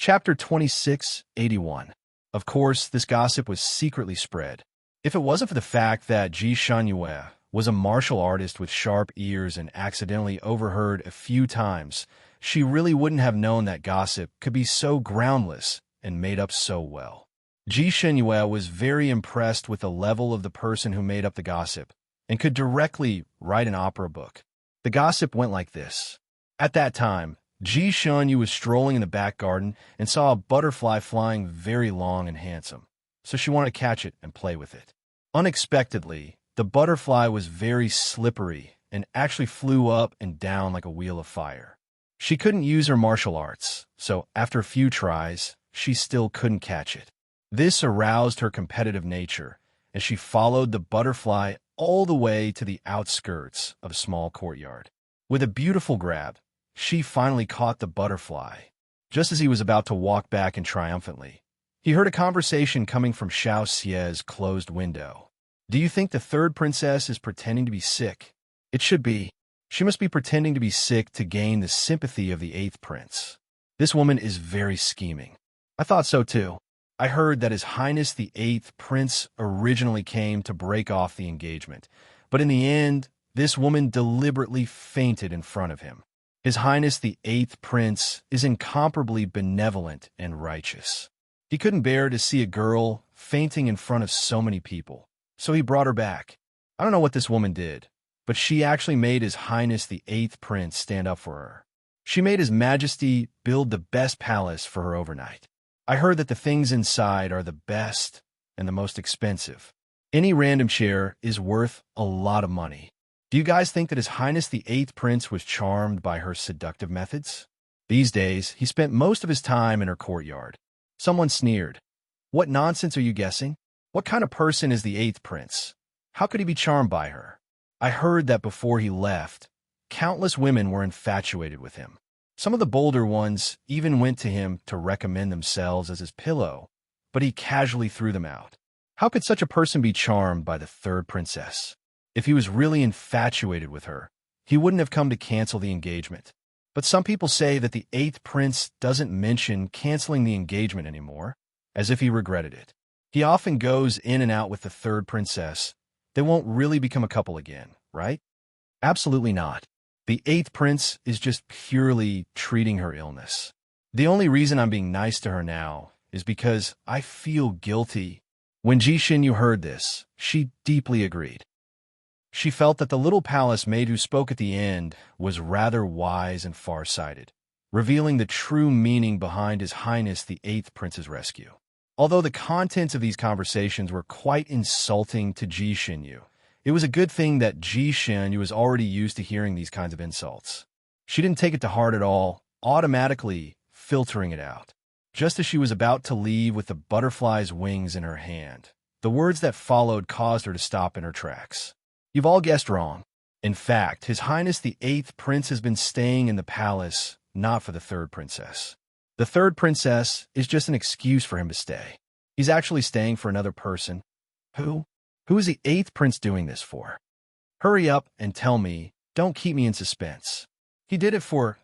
Chapter 2681. Of course, this gossip was secretly spread. If it wasn't for the fact that Ji Shunyue was a martial artist with sharp ears and accidentally overheard a few times, she really wouldn't have known that gossip could be so groundless and made up so well. Ji Shunyue was very impressed with the level of the person who made up the gossip and could directly write an opera book. The gossip went like this. At that time, Ji Shunyue was strolling in the back garden and saw a butterfly flying very long and handsome, so she wanted to catch it and play with it. Unexpectedly, the butterfly was very slippery and actually flew up and down like a wheel of fire. She couldn't use her martial arts, so after a few tries, she still couldn't catch it. This aroused her competitive nature, and she followed the butterfly all the way to the outskirts of a small courtyard. With a beautiful grab, she finally caught the butterfly. Just as he was about to walk back in triumphantly, he heard a conversation coming from Xiao Xie's closed window. Do you think the third princess is pretending to be sick? It should be. She must be pretending to be sick to gain the sympathy of the eighth prince. This woman is very scheming. I thought so too. I heard that His Highness the Eighth Prince originally came to break off the engagement, but in the end, this woman deliberately fainted in front of him. His Highness the Eighth Prince is incomparably benevolent and righteous. He couldn't bear to see a girl fainting in front of so many people, so he brought her back. I don't know what this woman did, but she actually made His Highness the Eighth Prince stand up for her. She made His Majesty build the best palace for her overnight. I heard that the things inside are the best and the most expensive. Any random chair is worth a lot of money. Do you guys think that His Highness the Eighth Prince was charmed by her seductive methods? These days, he spent most of his time in her courtyard. Someone sneered. What nonsense are you guessing? What kind of person is the Eighth Prince? How could he be charmed by her? I heard that before he left, countless women were infatuated with him. Some of the bolder ones even went to him to recommend themselves as his pillow, but he casually threw them out. How could such a person be charmed by the third princess? If he was really infatuated with her, he wouldn't have come to cancel the engagement. But some people say that the eighth prince doesn't mention canceling the engagement anymore, as if he regretted it. He often goes in and out with the third princess. They won't really become a couple again, right? Absolutely not. The eighth prince is just purely treating her illness. The only reason I'm being nice to her now is because I feel guilty. When Ji Shunyue heard this, she deeply agreed. She felt that the little palace maid who spoke at the end was rather wise and far-sighted, revealing the true meaning behind His Highness the Eighth Prince's rescue. Although the contents of these conversations were quite insulting to Ji Shunyue, it was a good thing that Ji Shunyue was already used to hearing these kinds of insults. She didn't take it to heart at all, automatically filtering it out. Just as she was about to leave with the butterfly's wings in her hand, the words that followed caused her to stop in her tracks. You've all guessed wrong. In fact, His Highness the Eighth Prince has been staying in the palace, not for the third princess. The third princess is just an excuse for him to stay. He's actually staying for another person. Who? Who is the eighth prince doing this for? Hurry up and tell me, don't keep me in suspense. He did it for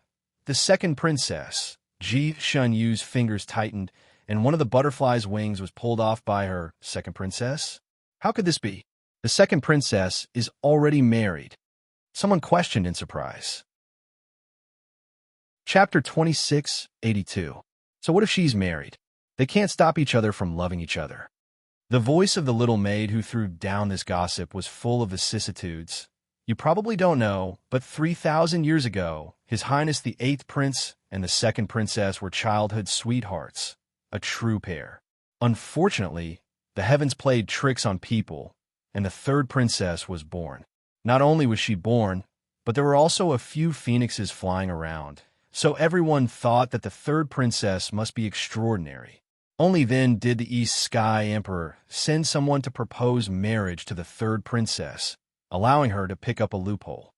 the second princess. Ji Shunyue's fingers tightened, and one of the butterfly's wings was pulled off by her second princess. How could this be? The second princess is already married. Someone questioned in surprise. Chapter 2682. So what if she's married? They can't stop each other from loving each other. The voice of the little maid who threw down this gossip was full of vicissitudes. You probably don't know, but 3,000 years ago, His Highness the Eighth Prince and the second princess were childhood sweethearts, a true pair. Unfortunately, the heavens played tricks on people, and the third princess was born. Not only was she born, but there were also a few phoenixes flying around, so everyone thought that the third princess must be extraordinary. Only then did the East Sky Emperor send someone to propose marriage to the third princess, allowing her to pick up a loophole.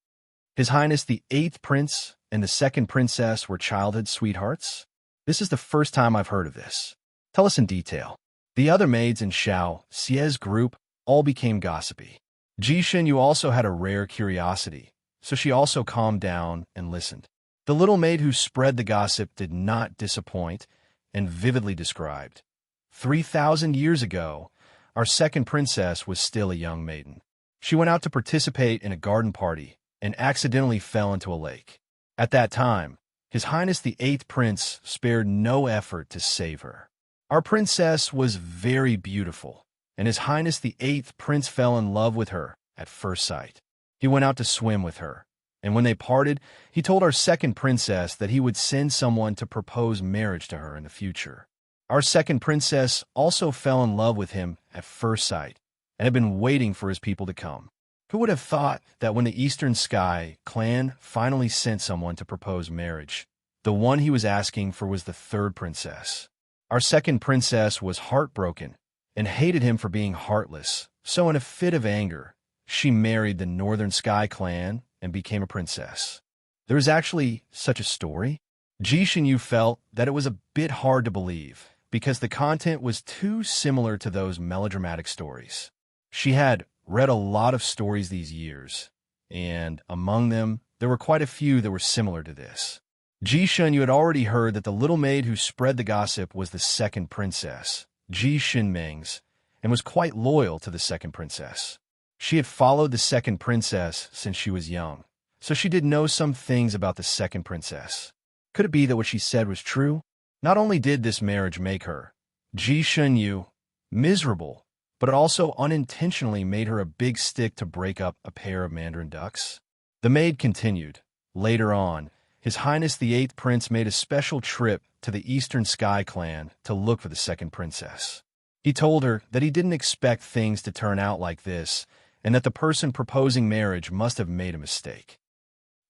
His Highness the Eighth Prince and the second princess were childhood sweethearts? This is the first time I've heard of this. Tell us in detail. The other maids in Xiao Xie's group all became gossipy. Ji Shunyue also had a rare curiosity, so she also calmed down and listened. The little maid who spread the gossip did not disappoint, and vividly described. 3,000 years ago, our second princess was still a young maiden. She went out to participate in a garden party and accidentally fell into a lake. At that time, His Highness the Eighth Prince spared no effort to save her. Our princess was very beautiful, and His Highness the Eighth Prince fell in love with her at first sight. He went out to swim with her, and when they parted, he told our second princess that he would send someone to propose marriage to her in the future. Our second princess also fell in love with him at first sight, and had been waiting for his people to come. Who would have thought that when the Eastern Sky clan finally sent someone to propose marriage, the one he was asking for was the third princess? Our second princess was heartbroken and hated him for being heartless, so in a fit of anger, she married the Northern Sky clan and became a princess. There is actually such a story. Ji Shinyu felt that it was a bit hard to believe because the content was too similar to those melodramatic stories. She had read a lot of stories these years, and among them, there were quite a few that were similar to this. Ji Shinyu had already heard that the little maid who spread the gossip was the second princess, Ji Shinming's, and was quite loyal to the second princess. She had followed the second princess since she was young, so she did know some things about the second princess. Could it be that what she said was true? Not only did this marriage make her, Ji Shinyu, miserable, but it also unintentionally made her a big stick to break up a pair of mandarin ducks. The maid continued. Later on, His Highness the Eighth Prince made a special trip to the Eastern Sky clan to look for the second princess. He told her that he didn't expect things to turn out like this, and that the person proposing marriage must have made a mistake.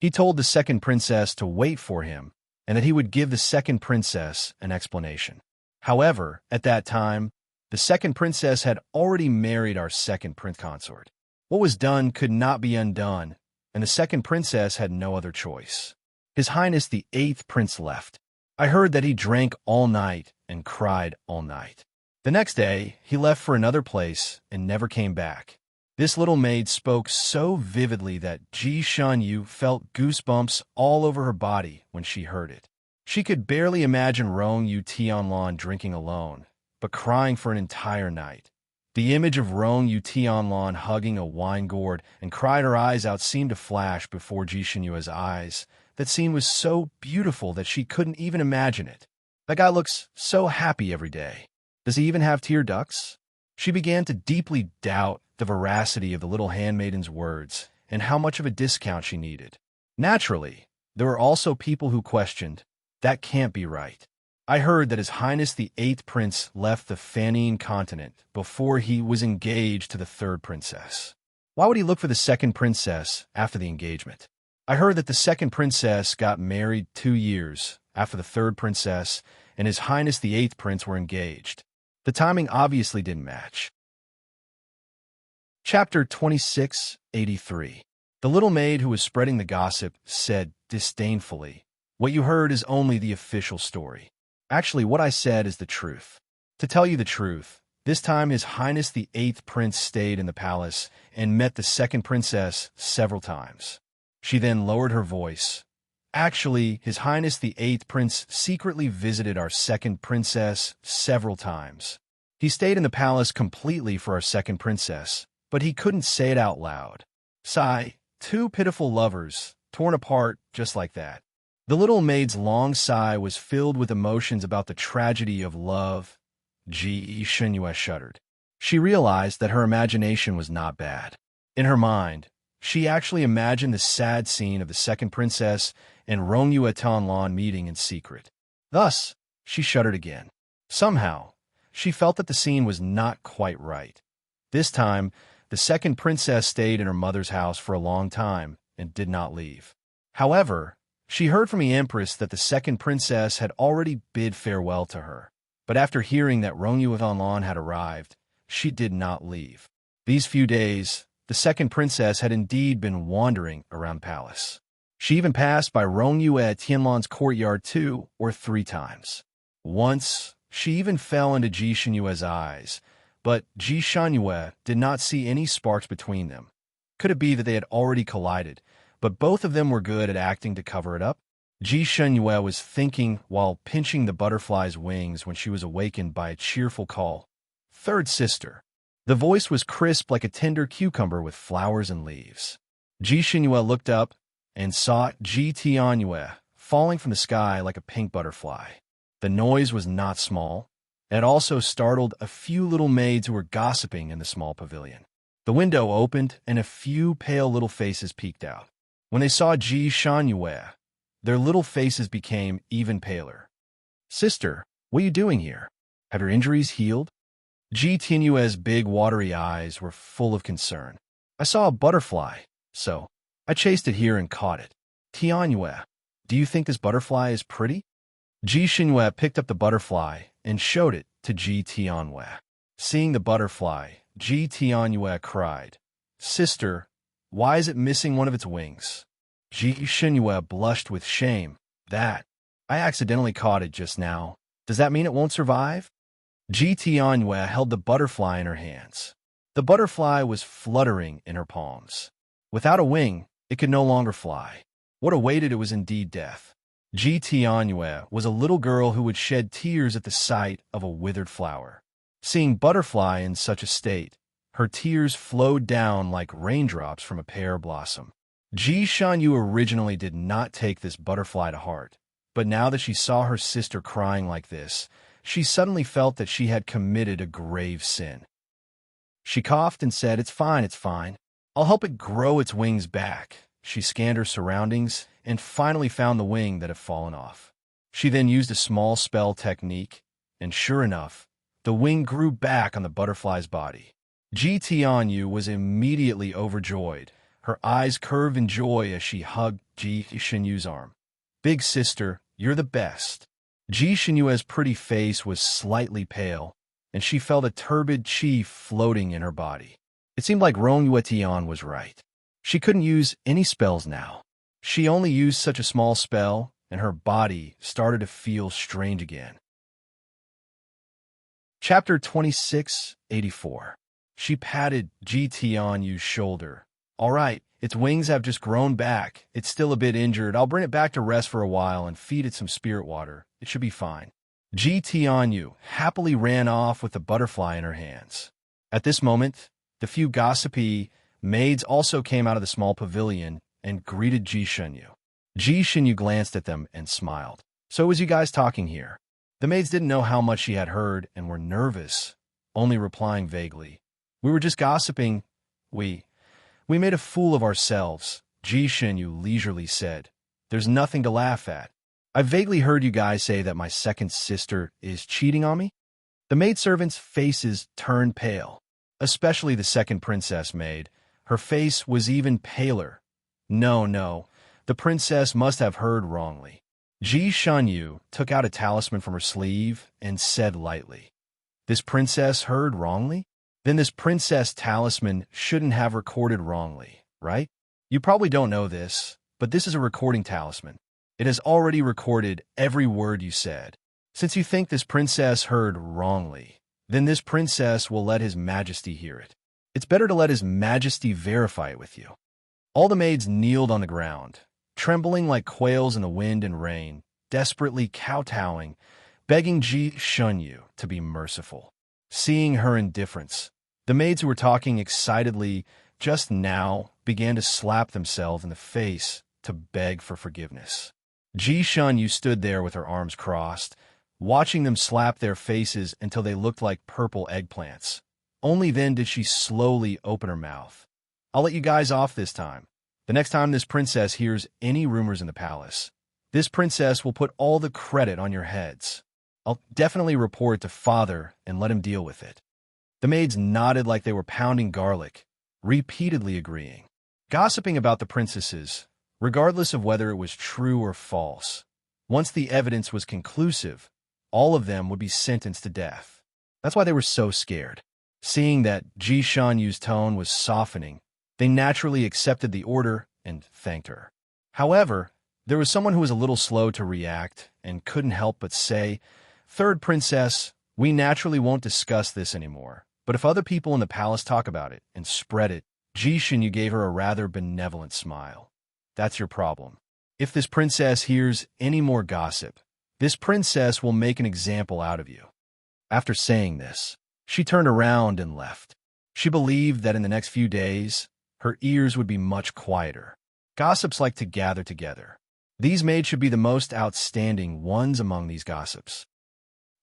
He told the second princess to wait for him, and that he would give the second princess an explanation. However, at that time, the second princess had already married our second prince consort. What was done could not be undone, and the second princess had no other choice. His Highness the Eighth Prince left. I heard that he drank all night and cried all night. The next day, he left for another place and never came back. This little maid spoke so vividly that Ji Shanyu felt goosebumps all over her body when she heard it. She could barely imagine Rong Yu Tianlan drinking alone, but crying for an entire night. The image of Rong Yu Tianlan hugging a wine gourd and cried her eyes out seemed to flash before Ji Shinyu's eyes. That scene was so beautiful that she couldn't even imagine it. That guy looks so happy every day. Does he even have tear ducts? She began to deeply doubt the veracity of the little handmaiden's words and how much of a discount she needed. Naturally, there were also people who questioned, that can't be right. I heard that His Highness the Eighth Prince left the Fanine continent before he was engaged to the third princess. Why would he look for the second princess after the engagement? I heard that the second princess got married 2 years after the third princess and His Highness the Eighth Prince were engaged. The timing obviously didn't match. Chapter 2683. The little maid who was spreading the gossip said disdainfully, "What you heard is only the official story. Actually, what I said is the truth. To tell you the truth, this time His Highness the Eighth Prince stayed in the palace and met the second princess several times." She then lowered her voice. Actually, His Highness the Eighth Prince secretly visited our second princess several times. He stayed in the palace completely for our second princess, but he couldn't say it out loud. Sigh, two pitiful lovers, torn apart just like that. The little maid's long sigh was filled with emotions about the tragedy of love. Ji Shinyu shuddered. She realized that her imagination was not bad. In her mind, she actually imagined the sad scene of the second princess and Rong Yue Tanlan meeting in secret. Thus, she shuddered again. Somehow, she felt that the scene was not quite right. This time, the second princess stayed in her mother's house for a long time and did not leave. However, she heard from the Empress that the second princess had already bid farewell to her. But after hearing that Rong Yue Tanlan had arrived, she did not leave. These few days, the second princess had indeed been wandering around the palace. She even passed by Rong Yue Tianlan's courtyard 2 or 3 times. Once, she even fell into Ji Shinyue's eyes, but Ji Shanyue did not see any sparks between them. Could it be that they had already collided, but both of them were good at acting to cover it up? Ji Shunyue was thinking while pinching the butterfly's wings when she was awakened by a cheerful call. Third sister. The voice was crisp like a tender cucumber with flowers and leaves. Ji Shunyue looked up and saw Ji Tianyue falling from the sky like a pink butterfly. The noise was not small. It also startled a few little maids who were gossiping in the small pavilion. The window opened and a few pale little faces peeked out. When they saw Ji Shunyue, their little faces became even paler. Sister, what are you doing here? Have your injuries healed? Ji Tianyue's big watery eyes were full of concern. I saw a butterfly, so I chased it here and caught it. Tianyue, do you think this butterfly is pretty? Ji Shunyue picked up the butterfly and showed it to Ji Tianyue. Seeing the butterfly, Ji Tianyue cried, Sister, why is it missing one of its wings? Ji Shunyue blushed with shame. I accidentally caught it just now. Does that mean it won't survive? Ji Tianyue held the butterfly in her hands. The butterfly was fluttering in her palms. Without a wing, it could no longer fly. What awaited it was indeed death. Ji Tianyue was a little girl who would shed tears at the sight of a withered flower. Seeing Butterfly in such a state, her tears flowed down like raindrops from a pear blossom. Ji Shanyu originally did not take this butterfly to heart, but now that she saw her sister crying like this, she suddenly felt that she had committed a grave sin. She coughed and said, It's fine. I'll help it grow its wings back. She scanned her surroundings and finally found the wing that had fallen off. She then used a small spell technique, and sure enough, the wing grew back on the butterfly's body. Ji Tianyu was immediately overjoyed. Her eyes curved in joy as she hugged Ji Shinyu's arm. Big sister, you're the best. Ji Shinyu's pretty face was slightly pale, and she felt a turbid chi floating in her body. It seemed like Rong Yuetian was right. She couldn't use any spells now. She only used such a small spell, and her body started to feel strange again. Chapter 2684. She patted Ji Tianyu's shoulder. All right, its wings have just grown back. It's still a bit injured. I'll bring it back to rest for a while and feed it some spirit water. It should be fine. Ji Tianyu happily ran off with the butterfly in her hands. At this moment, the few gossipy maids also came out of the small pavilion and greeted Ji Shenyu. Ji Shenyu glanced at them and smiled. So was you guys talking here? The maids didn't know how much she had heard and were nervous, only replying vaguely. We were just gossiping. We made a fool of ourselves, Ji Shenyu leisurely said. There's nothing to laugh at. I vaguely heard you guys say that my second sister is cheating on me. The maidservants' faces turned pale, especially the second princess maid. Her face was even paler. No, the princess must have heard wrongly. Ji Shanyu took out a talisman from her sleeve and said lightly, This princess heard wrongly? Then this princess talisman shouldn't have recorded wrongly, right? You probably don't know this, but this is a recording talisman. It has already recorded every word you said. Since you think this princess heard wrongly, then this princess will let His Majesty hear it. It's better to let His Majesty verify it with you. All the maids kneeled on the ground, trembling like quails in the wind and rain, desperately kowtowing, begging Ji Shenyu to be merciful. Seeing her indifference, the maids who were talking excitedly just now began to slap themselves in the face to beg for forgiveness. Ji Shenyu stood there with her arms crossed, watching them slap their faces until they looked like purple eggplants. Only then did she slowly open her mouth. I'll let you guys off this time. The next time this princess hears any rumors in the palace, this princess will put all the credit on your heads. I'll definitely report it to father and let him deal with it. The maids nodded like they were pounding garlic, repeatedly agreeing. Gossiping about the princesses, regardless of whether it was true or false. Once the evidence was conclusive, all of them would be sentenced to death. That's why they were so scared. Seeing that Ji Shanyu's tone was softening, they naturally accepted the order and thanked her. However, there was someone who was a little slow to react and couldn't help but say, Third princess, we naturally won't discuss this anymore, but if other people in the palace talk about it and spread it, Ji Shenyu gave her a rather benevolent smile. That's your problem. If this princess hears any more gossip, this princess will make an example out of you." After saying this, she turned around and left. She believed that in the next few days, her ears would be much quieter. Gossips like to gather together. These maids should be the most outstanding ones among these gossips.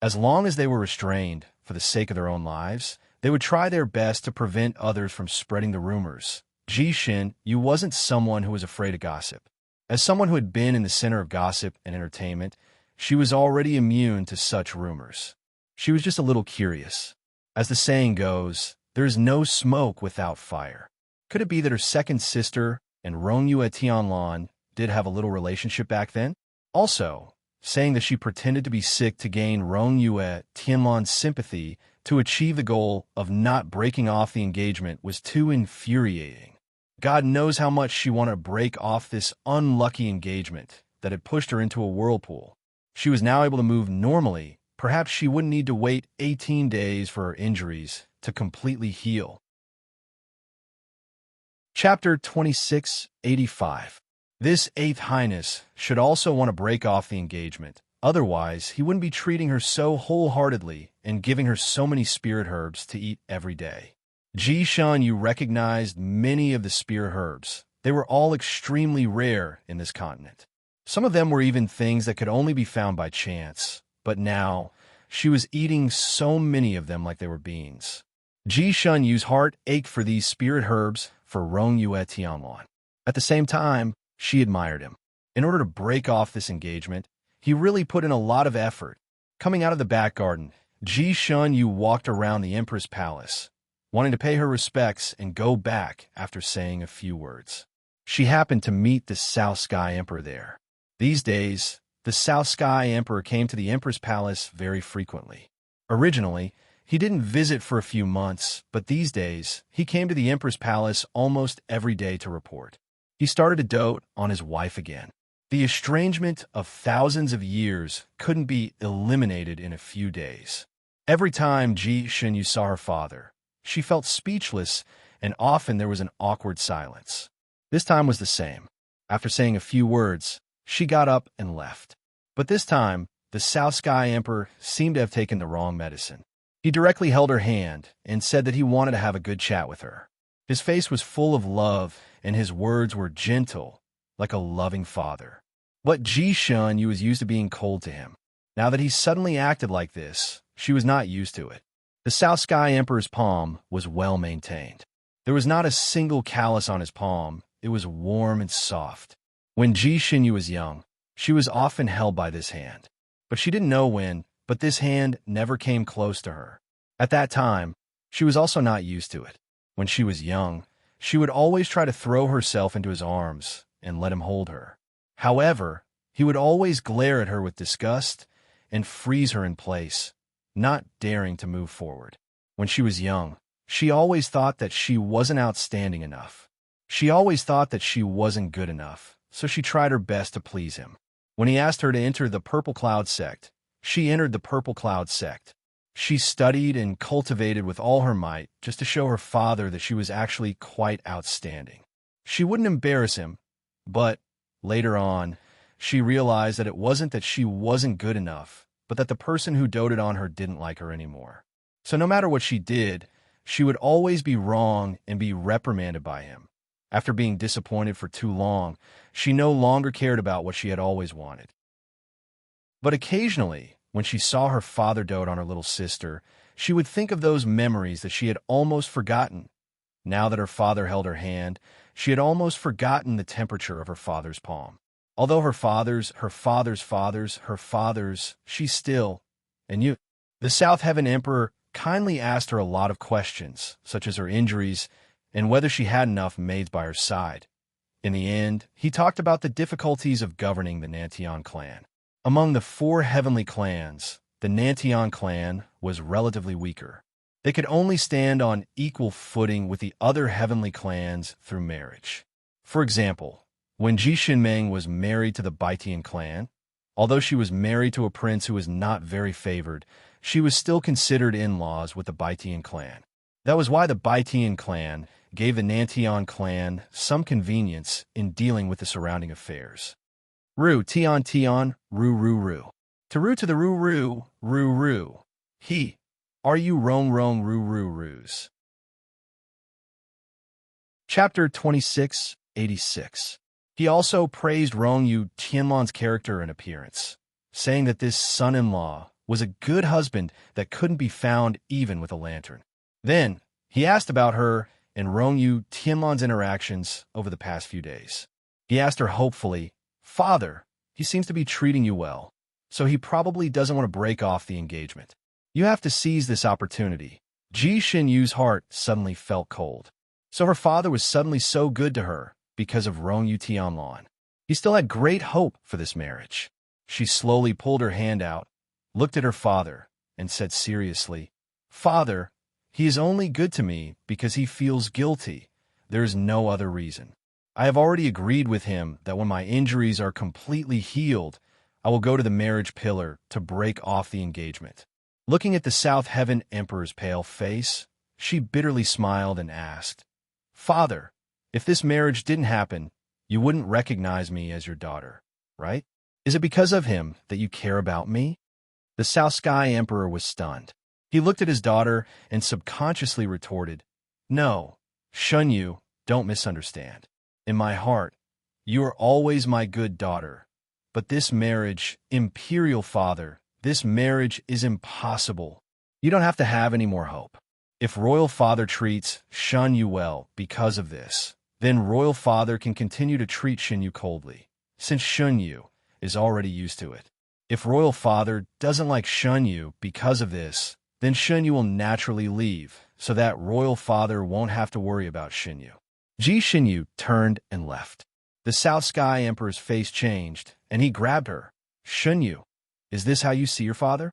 As long as they were restrained for the sake of their own lives, they would try their best to prevent others from spreading the rumors. Jishin, you wasn't someone who was afraid of gossip. As someone who had been in the center of gossip and entertainment, she was already immune to such rumors. She was just a little curious. As the saying goes, there is no smoke without fire. Could it be that her second sister and Rongyue Tianlan did have a little relationship back then? Also, saying that she pretended to be sick to gain Rongyue Tianlan's sympathy to achieve the goal of not breaking off the engagement was too infuriating. God knows how much she wanted to break off this unlucky engagement that had pushed her into a whirlpool. She was now able to move normally. Perhaps she wouldn't need to wait 18 days for her injuries to completely heal. Chapter 2685. This Eighth Highness should also want to break off the engagement. Otherwise, he wouldn't be treating her so wholeheartedly and giving her so many spirit herbs to eat every day. Ji-shun, you recognized many of the spirit herbs. They were all extremely rare in this continent. Some of them were even things that could only be found by chance. But now, she was eating so many of them like they were beans. Ji-shun Yu's heart ached for these spirit herbs for Rongyue Tianlan. At the same time, she admired him. In order to break off this engagement, he really put in a lot of effort. Coming out of the back garden, Ji-shun Yu walked around the Empress Palace, wanting to pay her respects and go back after saying a few words. She happened to meet the South Sky Emperor there. These days, the South Sky Emperor came to the Empress Palace very frequently. Originally, he didn't visit for a few months, but these days, he came to the Empress Palace almost every day to report. He started to dote on his wife again. The estrangement of thousands of years couldn't be eliminated in a few days. Every time Ji Shinyu saw her father, she felt speechless, and often there was an awkward silence. This time was the same. After saying a few words, she got up and left. But this time, the South Sky Emperor seemed to have taken the wrong medicine. He directly held her hand and said that he wanted to have a good chat with her. His face was full of love, and his words were gentle, like a loving father. But Ji Shun Yu was used to being cold to him. Now that he suddenly acted like this, she was not used to it. The South Sky Emperor's palm was well maintained. There was not a single callus on his palm. It was warm and soft. When Ji Shin Yu was young, she was often held by this hand. But she didn't know when, but this hand never came close to her. At that time, she was also not used to it. When she was young, she would always try to throw herself into his arms and let him hold her. However, he would always glare at her with disgust and freeze her in place, not daring to move forward. When she was young, she always thought that she wasn't outstanding enough. She always thought that she wasn't good enough, so she tried her best to please him. When he asked her to enter the Purple Cloud sect, she entered the Purple Cloud sect. She studied and cultivated with all her might just to show her father that she was actually quite outstanding. She wouldn't embarrass him, but later on, she realized that it wasn't that she wasn't good enough, but that the person who doted on her didn't like her anymore. So no matter what she did, she would always be wrong and be reprimanded by him. After being disappointed for too long, she no longer cared about what she had always wanted. But occasionally, when she saw her father dote on her little sister, she would think of those memories that she had almost forgotten. Now that her father held her hand, she had almost forgotten the temperature of her father's palm. Although her father's, she still, and you. The South Heaven Emperor kindly asked her a lot of questions, such as her injuries and whether she had enough maids by her side. In the end, he talked about the difficulties of governing the Nantian clan. Among the 4 heavenly clans, the Nantian clan was relatively weaker. They could only stand on equal footing with the other heavenly clans through marriage. For example, when Ji Shinmeng was married to the Baitian clan, although she was married to a prince who was not very favored, she was still considered in-laws with the Baitian clan. That was why the Baitian clan gave the Nantian clan some convenience in dealing with the surrounding affairs. Ru, tion, tion, ru, ru, ru. To ru to the ru, ru, ru, ru. He. Are you rong, rong, ru, ru, rus? Chapter 26, 86. He also praised Rong Yu Tianlan's character and appearance, saying that this son-in-law was a good husband that couldn't be found even with a lantern. Then, he asked about her and Rong Yu Tianlan's interactions over the past few days. He asked her hopefully, "Father, he seems to be treating you well, so he probably doesn't want to break off the engagement. You have to seize this opportunity." Ji Xinyu's heart suddenly felt cold. So her father was suddenly so good to her because of Rong Yu Tianlan. He still had great hope for this marriage. She slowly pulled her hand out, looked at her father, and said seriously, "Father, he is only good to me because he feels guilty. There is no other reason. I have already agreed with him that when my injuries are completely healed, I will go to the marriage pillar to break off the engagement." Looking at the South Heaven Emperor's pale face, she bitterly smiled and asked, "Father, if this marriage didn't happen, you wouldn't recognize me as your daughter, right? Is it because of him that you care about me?" The South Sky Emperor was stunned. He looked at his daughter and subconsciously retorted, "No, Shunyu, don't misunderstand. In my heart, you are always my good daughter. But this marriage, Imperial Father, this marriage is impossible. You don't have to have any more hope. If Royal Father treats Shunyu well because of this, then Royal Father can continue to treat Xinyu coldly, since Shunyu is already used to it. If Royal Father doesn't like Shunyu because of this, then Shunyu will naturally leave, so that Royal Father won't have to worry about Xinyu." Ji Xinyu turned and left. The South Sky Emperor's face changed, and he grabbed her. "Xinyu, is this how you see your father?"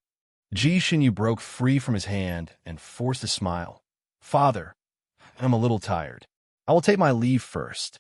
Ji Xinyu broke free from his hand and forced a smile. "Father, I'm a little tired. I will take my leave first."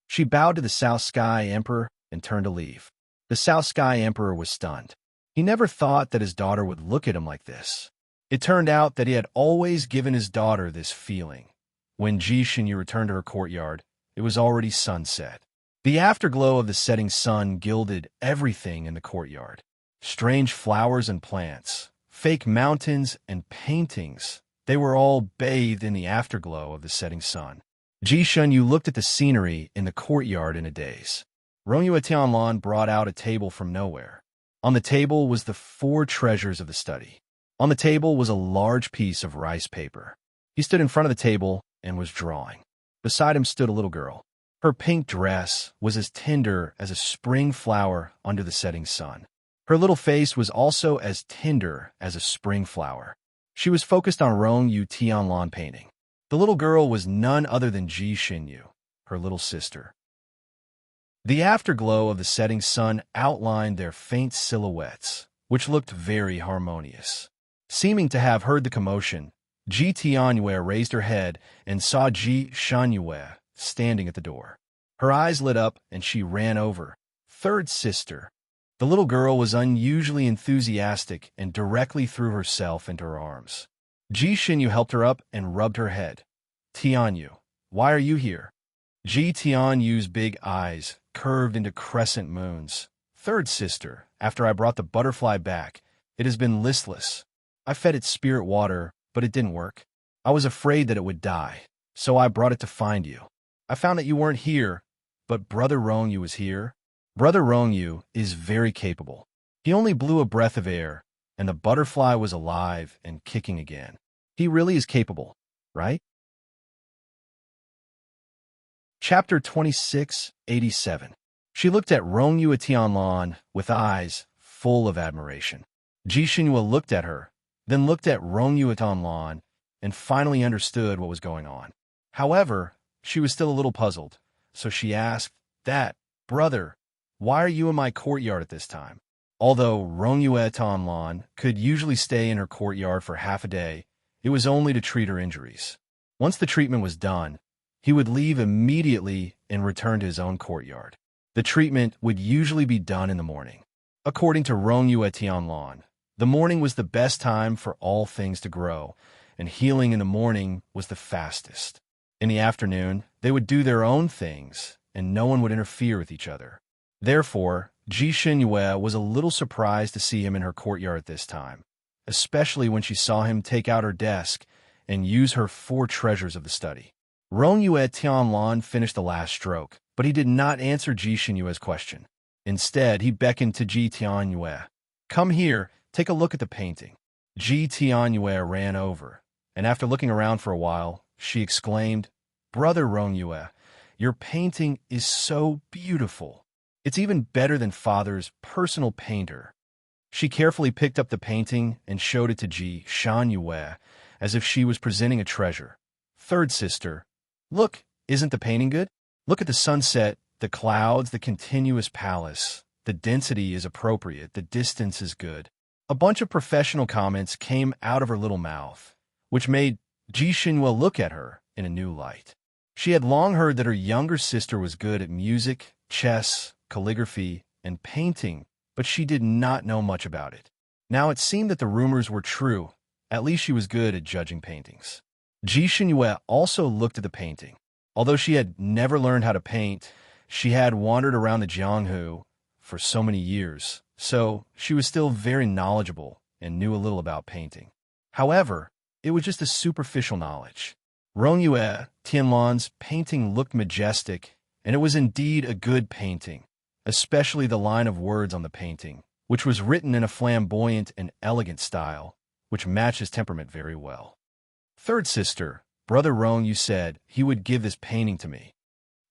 She bowed to the South Sky Emperor and turned to leave. The South Sky Emperor was stunned. He never thought that his daughter would look at him like this. It turned out that he had always given his daughter this feeling. When Ji Xinyu returned to her courtyard, it was already sunset. The afterglow of the setting sun gilded everything in the courtyard. Strange flowers and plants, fake mountains and paintings, they were all bathed in the afterglow of the setting sun. Ji Shunyu looked at the scenery in the courtyard in a daze. Rongyu Tianlan brought out a table from nowhere. On the table was the 4 treasures of the study. On the table was a large piece of rice paper. He stood in front of the table and was drawing. Beside him stood a little girl. Her pink dress was as tender as a spring flower under the setting sun. Her little face was also as tender as a spring flower. She was focused on Rong Yu Tianlan painting. The little girl was none other than Ji Xinyu, her little sister. The afterglow of the setting sun outlined their faint silhouettes, which looked very harmonious. Seeming to have heard the commotion, Ji Tianyue raised her head and saw Ji Shanyue standing at the door. Her eyes lit up and she ran over. "Third sister." The little girl was unusually enthusiastic and directly threw herself into her arms. Ji Xinyu helped her up and rubbed her head. "Tianyu, why are you here?" Ji Tianyu's big eyes curved into crescent moons. "Third sister, after I brought the butterfly back, it has been listless. I fed it spirit water, but it didn't work. I was afraid that it would die, so I brought it to find you. I found that you weren't here, but Brother Rongyu was here. Brother Rongyu is very capable. He only blew a breath of air, and the butterfly was alive and kicking again. He really is capable, right?" Chapter 26, 87. She looked at Rongyu Tianlan with eyes full of admiration. Ji Xinyu looked at her, then looked at Rongyu Tianlan, and finally understood what was going on. However, she was still a little puzzled, so she asked, "That, brother, why are you in my courtyard at this time?" Although Rongyu Tianlan could usually stay in her courtyard for half a day, it was only to treat her injuries. Once the treatment was done, he would leave immediately and return to his own courtyard. The treatment would usually be done in the morning. According to Rongyu Tianlan, the morning was the best time for all things to grow, and healing in the morning was the fastest. In the afternoon, they would do their own things, and no one would interfere with each other. Therefore, Ji Xinyue was a little surprised to see him in her courtyard this time, especially when she saw him take out her desk and use her 4 treasures of the study. Rongyue Tianlan finished the last stroke, but he did not answer Ji Xinyue's question. Instead, he beckoned to Ji Tianyue. "Come here, take a look at the painting." Ji Tianyue ran over, and after looking around for a while, she exclaimed, "Brother Rongyue, your painting is so beautiful. It's even better than Father's personal painter." She carefully picked up the painting and showed it to Ji Shanyue as if she was presenting a treasure. "Third sister, look, isn't the painting good? Look at the sunset, the clouds, the continuous palace. The density is appropriate, the distance is good." A bunch of professional comments came out of her little mouth, which made Ji Xinhua look at her in a new light. She had long heard that her younger sister was good at music, chess, calligraphy, and painting, but she did not know much about it. Now it seemed that the rumors were true. At least she was good at judging paintings. Ji Xinhua also looked at the painting. Although she had never learned how to paint, she had wandered around the Jianghu for so many years, so she was still very knowledgeable and knew a little about painting. However, it was just a superficial knowledge. Rongyue Tianlan's painting looked majestic, and it was indeed a good painting, especially the line of words on the painting, which was written in a flamboyant and elegant style, which matched his temperament very well. "Third sister, Brother Rong, said he would give this painting to me."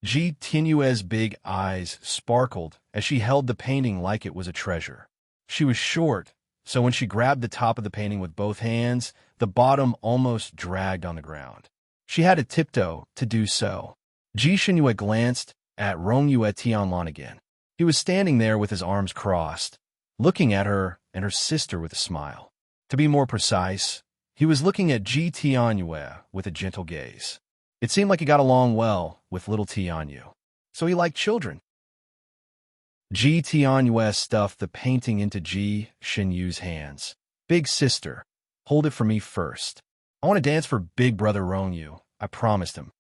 Ji Tianyue's big eyes sparkled as she held the painting like it was a treasure. She was short, so when she grabbed the top of the painting with both hands, the bottom almost dragged on the ground. She had to tiptoe to do so. Ji Xinyue glanced at Rongyue Tianlan again. He was standing there with his arms crossed, looking at her and her sister with a smile. To be more precise, he was looking at Ji Tianyue with a gentle gaze. It seemed like he got along well with little Tianyu, so he liked children. Ji Tianyue stuffed the painting into Ji Xinyue's hands. "Big sister, hold it for me first. I want to dance for Big Brother Rongyu," I promised him.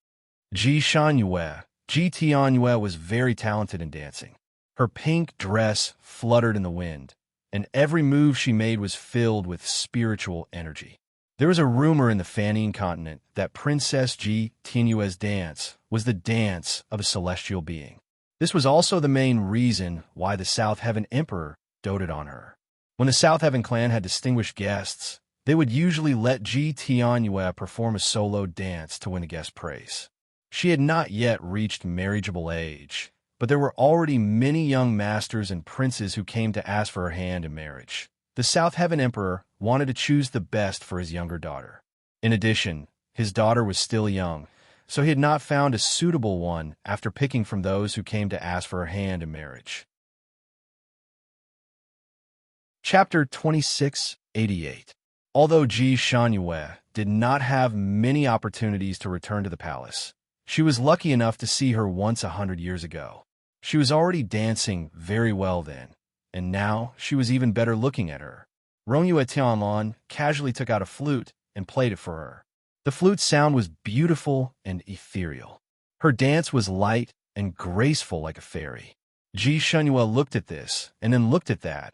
Ji Shanyue, Ji Tianyue was very talented in dancing. Her pink dress fluttered in the wind, and every move she made was filled with spiritual energy. There was a rumor in the Fanning continent that Princess Ji Tianyue's dance was the dance of a celestial being. This was also the main reason why the South Heaven Emperor doted on her. When the South Heaven clan had distinguished guests, they would usually let Ji Tianyue perform a solo dance to win the guest praise. She had not yet reached marriageable age, but there were already many young masters and princes who came to ask for her hand in marriage. The South Heaven Emperor wanted to choose the best for his younger daughter. In addition, his daughter was still young, so he had not found a suitable one after picking from those who came to ask for her hand in marriage. Chapter 2688. Although Ji Shanyue did not have many opportunities to return to the palace, she was lucky enough to see her once 100 years ago. She was already dancing very well then, and now she was even better looking at her. Rongyue Tianlan casually took out a flute and played it for her. The flute's sound was beautiful and ethereal. Her dance was light and graceful like a fairy. Ji Shanyue looked at this and then looked at that,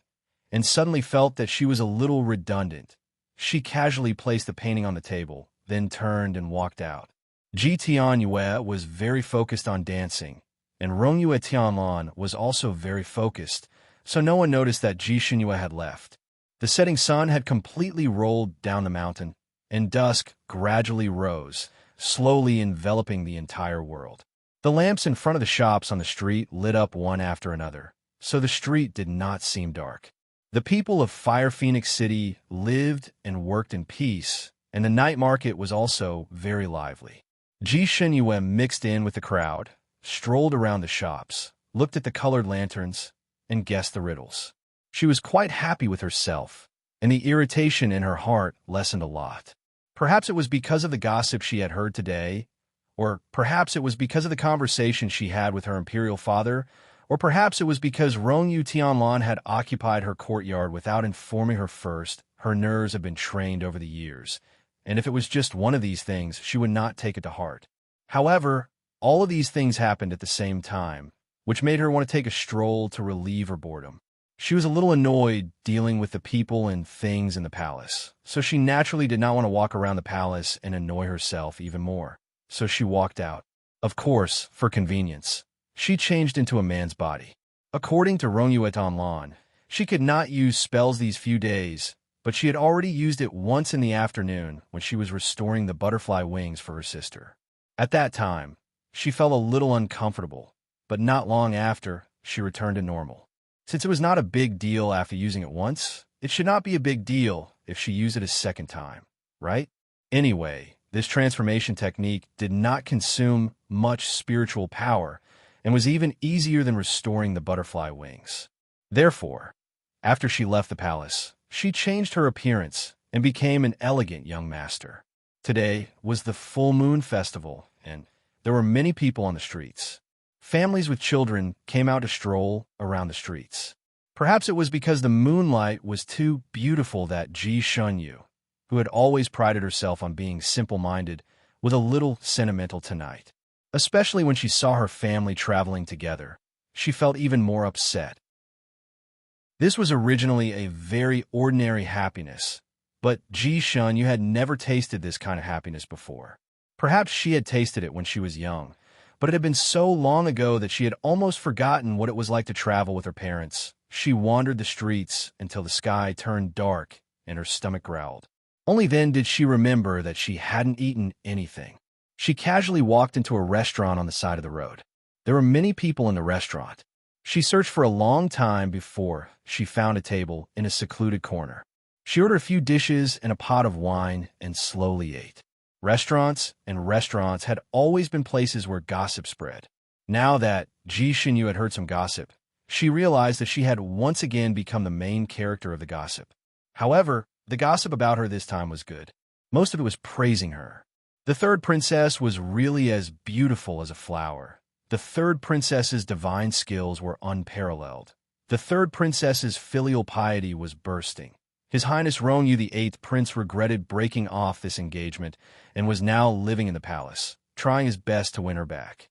and suddenly felt that she was a little redundant. She casually placed the painting on the table, then turned and walked out. Ji Tianyue was very focused on dancing, and Rongyue Tianlan was also very focused, so no one noticed that Ji Xinyue had left. The setting sun had completely rolled down the mountain, and dusk gradually rose, slowly enveloping the entire world. The lamps in front of the shops on the street lit up one after another, so the street did not seem dark. The people of Fire Phoenix City lived and worked in peace, and the night market was also very lively. Ji Xinyue mixed in with the crowd, strolled around the shops, looked at the colored lanterns, and guessed the riddles. She was quite happy with herself, and the irritation in her heart lessened a lot. Perhaps it was because of the gossip she had heard today, or perhaps it was because of the conversation she had with her imperial father, or perhaps it was because Rongyue Tianlan had occupied her courtyard without informing her first. Her nerves had been trained over the years, and if it was just one of these things, she would not take it to heart. However, all of these things happened at the same time, which made her want to take a stroll to relieve her boredom. She was a little annoyed dealing with the people and things in the palace, so she naturally did not want to walk around the palace and annoy herself even more. So she walked out. Of course, for convenience, she changed into a man's body. According to Romuet Online, she could not use spells these few days, but she had already used it once in the afternoon when she was restoring the butterfly wings for her sister. At that time, she felt a little uncomfortable, but not long after, she returned to normal. Since it was not a big deal after using it once, it should not be a big deal if she used it a second time, right? Anyway, this transformation technique did not consume much spiritual power and was even easier than restoring the butterfly wings. Therefore, after she left the palace, she changed her appearance and became an elegant young master. Today was the full moon festival, and there were many people on the streets. Families with children came out to stroll around the streets. Perhaps it was because the moonlight was too beautiful that Ji Shunyu, who had always prided herself on being simple-minded, was a little sentimental tonight. Especially when she saw her family traveling together, she felt even more upset. This was originally a very ordinary happiness, but Ji Shunyu had never tasted this kind of happiness before. Perhaps she had tasted it when she was young, but it had been so long ago that she had almost forgotten what it was like to travel with her parents. She wandered the streets until the sky turned dark and her stomach growled. Only then did she remember that she hadn't eaten anything. She casually walked into a restaurant on the side of the road. There were many people in the restaurant. She searched for a long time before she found a table in a secluded corner. She ordered a few dishes and a pot of wine and slowly ate. Restaurants had always been places where gossip spread. Now that Ji Shunyu had heard some gossip, she realized that she had once again become the main character of the gossip. However, the gossip about her this time was good. Most of it was praising her. The third princess was really as beautiful as a flower. The third princess's divine skills were unparalleled. The third princess's filial piety was bursting. His Highness Rongyu the Eighth Prince regretted breaking off this engagement and was now living in the palace, trying his best to win her back.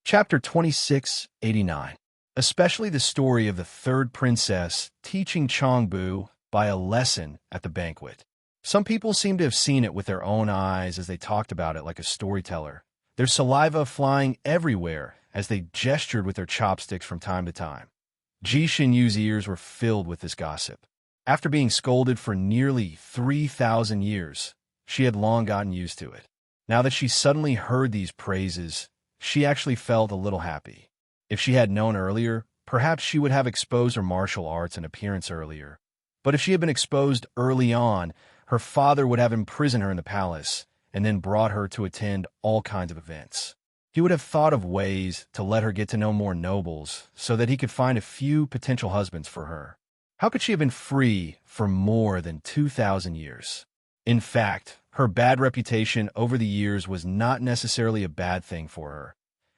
Chapter 2689. Especially the story of the third princess teaching Chongbu by a lesson at the banquet. Some people seem to have seen it with their own eyes as they talked about it like a storyteller, their saliva flying everywhere as they gestured with their chopsticks from time to time. Ji Shinyu's ears were filled with this gossip. After being scolded for nearly 3,000 years, she had long gotten used to it. Now that she suddenly heard these praises, she actually felt a little happy. If she had known earlier, perhaps she would have exposed her martial arts and appearance earlier. But if she had been exposed early on, her father would have imprisoned her in the palace and then brought her to attend all kinds of events. He would have thought of ways to let her get to know more nobles so that he could find a few potential husbands for her. How could she have been free for more than 2,000 years? In fact, her bad reputation over the years was not necessarily a bad thing for her.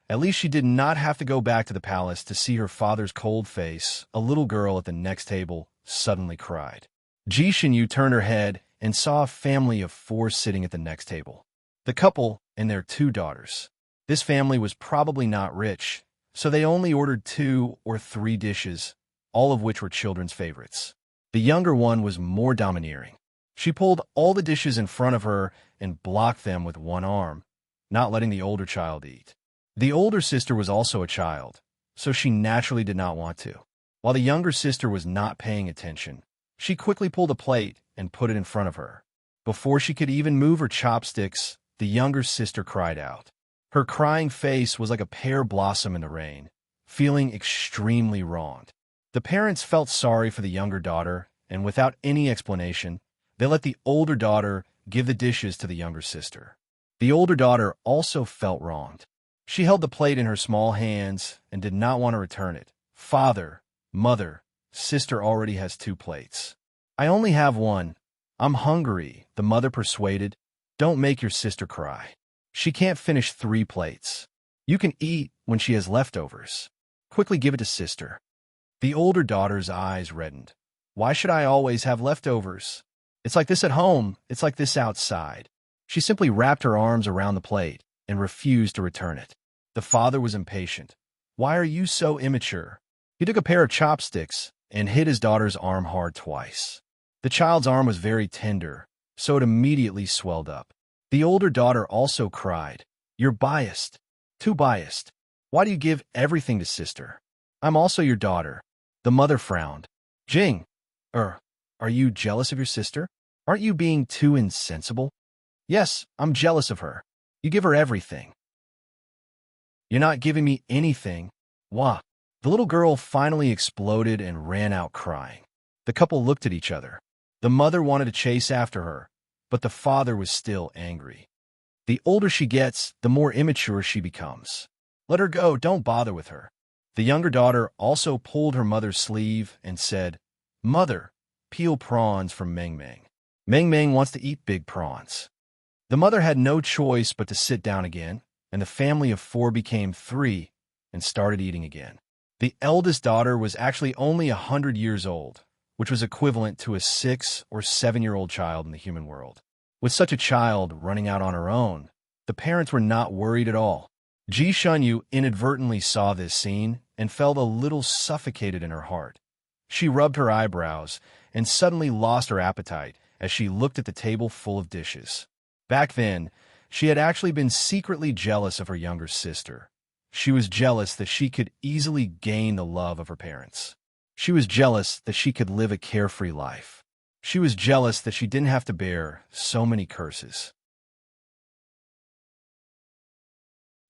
At least she did not have to go back to the palace to see her father's cold face. A little girl at the next table suddenly cried. Ji Shinyu turned her head and saw a family of 4 sitting at the next table. The couple and their 2 daughters. This family was probably not rich, so they only ordered 2 or 3 dishes, all of which were children's favorites. The younger one was more domineering. She pulled all the dishes in front of her and blocked them with one arm, not letting the older child eat. The older sister was also a child, so she naturally did not want to. While the younger sister was not paying attention, she quickly pulled a plate and put it in front of her. Before she could even move her chopsticks, the younger sister cried out. Her crying face was like a pear blossom in the rain, feeling extremely wronged. The parents felt sorry for the younger daughter, and without any explanation, they let the older daughter give the dishes to the younger sister. The older daughter also felt wronged. She held the plate in her small hands and did not want to return it. Father, mother, sister already has 2 plates. I only have 1. I'm hungry, the mother persuaded. Don't make your sister cry. She can't finish 3 plates. You can eat when she has leftovers. Quickly give it to sister. The older daughter's eyes reddened. Why should I always have leftovers? It's like this at home. It's like this outside. She simply wrapped her arms around the plate and refused to return it. The father was impatient. "Why are you so immature?" He took a pair of chopsticks and hit his daughter's arm hard twice. The child's arm was very tender, so it immediately swelled up. The older daughter also cried, "You're biased. Too biased. Why do you give everything to sister? I'm also your daughter." The mother frowned. "Jing, are you jealous of your sister? Aren't you being too insensible?" "Yes, I'm jealous of her. You give her everything." "You're not giving me anything." "Wah." The little girl finally exploded and ran out crying. The couple looked at each other. The mother wanted to chase after her, but the father was still angry. "The older she gets, the more immature she becomes. Let her go, don't bother with her." The younger daughter also pulled her mother's sleeve and said, "Mother, peel prawns from Meng Meng. Meng Meng wants to eat big prawns." The mother had no choice but to sit down again, and the family of 4 became 3 and started eating again. The eldest daughter was actually only 100 years old, which was equivalent to a 6 or 7-year-old child in the human world. With such a child running out on her own, the parents were not worried at all. Ji Shunyu inadvertently saw this scene and felt a little suffocated in her heart. She rubbed her eyebrows and suddenly lost her appetite as she looked at the table full of dishes. Back then, she had actually been secretly jealous of her younger sister. She was jealous that she could easily gain the love of her parents. She was jealous that she could live a carefree life. She was jealous that she didn't have to bear so many curses.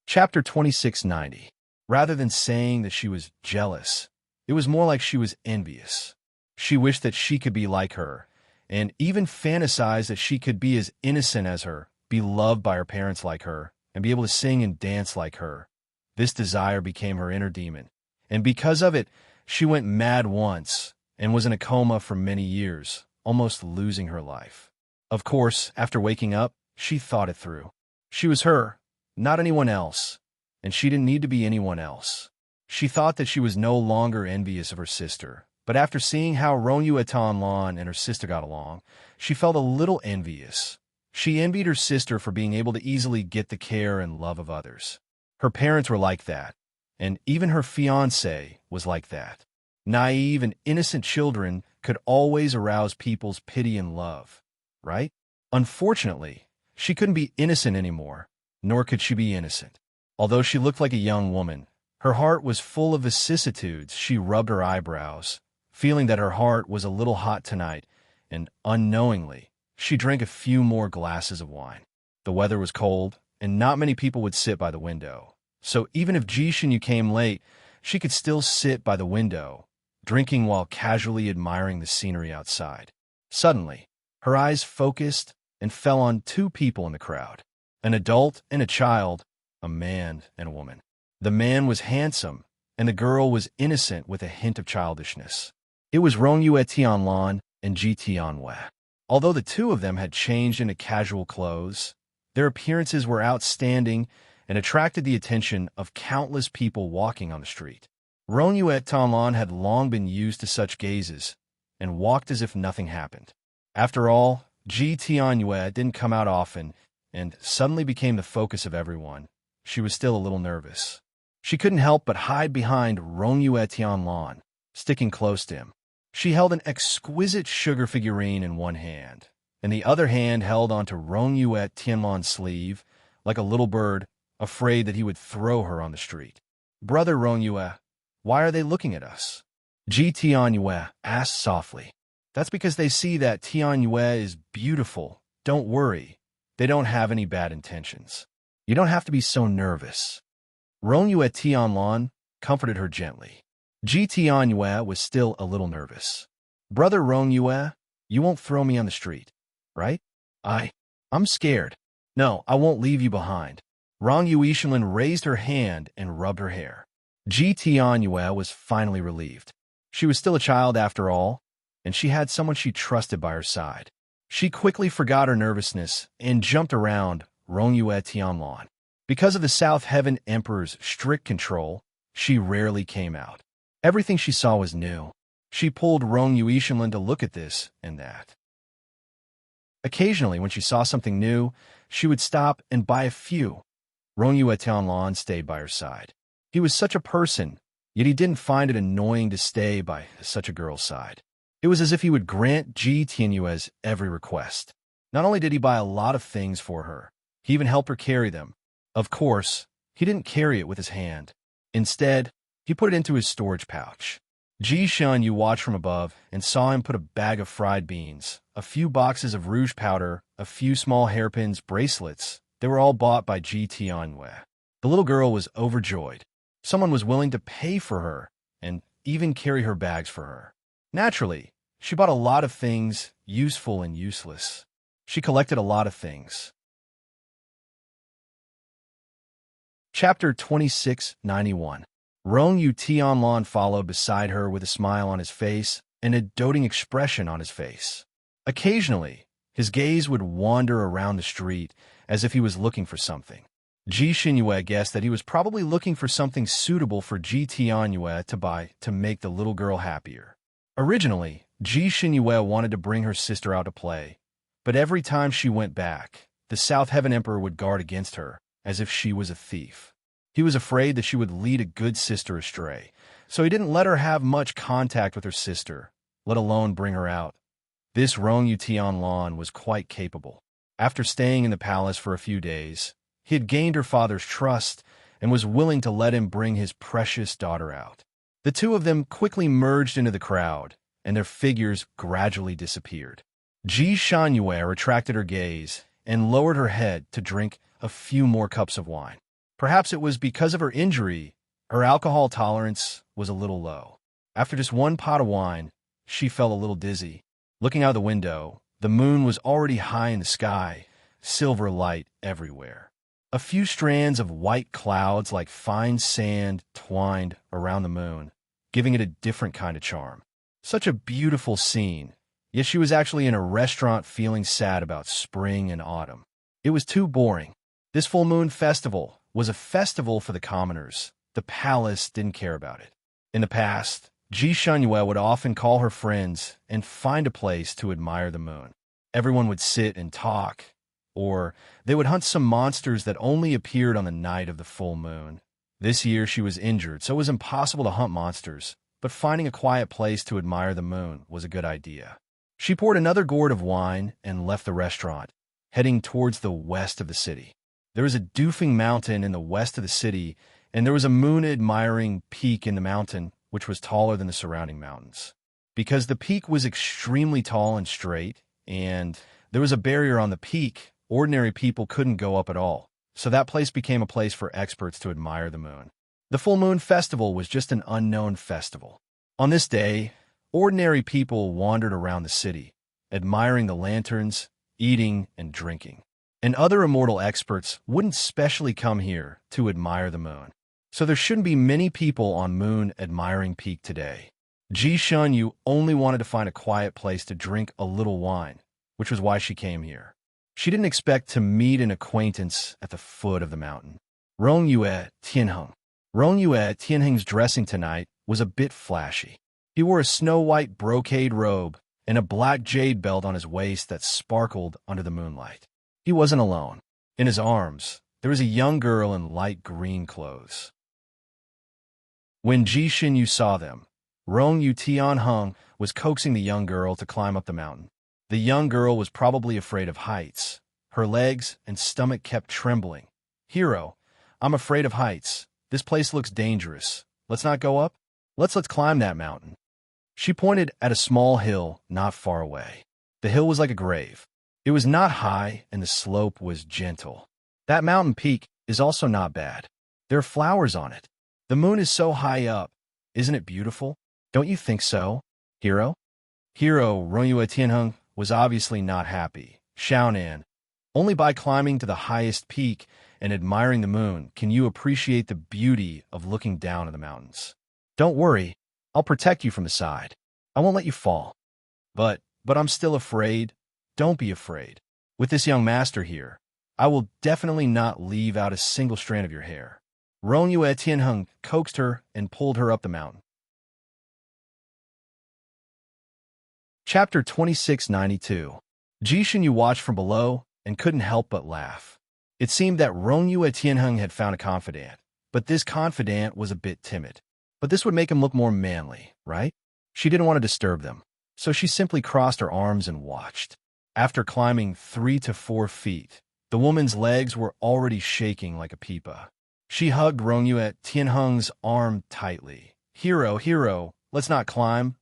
Chapter 2690. Rather than saying that she was jealous, it was more like she was envious. She wished that she could be like her, and even fantasized that she could be as innocent as her, be loved by her parents like her, and be able to sing and dance like her. This desire became her inner demon, and because of it, she went mad once and was in a coma for many years, almost losing her life. Of course, after waking up, she thought it through. She was her, not anyone else, and she didn't need to be anyone else. She thought that she was no longer envious of her sister, but after seeing how Rongyu Etanlan and her sister got along, she felt a little envious. She envied her sister for being able to easily get the care and love of others. Her parents were like that, and even her fiancé was like that. Naive and innocent children could always arouse people's pity and love, right? Unfortunately, she couldn't be innocent anymore, nor could she be innocent. Although she looked like a young woman, her heart was full of vicissitudes. She rubbed her eyebrows, feeling that her heart was a little hot tonight, and unknowingly, she drank a few more glasses of wine. The weather was cold, and not many people would sit by the window. So even if Ji Shunyu came late, she could still sit by the window, drinking while casually admiring the scenery outside. Suddenly, her eyes focused and fell on 2 people in the crowd, an adult and a child, a man and a woman. The man was handsome, and the girl was innocent with a hint of childishness. It was Rongyu Tianlan and Ji Tianwei. Although the 2 of them had changed into casual clothes, their appearances were outstanding and attracted the attention of countless people walking on the street. Rongyu Tianlan had long been used to such gazes and walked as if nothing happened. After all, Ji Tianwei didn't come out often and suddenly became the focus of everyone. She was still a little nervous. She couldn't help but hide behind Rongyu Tianlan, sticking close to him. She held an exquisite sugar figurine in one hand, and the other hand held onto Rongyu Tianlan's sleeve, like a little bird, afraid that he would throw her on the street. "Brother Rongyu, why are they looking at us?" Ji Tianyue asked softly. "That's because they see that Tianyue is beautiful. Don't worry. They don't have any bad intentions. You don't have to be so nervous." Rongyu Tianlan comforted her gently. Ji Tianyue was still a little nervous. "Brother Rongyu, you won't throw me on the street, right?" I'm scared." "No, I won't leave you behind." Rongyu Ishinlin raised her hand and rubbed her hair. Ji Tianyue was finally relieved. She was still a child after all, and she had someone she trusted by her side. She quickly forgot her nervousness and jumped around Rongyu Tianlan. Because of the South Heaven Emperor's strict control, she rarely came out. Everything she saw was new. She pulled Rongyu Ishinlin to look at this and that. Occasionally, when she saw something new, she would stop and buy a few. Rong Yue Tianlan stayed by her side. He was such a person, yet he didn't find it annoying to stay by such a girl's side. It was as if he would grant Ji Tianyue's every request. Not only did he buy a lot of things for her, he even helped her carry them. Of course, he didn't carry it with his hand. Instead, he put it into his storage pouch. Ji Shunyu watched from above and saw him put a bag of fried beans, a few boxes of rouge powder, a few small hairpins, bracelets. They were all bought by Ji Tianyue. The little girl was overjoyed. Someone was willing to pay for her and even carry her bags for her. Naturally, she bought a lot of things, useful and useless. She collected a lot of things. Chapter 2691. Rong Yu Tianlan followed beside her with a smile on his face and a doting expression on his face. Occasionally, his gaze would wander around the street as if he was looking for something. Ji Xinyue guessed that he was probably looking for something suitable for Ji Tianyue to buy to make the little girl happier. Originally, Ji Xinyue wanted to bring her sister out to play, but every time she went back, the South Heaven Emperor would guard against her, as if she was a thief. He was afraid that she would lead a good sister astray, so he didn't let her have much contact with her sister, let alone bring her out. This Rong Yu Tianlan was quite capable. After staying in the palace for a few days, he had gained her father's trust and was willing to let him bring his precious daughter out. The two of them quickly merged into the crowd, and their figures gradually disappeared. Ji Shanyue retracted her gaze and lowered her head to drink a few more cups of wine. Perhaps it was because of her injury, her alcohol tolerance was a little low. After just one pot of wine, she felt a little dizzy. Looking out the window, the moon was already high in the sky, silver light everywhere. A few strands of white clouds like fine sand twined around the moon, giving it a different kind of charm. Such a beautiful scene, yet she was actually in a restaurant feeling sad about spring and autumn. It was too boring. This full moon festival was a festival for the commoners. The palace didn't care about it. In the past, Ji Shanyue would often call her friends and find a place to admire the moon. Everyone would sit and talk, or they would hunt some monsters that only appeared on the night of the full moon. This year she was injured, so it was impossible to hunt monsters, but finding a quiet place to admire the moon was a good idea. She poured another gourd of wine and left the restaurant, heading towards the west of the city. There was a doofing mountain in the west of the city, and there was a moon-admiring peak in the mountain, which was taller than the surrounding mountains. Because the peak was extremely tall and straight, and there was a barrier on the peak, ordinary people couldn't go up at all, so that place became a place for experts to admire the moon. The full moon festival was just an unknown festival. On this day, ordinary people wandered around the city, admiring the lanterns, eating and drinking. And other immortal experts wouldn't specially come here to admire the moon. So there shouldn't be many people on Moon Admiring Peak today. Ji Shunyu only wanted to find a quiet place to drink a little wine, which was why she came here. She didn't expect to meet an acquaintance at the foot of the mountain. Rong Yue Tianheng. Rong Yue Tianheng's dressing tonight was a bit flashy. He wore a snow-white brocade robe and a black jade belt on his waist that sparkled under the moonlight. He wasn't alone. In his arms, there was a young girl in light green clothes. When Ji Xinyu saw them, Rong Yu Tianheng was coaxing the young girl to climb up the mountain. The young girl was probably afraid of heights. Her legs and stomach kept trembling. "Hero, I'm afraid of heights. This place looks dangerous. Let's not go up? Let's climb that mountain." She pointed at a small hill not far away. The hill was like a grave. It was not high, and the slope was gentle. That mountain peak is also not bad. There are flowers on it. The moon is so high up. Isn't it beautiful? Don't you think so, Hero? Hero Ronyue Tianheng was obviously not happy. Xiaonan, only by climbing to the highest peak and admiring the moon can you appreciate the beauty of looking down at the mountains. Don't worry, I'll protect you from the side. I won't let you fall. But I'm still afraid. Don't be afraid. With this young master here, I will definitely not leave out a single strand of your hair. Ronyue Tianheng coaxed her and pulled her up the mountain. Chapter 2692. Ji Xinyu watched from below and couldn't help but laugh. It seemed that Rongyue Tianheng had found a confidant, but this confidant was a bit timid. But this would make him look more manly, right? She didn't want to disturb them, so she simply crossed her arms and watched. After climbing 3 to 4 feet, the woman's legs were already shaking like a peepa. She hugged Rongyue Tianheng's arm tightly. Hero, hero, let's not climb,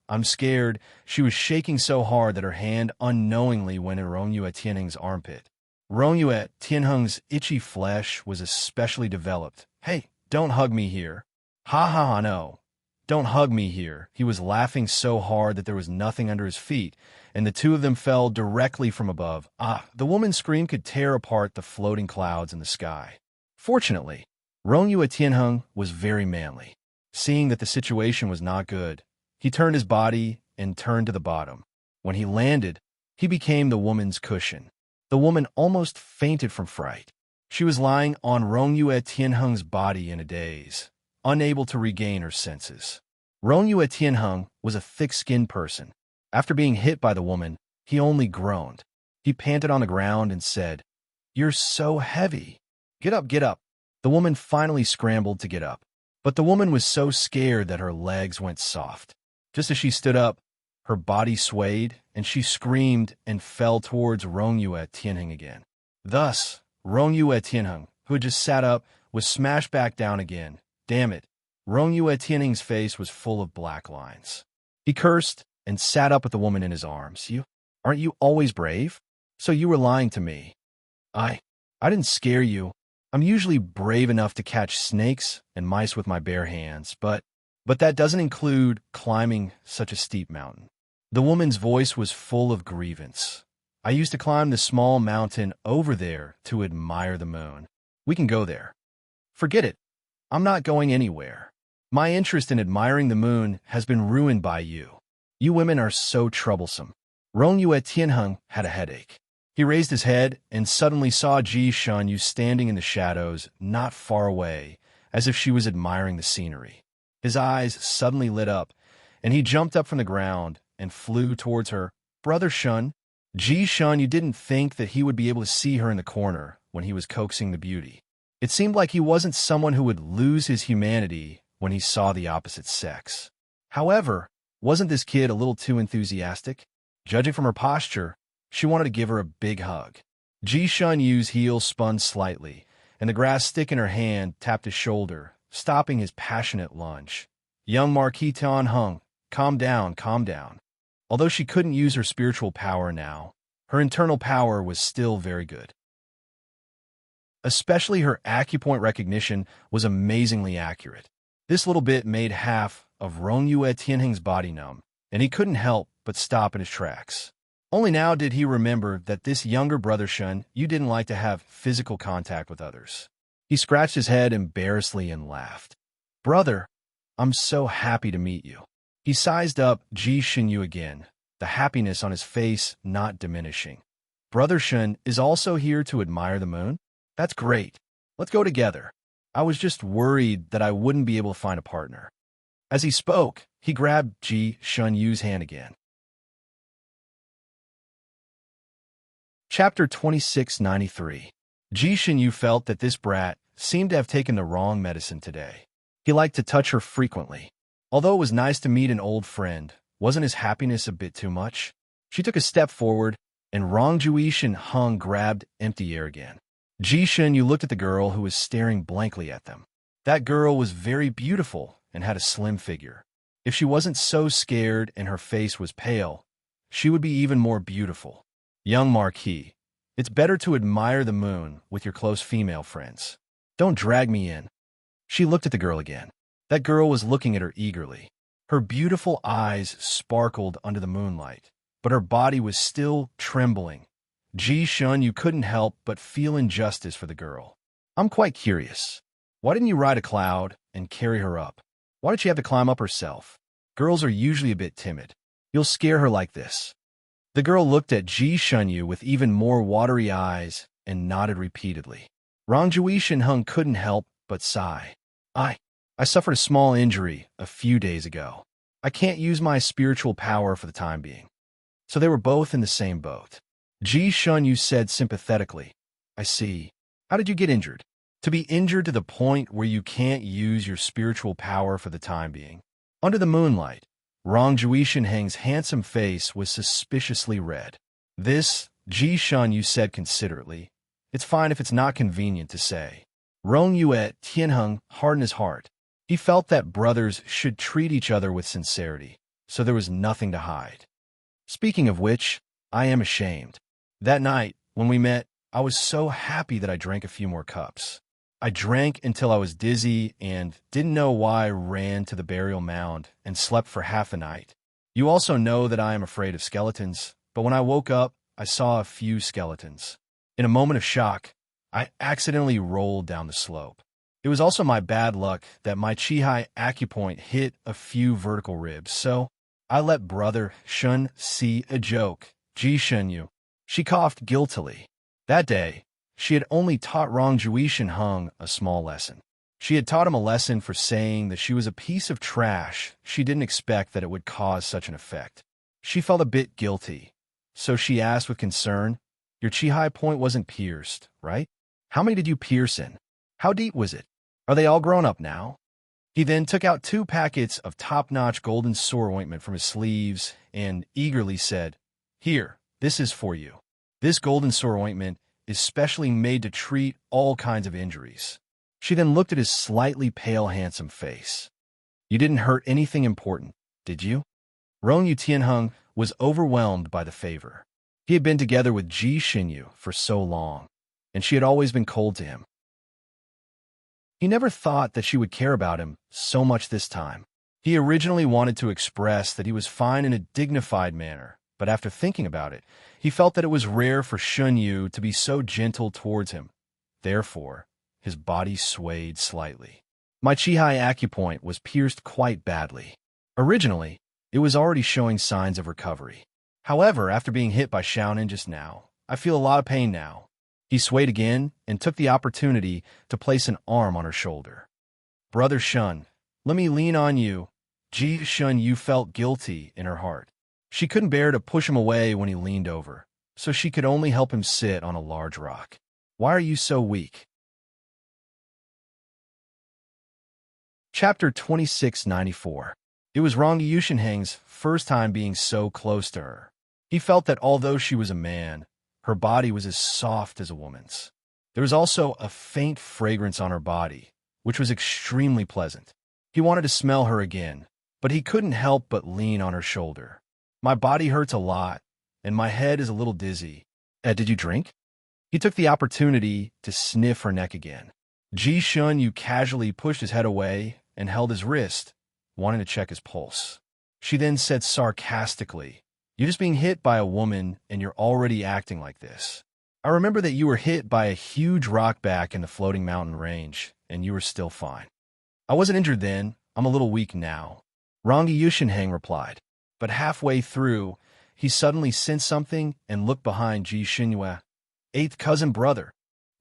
I'm scared. She was shaking so hard that her hand unknowingly went in Rongyue Tianheng's armpit. Rongyue Tianheng's itchy flesh was especially developed. Hey, don't hug me here. Ha ha ha, no. Don't hug me here. He was laughing so hard that there was nothing under his feet, and the two of them fell directly from above. The woman's scream could tear apart the floating clouds in the sky. Fortunately, Rongyue Tianheng was very manly. Seeing that the situation was not good, he turned his body and turned to the bottom. When he landed, he became the woman's cushion. The woman almost fainted from fright. She was lying on Rongyue Tianheng's body in a daze, unable to regain her senses. Rongyue Tianheng was a thick-skinned person. After being hit by the woman, he only groaned. He panted on the ground and said, "You're so heavy. Get up, get up." The woman finally scrambled to get up, but the woman was so scared that her legs went soft. Just as she stood up, her body swayed, and she screamed and fell towards Rongyue Tianheng again. Thus, Rongyue Tianheng, who had just sat up, was smashed back down again. Damn it. Rongyue Tianheng's face was full of black lines. He cursed and sat up with the woman in his arms. Aren't you always brave? So you were lying to me. I didn't scare you. I'm usually brave enough to catch snakes and mice with my bare hands, but that doesn't include climbing such a steep mountain. The woman's voice was full of grievance. I used to climb the small mountain over there to admire the moon. We can go there. Forget it. I'm not going anywhere. My interest in admiring the moon has been ruined by you. You women are so troublesome. Rongyue Tianheng had a headache. He raised his head and suddenly saw Ji Shanyu standing in the shadows not far away, as if she was admiring the scenery. His eyes suddenly lit up, and he jumped up from the ground and flew towards her. Brother Shun. Ji Shanyu didn't think that he would be able to see her in the corner when he was coaxing the beauty. It seemed like he wasn't someone who would lose his humanity when he saw the opposite sex. However, wasn't this kid a little too enthusiastic? Judging from her posture, she wanted to give her a big hug. Ji Shunyu's heel spun slightly, and the grass stick in her hand tapped his shoulder, stopping his passionate lunge. Young Marquis Tianheng, calm down, calm down. Although she couldn't use her spiritual power now, her internal power was still very good. Especially her acupoint recognition was amazingly accurate. This little bit made half of Rongyue Tianheng's body numb, and he couldn't help but stop in his tracks. Only now did he remember that this younger brother Shun, you didn't like to have physical contact with others. He scratched his head embarrassedly and laughed. Brother, I'm so happy to meet you. He sized up Ji Shinyu again, the happiness on his face not diminishing. Brother Shun is also here to admire the moon? That's great. Let's go together. I was just worried that I wouldn't be able to find a partner. As he spoke, he grabbed Ji Shunyu's hand again. Chapter 2693. Ji Shinyu felt that this brat seemed to have taken the wrong medicine today. He liked to touch her frequently. Although it was nice to meet an old friend, wasn't his happiness a bit too much? She took a step forward, and Rongyue Tianheng grabbed empty air again. Ji Shinyu looked at the girl who was staring blankly at them. That girl was very beautiful and had a slim figure. If she wasn't so scared and her face was pale, she would be even more beautiful. Young Marquis, it's better to admire the moon with your close female friends. Don't drag me in. She looked at the girl again. That girl was looking at her eagerly. Her beautiful eyes sparkled under the moonlight, but her body was still trembling. Ji Shun, you couldn't help but feel injustice for the girl. I'm quite curious. Why didn't you ride a cloud and carry her up? Why did she have to climb up herself? Girls are usually a bit timid. You'll scare her like this. The girl looked at Ji Shunyu with even more watery eyes and nodded repeatedly. Rongyue Tianheng couldn't help but sigh. I suffered a small injury a few days ago. I can't use my spiritual power for the time being. So they were both in the same boat. Ji Shunyu said sympathetically, I see. How did you get injured? To be injured to the point where you can't use your spiritual power for the time being. Under the moonlight, Rong Juishenheng's handsome face was suspiciously red. This, Ji Shun, you said considerately. It's fine if it's not convenient to say. Rong Yue Tianheng hardened his heart. He felt that brothers should treat each other with sincerity, so there was nothing to hide. Speaking of which, I am ashamed. That night, when we met, I was so happy that I drank a few more cups. I drank until I was dizzy and didn't know why I ran to the burial mound and slept for half a night. You also know that I am afraid of skeletons, but when I woke up, I saw a few skeletons. In a moment of shock, I accidentally rolled down the slope. It was also my bad luck that my Chihai acupoint hit a few vertical ribs, so I let brother Shun see a joke. Ji Shunyu. She coughed guiltily. That day, she had only taught Rong Juishenheng a small lesson. She had taught him a lesson for saying that she was a piece of trash. She didn't expect that it would cause such an effect. She felt a bit guilty, so she asked with concern, "Your Chihai point wasn't pierced, right? How many did you pierce in? How deep was it? Are they all grown up now?" He then took out 2 packets of top-notch golden sore ointment from his sleeves and eagerly said, "Here, this is for you. This golden sore ointment is specially made to treat all kinds of injuries." She then looked at his slightly pale, handsome face. "You didn't hurt anything important, did you?" Rong Yu Tianheng was overwhelmed by the favor. He had been together with Ji Xinyu for so long, and she had always been cold to him. He never thought that she would care about him so much this time. He originally wanted to express that he was fine in a dignified manner, but after thinking about it, he felt that it was rare for Shun Yu to be so gentle towards him. Therefore, his body swayed slightly. My Chihai acupoint was pierced quite badly. Originally, it was already showing signs of recovery. However, after being hit by Shaonin just now, I feel a lot of pain now. He swayed again and took the opportunity to place an arm on her shoulder. "Brother Shun, let me lean on you." Ji Shun Yu felt guilty in her heart. She couldn't bear to push him away when he leaned over, so she could only help him sit on a large rock. "Why are you so weak?" Chapter 2694. It was Rong Yushenheng's first time being so close to her. He felt that although she was a man, her body was as soft as a woman's. There was also a faint fragrance on her body, which was extremely pleasant. He wanted to smell her again, but he couldn't help but lean on her shoulder. "My body hurts a lot, and my head is a little dizzy. Did you drink?" He took the opportunity to sniff her neck again. Ji Shun Yu casually pushed his head away and held his wrist, wanting to check his pulse. She then said sarcastically, "You're just being hit by a woman, and you're already acting like this. I remember that you were hit by a huge rock back in the floating mountain range, and you were still fine." "I wasn't injured then. I'm a little weak now," Rong Yushenheng replied. But halfway through, he suddenly sensed something and looked behind Ji Xinyue. "Eighth cousin brother."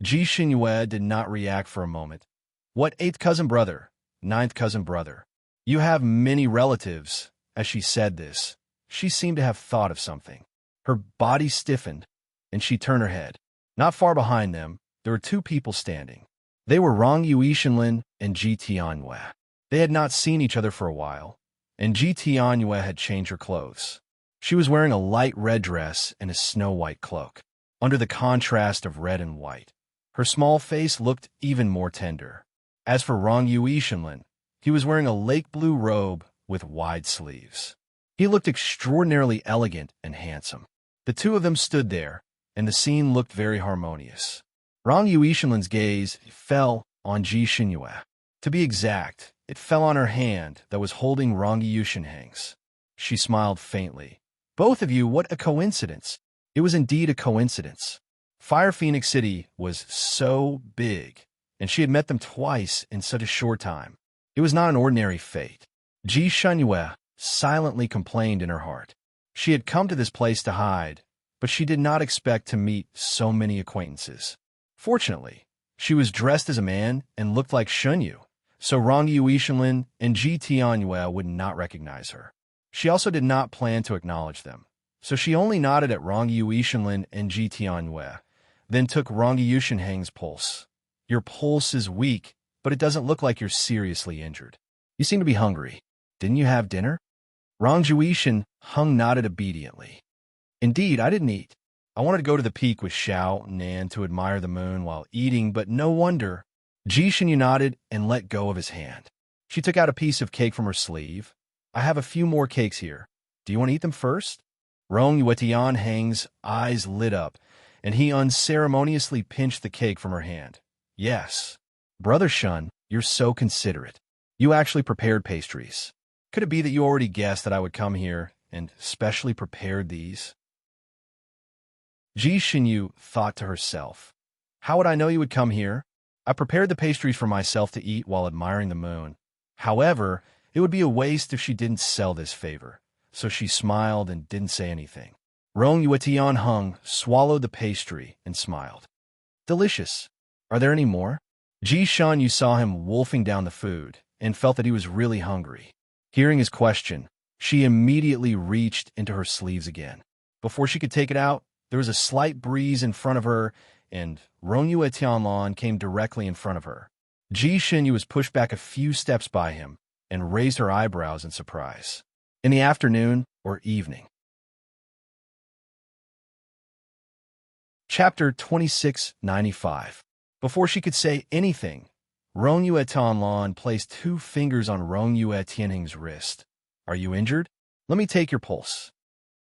Ji Xinyue did not react for a moment. "What eighth cousin brother? Ninth cousin brother. You have many relatives." As she said this, she seemed to have thought of something. Her body stiffened, and she turned her head. Not far behind them, there were 2 people standing. They were Rong Yuishenlin and Ji Tianyue. They had not seen each other for a while, and Ji Tianyue had changed her clothes. She was wearing a light red dress and a snow-white cloak. Under the contrast of red and white, her small face looked even more tender. As for Rong Yuishenlin, he was wearing a lake blue robe with wide sleeves. He looked extraordinarily elegant and handsome. The 2 of them stood there, and the scene looked very harmonious. Rong Yuishenlin's gaze fell on Ji Xinyue. To be exact, it fell on her hand that was holding Rong Yushenheng's. She smiled faintly. "Both of you, what a coincidence." It was indeed a coincidence. Fire Phoenix City was so big, and she had met them twice in such a short time. It was not an ordinary fate. Ji Xinyue silently complained in her heart. She had come to this place to hide, but she did not expect to meet so many acquaintances. Fortunately, she was dressed as a man and looked like Shunyu, so Rong Yuishenlin and Ji Tianyue would not recognize her. She also did not plan to acknowledge them, so she only nodded at Rong Yuishenlin and Ji Tianyue, then took Rong Yushinheng's pulse. Your pulse is weak, but it doesn't look like you're seriously injured. You seem to be hungry. Didn't you have dinner? Rong Yushin Hung nodded obediently. Indeed, I didn't eat. I wanted to go to the peak with Xiao Nan to admire the moon while eating, but no wonder. Ji Shinyu nodded and let go of his hand. She took out a piece of cake from her sleeve. I have a few more cakes here. Do you want to eat them first? Rong Yuetianheng's eyes lit up, and he unceremoniously pinched the cake from her hand. Yes. Brother Shun, you're so considerate. You actually prepared pastries. Could it be that you already guessed that I would come here and specially prepared these? Ji Shinyu thought to herself, how would I know you would come here? I prepared the pastries for myself to eat while admiring the moon. However, it would be a waste if she didn't sell this favor, so she smiled and didn't say anything. Rong Yuetianheng swallowed the pastry and smiled. Delicious. Are there any more? Ji Shanyu saw him wolfing down the food and felt that he was really hungry. Hearing his question, she immediately reached into her sleeves again. Before she could take it out, there was a slight breeze in front of her, and Rong Yuetianlan came directly in front of her. Ji Shinyu was pushed back a few steps by him and raised her eyebrows in surprise. In the afternoon or evening. Chapter 2695. Before she could say anything, Rong Yuetianlan placed 2 fingers on Rong Yuetianheng's wrist. Are you injured? Let me take your pulse.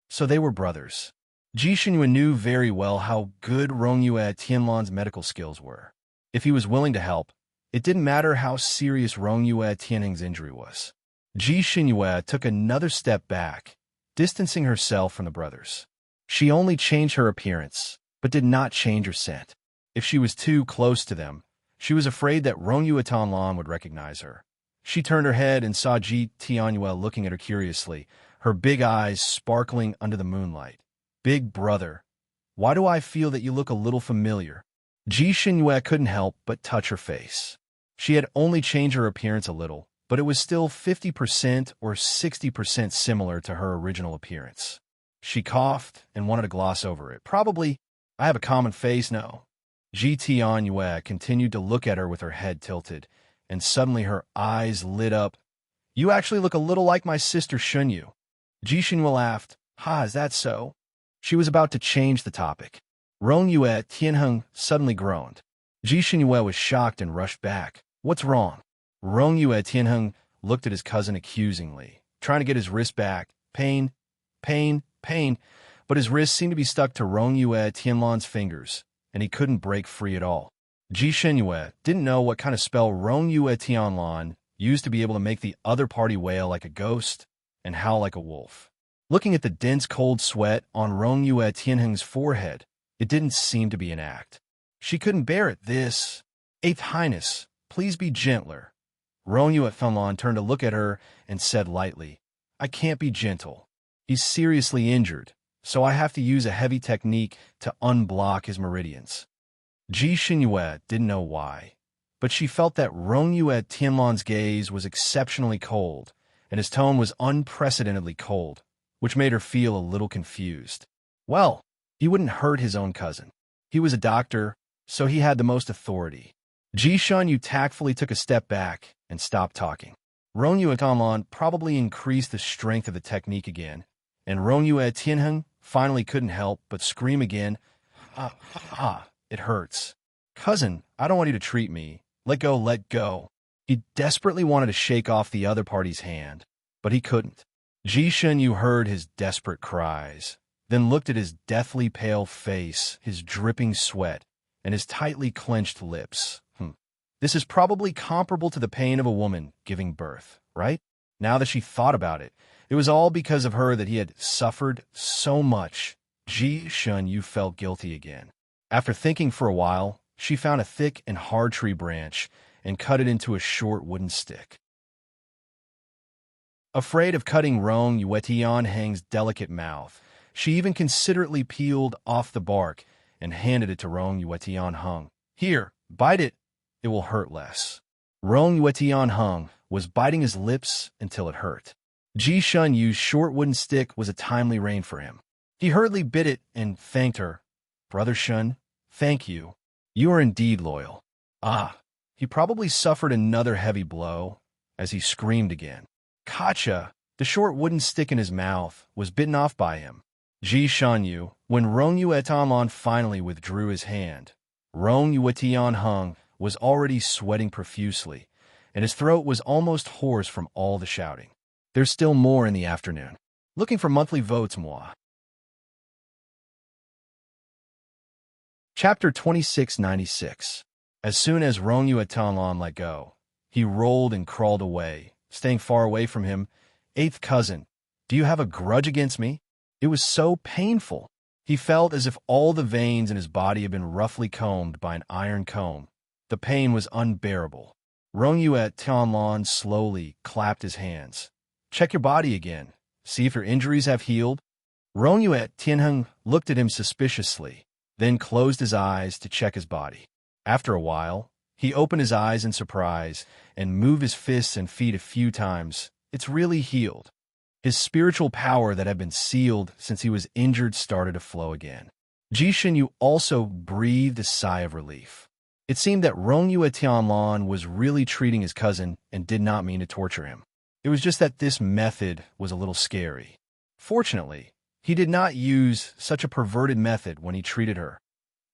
So they were brothers. Ji Shinyu knew very well how good Rong Yuetianlan's medical skills were. If he was willing to help, it didn't matter how serious Rong Yuetianheng's injury was. Ji Shinyu took another step back, distancing herself from the brothers. She only changed her appearance, but did not change her scent. If she was too close to them, she was afraid that Rong Yuetianlan would recognize her. She turned her head and saw Ji Tianyue looking at her curiously, her big eyes sparkling under the moonlight. Big brother, why do I feel that you look a little familiar? Ji Shinyu couldn't help but touch her face. She had only changed her appearance a little, but it was still 50% or 60% similar to her original appearance. She coughed and wanted to gloss over it. Probably, I have a common face, no. Ji Tianyue continued to look at her with her head tilted, and suddenly her eyes lit up. You actually look a little like my sister Shunyu. Ji Shinyu laughed. Ha, is that so? She was about to change the topic. Rong Yuetianheng suddenly groaned. Ji Shinyu was shocked and rushed back. What's wrong? Rong Yuetianheng looked at his cousin accusingly, trying to get his wrist back. Pain, pain, pain, but his wrist seemed to be stuck to Rong Yuetianlan's fingers, and he couldn't break free at all. Ji Shinyu didn't know what kind of spell Rong Yuetianlan used to be able to make the other party wail like a ghost and howl like a wolf. Looking at the dense cold sweat on Rong Yuetianheng's forehead, it didn't seem to be an act. She couldn't bear it. This, Eighth Highness, please be gentler. Rong Yuetianlan turned to look at her and said lightly, I can't be gentle. He's seriously injured, so I have to use a heavy technique to unblock his meridians. Ji Shinyu didn't know why, but she felt that Rong Yuetianlan's gaze was exceptionally cold, and his tone was unprecedentedly cold, which made her feel a little confused. Well, he wouldn't hurt his own cousin. He was a doctor, so he had the most authority. Ji Shanyu tactfully took a step back and stopped talking. Rong Yuetianlan probably increased the strength of the technique again, and Rong Yuetianheng finally couldn't help but scream again, it hurts. Cousin, I don't want you to treat me. Let go, let go. He desperately wanted to shake off the other party's hand, but he couldn't. Ji Shinyu heard his desperate cries, then looked at his deathly pale face, his dripping sweat, and his tightly clenched lips. This is probably comparable to the pain of a woman giving birth, right? Now that she thought about it, it was all because of her that he had suffered so much. Ji Shinyu felt guilty again. After thinking for a while, she found a thick and hard tree branch and cut it into a short wooden stick. Afraid of cutting Rong Yuetianheng's delicate mouth, she even considerately peeled off the bark and handed it to Rong Yuetianheng. Here, bite it. It will hurt less. Rong Yuetianheng was biting his lips until it hurt. Ji Shunyu's short wooden stick was a timely rein for him. He hurriedly bit it and thanked her. Brother Shun, Thank you. You are indeed loyal. Ah, he probably suffered another heavy blow as he screamed again. Kacha, the short wooden stick in his mouth, was bitten off by him. Ji Shanyu, when Rong Yuetanlon finally withdrew his hand, Rong Yuetianheng was already sweating profusely, and his throat was almost hoarse from all the shouting. There's still more in the afternoon. Looking for monthly votes, moi. Chapter 2696. As soon as Rong Yuetanlon let go, he rolled and crawled away, staying far away from him. Eighth cousin, do you have a grudge against me? It was so painful. He felt as if all the veins in his body had been roughly combed by an iron comb. The pain was unbearable. Rong Yuetanlon slowly clapped his hands. Check your body again. See if your injuries have healed. Rong Yuetianheng looked at him suspiciously, then closed his eyes to check his body. After a while, he opened his eyes in surprise and moved his fists and feet a few times. It's really healed. His spiritual power that had been sealed since he was injured started to flow again. Ji Shanyu also breathed a sigh of relief. It seemed that Rong Yuetianlon was really treating his cousin and did not mean to torture him. It was just that this method was a little scary. Fortunately, he did not use such a perverted method when he treated her.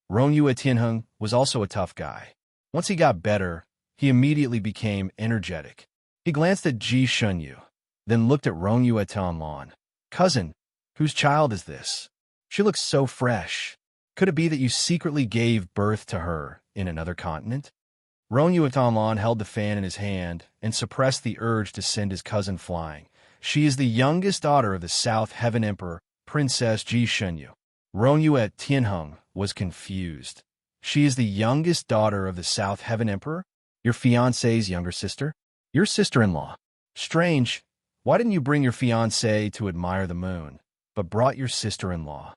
Rong Yuetianheng was also a tough guy. Once he got better, he immediately became energetic. He glanced at Ji Shanyu, then looked at Rong Yuetianlon. Cousin, whose child is this? She looks so fresh. Could it be that you secretly gave birth to her in another continent? Rong Yuetanlon held the fan in his hand and suppressed the urge to send his cousin flying. She is the youngest daughter of the South Heaven Emperor, Princess Ji Shanyu. Rong Yuetianheng was confused. She is the youngest daughter of the South Heaven Emperor? Your fiancé's younger sister? Your sister-in-law. Strange. Why didn't you bring your fiancé to admire the moon, but brought your sister-in-law?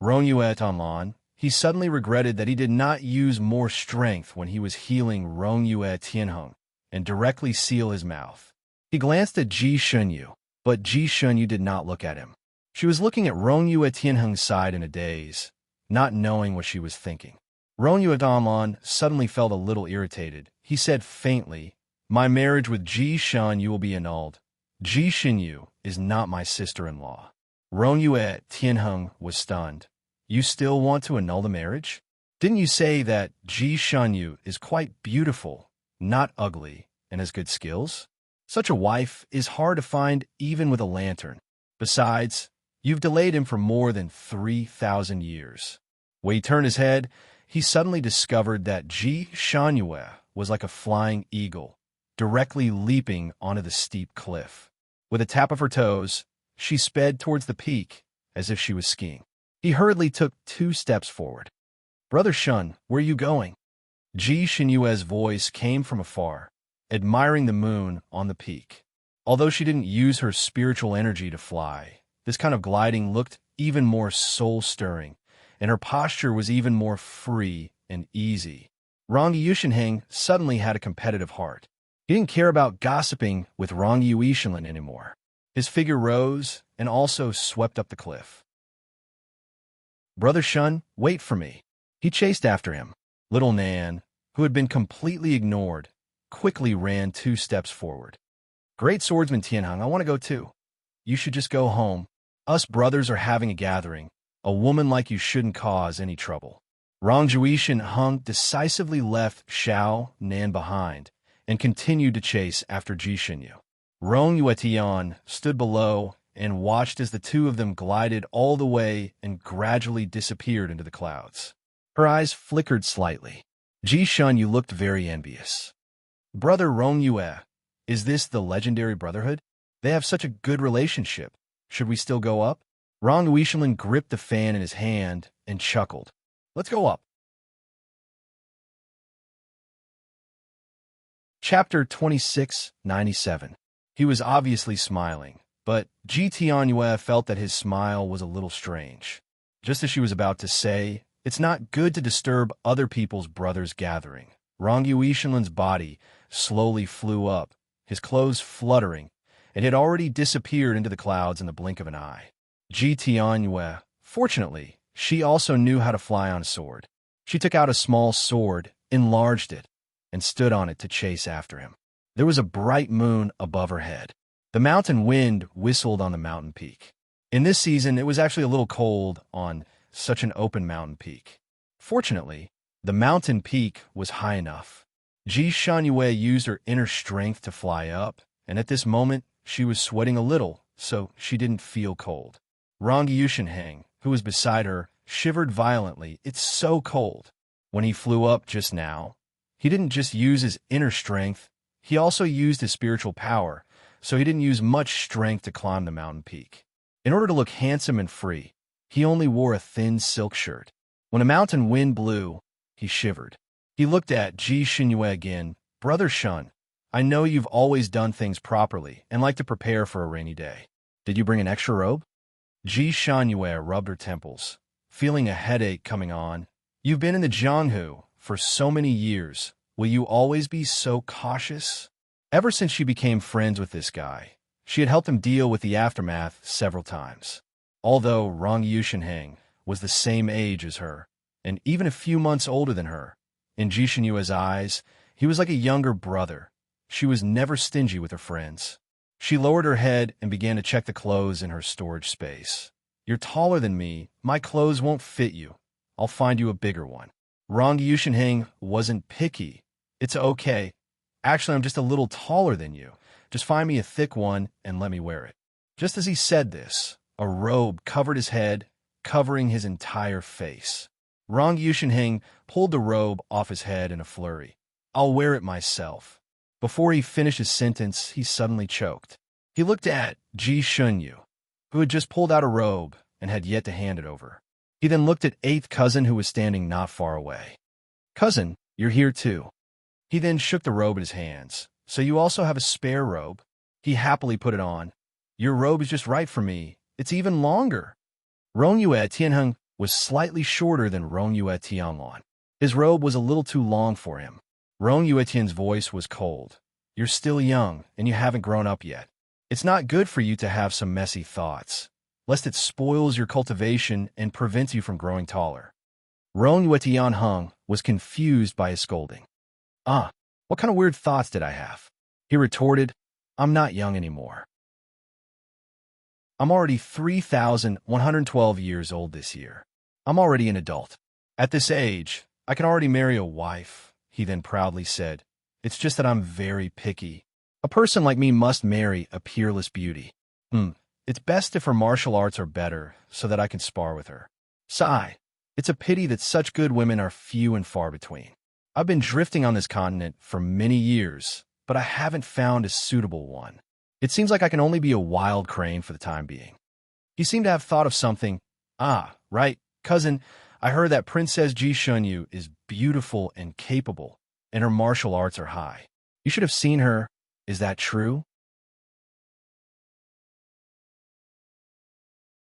Rong Yuetanlon, he suddenly regretted that he did not use more strength when he was healing Rong Yuetianheng and directly seal his mouth. He glanced at Ji Shanyu, but Ji Shanyu did not look at him. She was looking at Rong Yuetianheng's side in a daze, not knowing what she was thinking. Rong Yuetanlon suddenly felt a little irritated. He said faintly, "My marriage with Ji Shanyu will be annulled. Ji Shanyu is not my sister-in-law." Rong Yuetianheng was stunned. You still want to annul the marriage? Didn't you say that Ji Shanyu is quite beautiful, not ugly, and has good skills? Such a wife is hard to find even with a lantern. Besides, you've delayed him for more than 3,000 years. When he turned his head, he suddenly discovered that Ji Shanyu was like a flying eagle, directly leaping onto the steep cliff. With a tap of her toes, she sped towards the peak as if she was skiing. He hurriedly took 2 steps forward. Brother Shun, where are you going? Ji Shanyue's voice came from afar, admiring the moon on the peak. Although she didn't use her spiritual energy to fly, this kind of gliding looked even more soul-stirring, and her posture was even more free and easy. Rong Yuetianheng suddenly had a competitive heart. He didn't care about gossiping with Rong Yuetianlon anymore. His figure rose and also swept up the cliff. Brother Shun, wait for me. He chased after him. Little Nan, who had been completely ignored, quickly ran 2 steps forward. Great swordsman Tianheng, I want to go too. You should just go home. Us brothers are having a gathering. A woman like you shouldn't cause any trouble. Rong Yuetianheng decisively left Xiao Nan behind and continued to chase after Ji Shanyu. Rong Yuetian stood below and watched as the 2 of them glided all the way and gradually disappeared into the clouds. Her eyes flickered slightly. Ji Shanyu looked very envious. Brother Rong Yue, is this the legendary brotherhood? They have such a good relationship. Should we still go up? Rong Yuetianlon gripped the fan in his hand and chuckled. Let's go up. Chapter 2697. He was obviously smiling, but Ji Tianyue felt that his smile was a little strange. Just as she was about to say, it's not good to disturb other people's brothers' gathering, Rong Yuetianlon's body slowly flew up, his clothes fluttering, and had already disappeared into the clouds in the blink of an eye. Ji Tianyue, fortunately, she also knew how to fly on a sword. She took out a small sword, enlarged it, and stood on it to chase after him. There was a bright moon above her head. The mountain wind whistled on the mountain peak. In this season, it was actually a little cold on such an open mountain peak. Fortunately, the mountain peak was high enough. Ji Shunyue used her inner strength to fly up, and at this moment, she was sweating a little, so she didn't feel cold. Rong Yushenheng, who was beside her, shivered violently. It's so cold. When he flew up just now, he didn't just use his inner strength, he also used his spiritual power, so he didn't use much strength to climb the mountain peak. In order to look handsome and free, he only wore a thin silk shirt. When a mountain wind blew, he shivered. He looked at Ji Shunyue again. Brother Shun, I know you've always done things properly and like to prepare for a rainy day. Did you bring an extra robe? Ji Shunyue rubbed her temples, feeling a headache coming on. You've been in the Jianghu for so many years. Will you always be so cautious? Ever since she became friends with this guy, she had helped him deal with the aftermath several times. Although Rong Yushenheng was the same age as her, and even a few months older than her, in Ji Shunyue's eyes, he was like a younger brother. She was never stingy with her friends. She lowered her head and began to check the clothes in her storage space. You're taller than me. My clothes won't fit you. I'll find you a bigger one. Rong Yushenheng wasn't picky. It's okay. Actually, I'm just a little taller than you. Just find me a thick one and let me wear it. Just as he said this, a robe covered his head, covering his entire face. Rong Yushenheng pulled the robe off his head in a flurry. I'll wear it myself. Before he finished his sentence, he suddenly choked. He looked at Ji Shunyu, who had just pulled out a robe and had yet to hand it over. He then looked at eighth cousin who was standing not far away. Cousin, you're here too. He then shook the robe in his hands. So you also have a spare robe? He happily put it on. Your robe is just right for me. It's even longer. Rong Yue Tianheng was slightly shorter than Rong Yue Tianlong. His robe was a little too long for him. Rong Yue Tian's voice was cold. You're still young, and you haven't grown up yet. It's not good for you to have some messy thoughts, lest it spoils your cultivation and prevents you from growing taller. Rong Yue Tianheng was confused by his scolding. What kind of weird thoughts did I have? He retorted, I'm not young anymore. I'm already 3,112 years old this year. I'm already an adult. At this age, I can already marry a wife, he then proudly said. It's just that I'm very picky. A person like me must marry a peerless beauty. It's best if her martial arts are better so that I can spar with her. Sigh. It's a pity that such good women are few and far between. I've been drifting on this continent for many years, but I haven't found a suitable one. It seems like I can only be a wild crane for the time being. He seemed to have thought of something. Right, cousin, I heard that Princess Ji Shunyu is beautiful and capable, and her martial arts are high. You should have seen her. Is that true?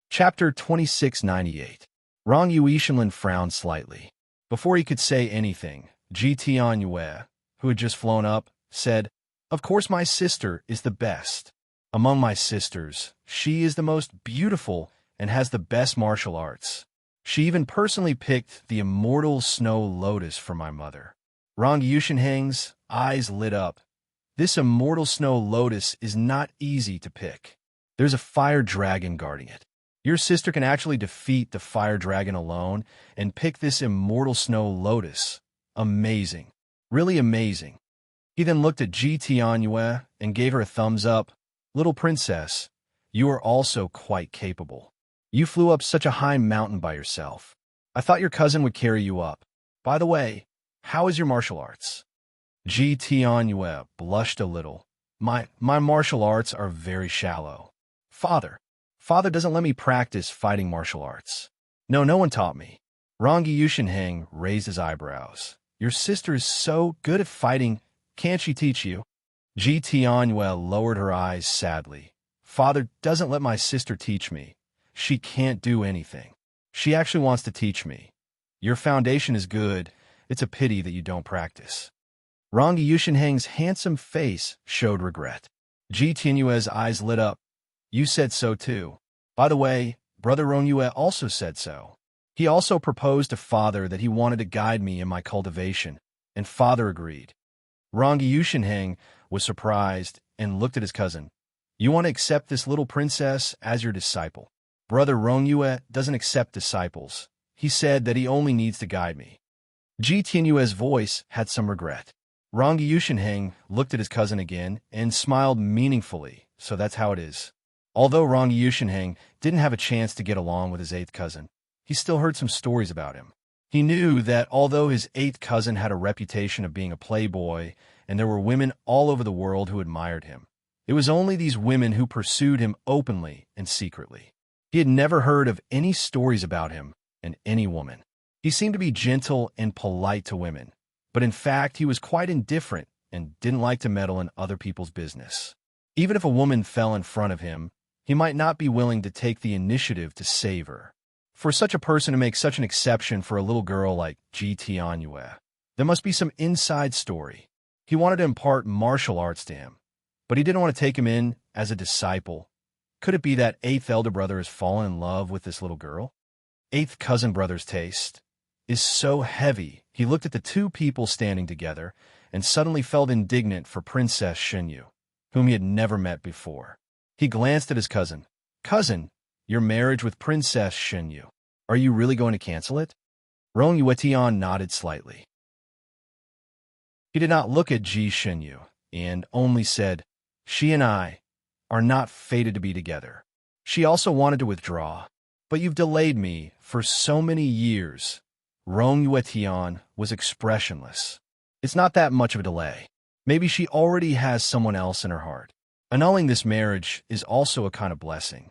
Chapter 2698. Rong Yuishenlin frowned slightly. Before he could say anything, Ji Tianyue, who had just flown up, said, Of course my sister is the best. Among my sisters, she is the most beautiful and has the best martial arts. She even personally picked the immortal snow lotus for my mother. Rong Yushenheng's eyes lit up. This immortal snow lotus is not easy to pick. There's a fire dragon guarding it. Your sister can actually defeat the fire dragon alone and pick this immortal snow lotus. Amazing. Really amazing. He then looked at Ji Tianyue and gave her a thumbs up. Little princess, you are also quite capable. You flew up such a high mountain by yourself. I thought your cousin would carry you up. By the way, how is your martial arts? Ji Tianyue blushed a little. My martial arts are very shallow. Father doesn't let me practice fighting martial arts. No one taught me. Rong Yushenheng raised his eyebrows. Your sister is so good at fighting. Can't she teach you? Ji Tianyue lowered her eyes sadly. Father doesn't let my sister teach me. She can't do anything. She actually wants to teach me. Your foundation is good. It's a pity that you don't practice. Rong Yushenheng's handsome face showed regret. Ji Tianyue's eyes lit up. You said so too. By the way, Brother Rong Yue also said so. He also proposed to Father that he wanted to guide me in my cultivation, and Father agreed. Rangi Yushinheng was surprised and looked at his cousin. You want to accept this little princess as your disciple? Brother Rongyue doesn't accept disciples. He said that he only needs to guide me. Ji Tianyue's voice had some regret. Rangi Yushinheng looked at his cousin again and smiled meaningfully, so that's how it is. Although Rangi Yushinheng didn't have a chance to get along with his eighth cousin, he still heard some stories about him. He knew that although his eighth cousin had a reputation of being a playboy, and there were women all over the world who admired him, it was only these women who pursued him openly and secretly. He had never heard of any stories about him and any woman. He seemed to be gentle and polite to women, but in fact he was quite indifferent and didn't like to meddle in other people's business. Even if a woman fell in front of him, he might not be willing to take the initiative to save her. For such a person to make such an exception for a little girl like Ji Tianyue, there must be some inside story. He wanted to impart martial arts to him, but he didn't want to take him in as a disciple. Could it be that eighth elder brother has fallen in love with this little girl? Eighth cousin brother's taste is so heavy. He looked at the two people standing together and suddenly felt indignant for Princess Shenyu, whom he had never met before. He glanced at his cousin. Cousin, your marriage with Princess Shenyu, are you really going to cancel it? Rong Yuetian nodded slightly. He did not look at Ji Shenyu and only said, she and I are not fated to be together. She also wanted to withdraw, but you've delayed me for so many years. Rong Yuetian was expressionless. It's not that much of a delay. Maybe she already has someone else in her heart. Annulling this marriage is also a kind of blessing.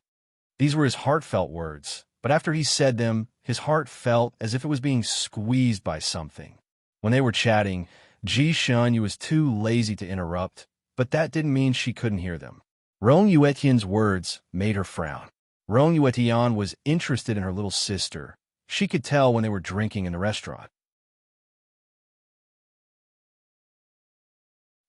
These were his heartfelt words, but after he said them, his heart felt as if it was being squeezed by something. When they were chatting, Ji Shenyu was too lazy to interrupt, but that didn't mean she couldn't hear them. Rong Yuetian's words made her frown. Rong Yuetian was interested in her little sister. She could tell when they were drinking in the restaurant.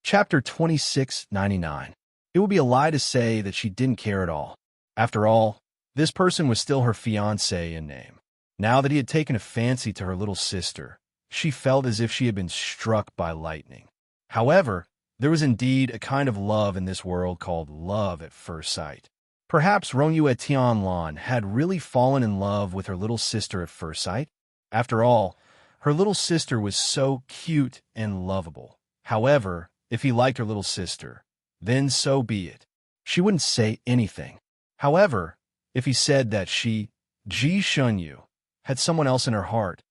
Chapter 2699. It would be a lie to say that she didn't care at all. After all, this person was still her fiancé in name. Now that he had taken a fancy to her little sister, she felt as if she had been struck by lightning. However, there was indeed a kind of love in this world called love at first sight. Perhaps Rongyue Tianlan had really fallen in love with her little sister at first sight. After all, her little sister was so cute and lovable. However, if he liked her little sister, then so be it. She wouldn't say anything. However, if he said that she, Ji Shenyu, had someone else in her heart,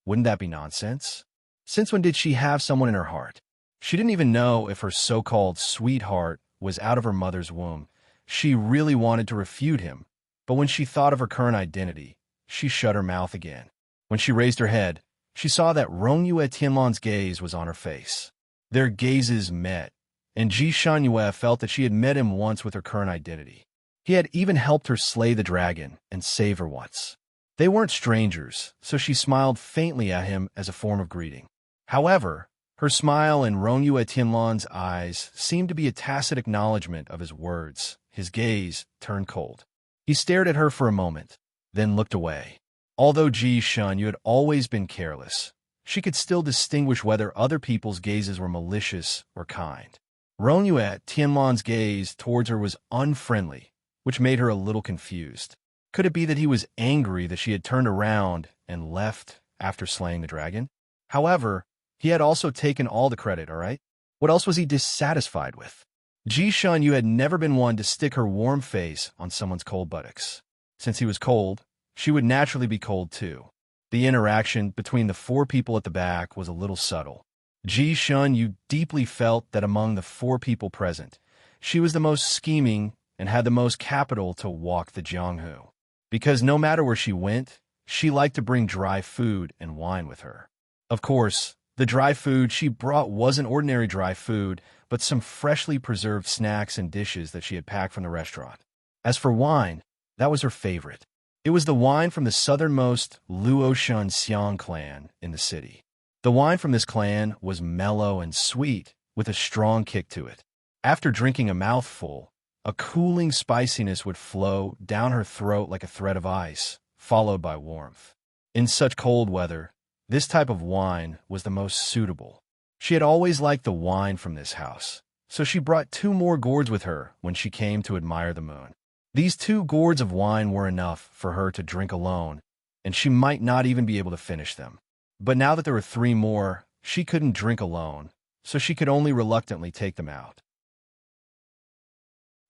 wouldn't that be nonsense? Since when did she have someone in her heart? She didn't even know if her so-called sweetheart was out of her mother's womb. She really wanted to refute him, but when she thought of her current identity, she shut her mouth again. When she raised her head, she saw that Rongyue Tianlan's gaze was on her face. Their gazes met, and Ji Shenyu felt that she had met him once with her current identity. He had even helped her slay the dragon and save her once. They weren't strangers, so she smiled faintly at him as a form of greeting. However, her smile in Rongyue Tianlan's eyes seemed to be a tacit acknowledgement of his words. His gaze turned cold. He stared at her for a moment, then looked away. Although Ji Shenyu had always been careless, she could still distinguish whether other people's gazes were malicious or kind. Rongyue Tianlan's gaze towards her was unfriendly, which made her a little confused. Could it be that he was angry that she had turned around and left after slaying the dragon? However, he had also taken all the credit, all right? What else was he dissatisfied with? Ji Shenyu had never been one to stick her warm face on someone's cold buttocks. Since he was cold, she would naturally be cold too. The interaction between the four people at the back was a little subtle. Ji Shenyu deeply felt that among the four people present, she was the most scheming and had the most capital to walk the Jianghu. Because no matter where she went, she liked to bring dry food and wine with her. Of course, the dry food she brought wasn't ordinary dry food, but some freshly preserved snacks and dishes that she had packed from the restaurant. As for wine, that was her favorite. It was the wine from the southernmost Luoshun Xiang clan in the city. The wine from this clan was mellow and sweet, with a strong kick to it. After drinking a mouthful, a cooling spiciness would flow down her throat like a thread of ice, followed by warmth. In such cold weather, this type of wine was the most suitable. She had always liked the wine from this house, so she brought 2 more gourds with her when she came to admire the moon. These 2 gourds of wine were enough for her to drink alone, and she might not even be able to finish them. But now that there were 3 more, she couldn't drink alone, so she could only reluctantly take them out.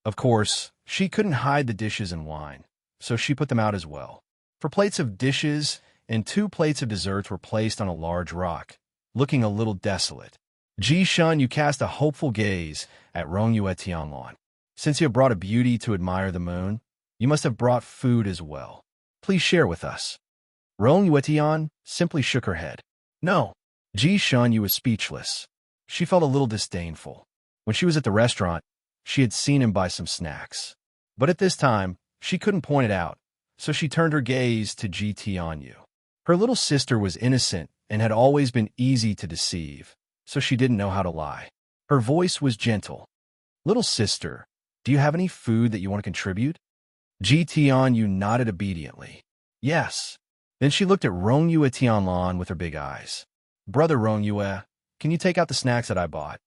Of course, she couldn't hide the dishes and wine, so she put them out as well. 4 plates of dishes and 2 plates of desserts were placed on a large rock, looking a little desolate. Ji Shun, you cast a hopeful gaze at Rong Yue Tianlan. Since you have brought a beauty to admire the moon, you must have brought food as well. Please share with us. Rong Yue Tian simply shook her head. No. Ji Shun, you was speechless. She felt a little disdainful. When she was at the restaurant, she had seen him buy some snacks. But at this time, she couldn't point it out, so she turned her gaze to Ji Tianyu. Her little sister was innocent and had always been easy to deceive, so she didn't know how to lie. Her voice was gentle. Little sister, do you have any food that you want to contribute? Ji Tianyu nodded obediently. Yes. Then she looked at Rong Yue Tianlan with her big eyes. Brother Rong Yue, can you take out the snacks that I bought?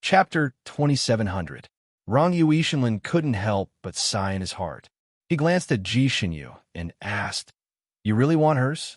Chapter 2700. Rong Yue Shenlin couldn't help but sigh in his heart. He glanced at Ji Shenyu and asked, You really want hers?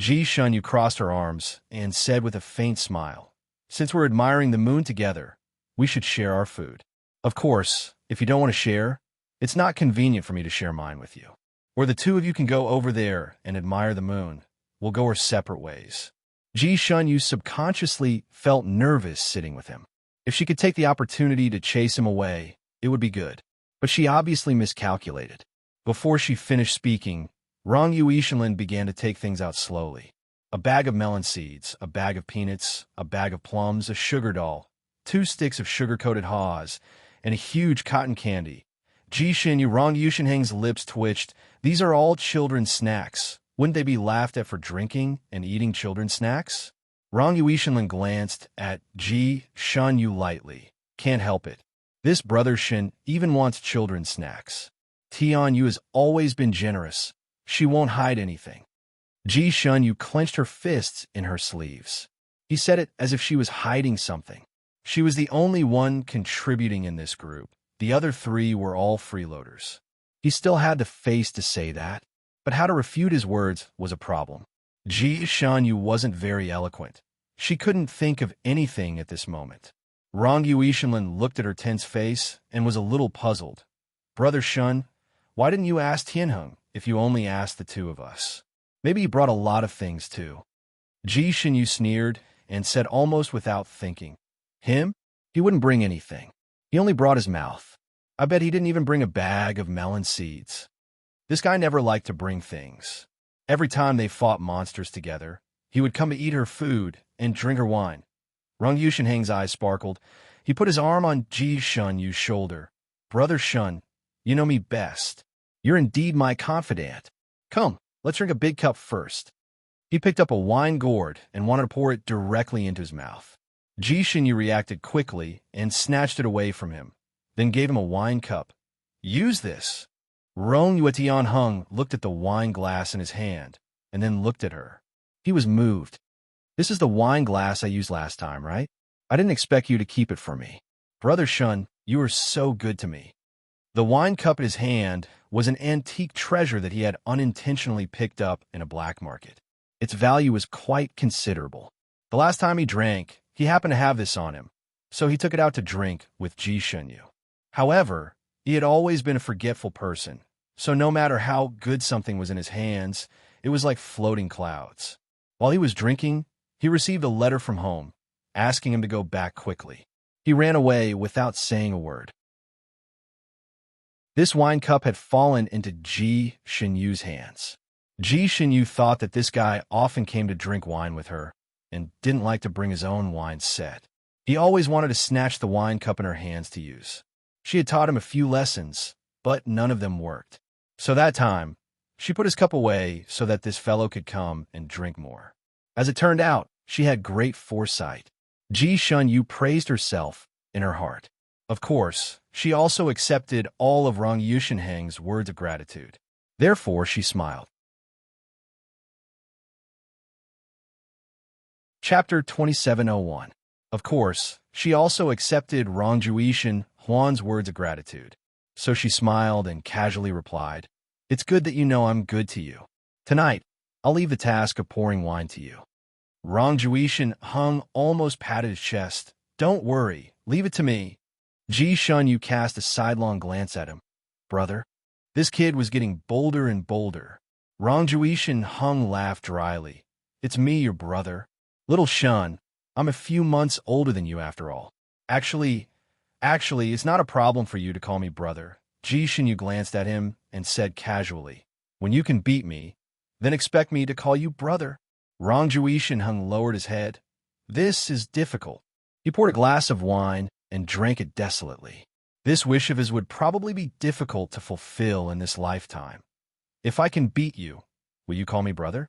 Ji Shenyu crossed her arms and said with a faint smile, Since we're admiring the moon together, we should share our food. Of course, if you don't want to share, it's not convenient for me to share mine with you. Or the 2 of you can go over there and admire the moon. We'll go our separate ways. Ji Shenyu subconsciously felt nervous sitting with him. If she could take the opportunity to chase him away, it would be good. But she obviously miscalculated. Before she finished speaking, Rong Yue Shenlin began to take things out slowly. A bag of melon seeds, a bag of peanuts, a bag of plums, a sugar doll, 2 sticks of sugar-coated haws, and a huge cotton candy. Ji Shenyu, Rong Yue Shenling's lips twitched. These are all children's snacks. Wouldn't they be laughed at for drinking and eating children's snacks? Rong Yue Shenlin glanced at Ji Shenyu lightly. Can't help it. This brother Shen even wants children's snacks. Tianyu has always been generous. She won't hide anything. Ji Shenyu clenched her fists in her sleeves. He said it as if she was hiding something. She was the only one contributing in this group. The other 3 were all freeloaders. He still had the face to say that, but how to refute his words was a problem. Ji Shenyu wasn't very eloquent. She couldn't think of anything at this moment. Rong Yue Shenlin looked at her tense face and was a little puzzled. Brother Shun, why didn't you ask Tianheng if you only asked the 2 of us? Maybe he brought a lot of things too. Ji Shenyu sneered and said almost without thinking. Him? He wouldn't bring anything. He only brought his mouth. I bet he didn't even bring a bag of melon seeds. This guy never liked to bring things. Every time they fought monsters together, he would come to eat her food and drink her wine. Rong Yue Shenling's eyes sparkled. He put his arm on Ji Shenyu's shoulder. Brother Shun, you know me best. You're indeed my confidant. Come, let's drink a big cup first. He picked up a wine gourd and wanted to pour it directly into his mouth. Ji Shenyu reacted quickly and snatched it away from him, then gave him a wine cup. Use this. Rong Yue Tianheng looked at the wine glass in his hand and then looked at her. He was moved. This is the wine glass I used last time, right? I didn't expect you to keep it for me. Brother Shun, you are so good to me. The wine cup in his hand was an antique treasure that he had unintentionally picked up in a black market. Its value was quite considerable. The last time he drank, he happened to have this on him, so he took it out to drink with Ji Shenyu. However, he had always been a forgetful person, so no matter how good something was in his hands, it was like floating clouds. While he was drinking, he received a letter from home, asking him to go back quickly. He ran away without saying a word. This wine cup had fallen into Ji Shenyu's hands. Ji Shenyu thought that this guy often came to drink wine with her and didn't like to bring his own wine set. He always wanted to snatch the wine cup in her hands to use. She had taught him a few lessons, but none of them worked. So that time, she put his cup away so that this fellow could come and drink more. As it turned out, she had great foresight. Ji Shenyu praised herself in her heart. Of course, she also accepted all of Rong Yushenheng's words of gratitude. Therefore, she smiled. Chapter 2701. Of course, she also accepted Rong Juishan Huan's words of gratitude. So she smiled and casually replied, "It's good that you know I'm good to you. Tonight, I'll leave the task of pouring wine to you." Rong Juishan hung almost patted his chest. "Don't worry, leave it to me." Ji Shunyu cast a sidelong glance at him. "Brother?" This kid was getting bolder and bolder. Rong Juishan hung laughed dryly. "It's me, your brother. Little Shun, I'm a few months older than you after all. Actually, it's not a problem for you to call me brother." Ji Shunyu glanced at him and said casually, "When you can beat me, then expect me to call you brother." Rong Juishan hung lowered his head. "This is difficult." He poured a glass of wine and drank it desolately. This wish of his would probably be difficult to fulfill in this lifetime. "If I can beat you, will you call me brother?"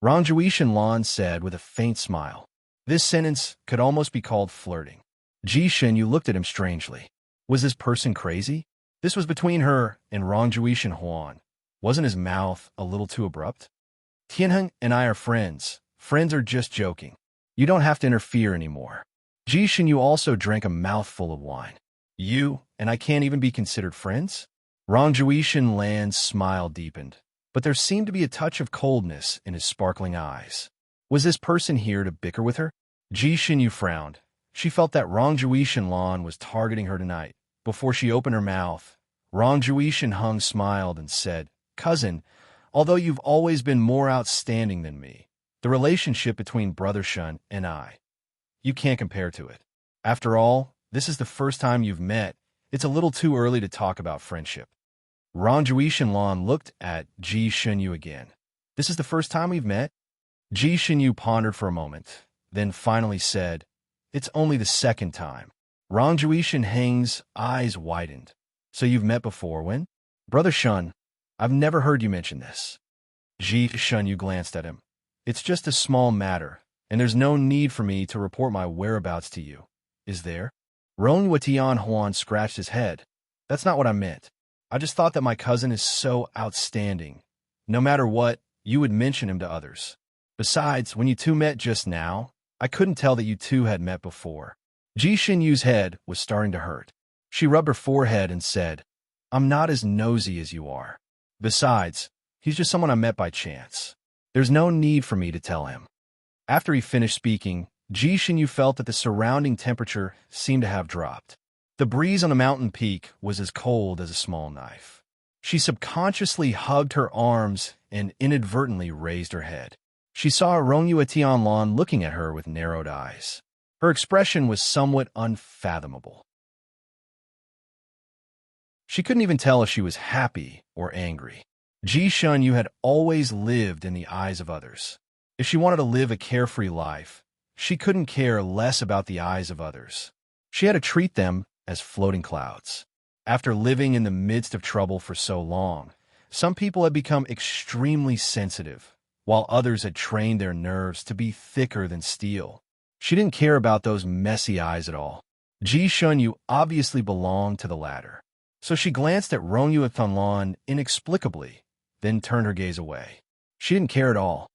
Rong Juishan Lan said with a faint smile. This sentence could almost be called flirting. Ji Shunyu looked at him strangely. Was this person crazy? This was between her and Rong Juishan Huan. Wasn't his mouth a little too abrupt? "Tianheng and I are friends. Friends are just joking. You don't have to interfere anymore." Ji Shunyu also drank a mouthful of wine. "You and I can't even be considered friends?" Rong Juishan Lan's smile deepened, but there seemed to be a touch of coldness in his sparkling eyes. Was this person here to bicker with her? Ji Shunyu frowned. She felt that Rong Juishan Lan was targeting her tonight. Before she opened her mouth, Rong Juishan Hung smiled and said, "Cousin, although you've always been more outstanding than me, the relationship between Brother Shun and I, you can't compare to it. After all, this is the first time you've met. It's a little too early to talk about friendship." Rong Juishan Lan looked at Ji Shunyu again. "This is the first time we've met?" Ji Shunyu pondered for a moment, then finally said, "It's only the second time." Rong Juishan Heng's eyes widened. "So you've met before, when?" "Brother Shun, I've never heard you mention this." Ji Shunyu glanced at him. "It's just a small matter, and there's no need for me to report my whereabouts to you. Is there?" Rong Tian Huan scratched his head. "That's not what I meant. I just thought that my cousin is so outstanding. No matter what, you would mention him to others. Besides, when you two met just now, I couldn't tell that you two had met before." Ji Xinyu's head was starting to hurt. She rubbed her forehead and said, "I'm not as nosy as you are. Besides, he's just someone I met by chance. There's no need for me to tell him." After he finished speaking, Ji Xinyu felt that the surrounding temperature seemed to have dropped. The breeze on the mountain peak was as cold as a small knife. She subconsciously hugged her arms and inadvertently raised her head. She saw Rongyue Tianlan looking at her with narrowed eyes. Her expression was somewhat unfathomable. She couldn't even tell if she was happy or angry. Ji Shunyu had always lived in the eyes of others. If she wanted to live a carefree life, she couldn't care less about the eyes of others. She had to treat them as floating clouds. After living in the midst of trouble for so long, some people had become extremely sensitive, while others had trained their nerves to be thicker than steel. She didn't care about those messy eyes at all. Ji Shunyu obviously belonged to the latter. So she glanced at Rongyue Tianlan inexplicably, then turned her gaze away. She didn't care at all.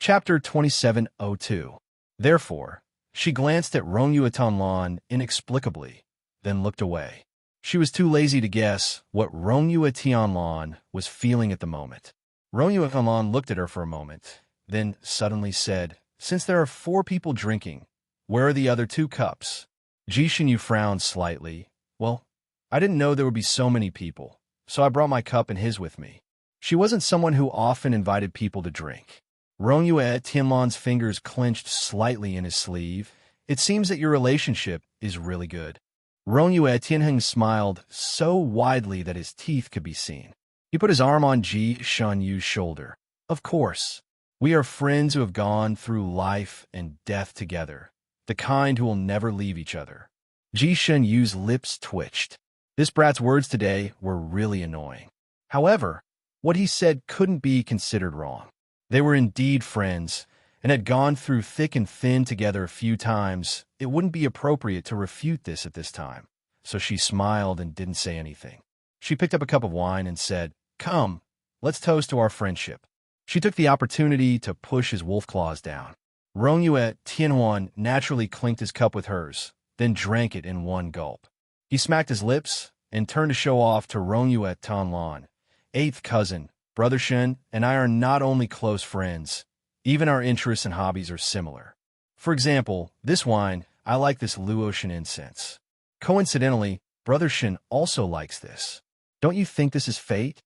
Chapter 2702. Therefore, she glanced at Rongyue Tianlan inexplicably, then looked away. She was too lazy to guess what Rongyue Tianlan was feeling at the moment. Rongyue Tianlan looked at her for a moment, then suddenly said, "Since there are 4 people drinking, where are the other 2 cups?" Ji Xinyu frowned slightly. "Well, I didn't know there would be so many people, so I brought my cup and his with me." She wasn't someone who often invited people to drink. Rongyue Tianlan's fingers clenched slightly in his sleeve. "It seems that your relationship is really good." Rongyue Tianheng smiled so widely that his teeth could be seen. He put his arm on Ji Shunyu's shoulder. "Of course, we are friends who have gone through life and death together, the kind who will never leave each other." Ji Shunyu's lips twitched. This brat's words today were really annoying. However, what he said couldn't be considered wrong. They were indeed friends, and had gone through thick and thin together a few times, it wouldn't be appropriate to refute this at this time. So she smiled and didn't say anything. She picked up a cup of wine and said, "Come, let's toast to our friendship." She took the opportunity to push his wolf claws down. Rongyue Tianhuan naturally clinked his cup with hers, then drank it in one gulp. He smacked his lips and turned to show off to Rongyue Tanlan. "Eighth cousin, Brother Shen and I are not only close friends, even our interests and hobbies are similar. For example, this wine, I like this Luotian incense. Coincidentally, Brother Shen also likes this. Don't you think this is fate?"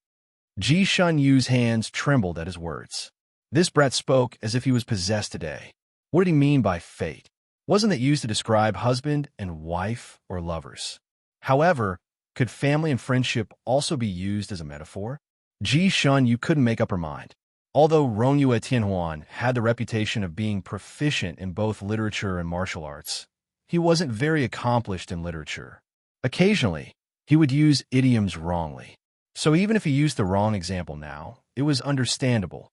Ji Shunyu's hands trembled at his words. This brat spoke as if he was possessed today. What did he mean by fate? Wasn't that used to describe husband and wife or lovers? However, could family and friendship also be used as a metaphor? Ji Shunyu couldn't make up her mind. Although Rongyue Tianhuan had the reputation of being proficient in both literature and martial arts, he wasn't very accomplished in literature. Occasionally, he would use idioms wrongly. So even if he used the wrong example now, it was understandable.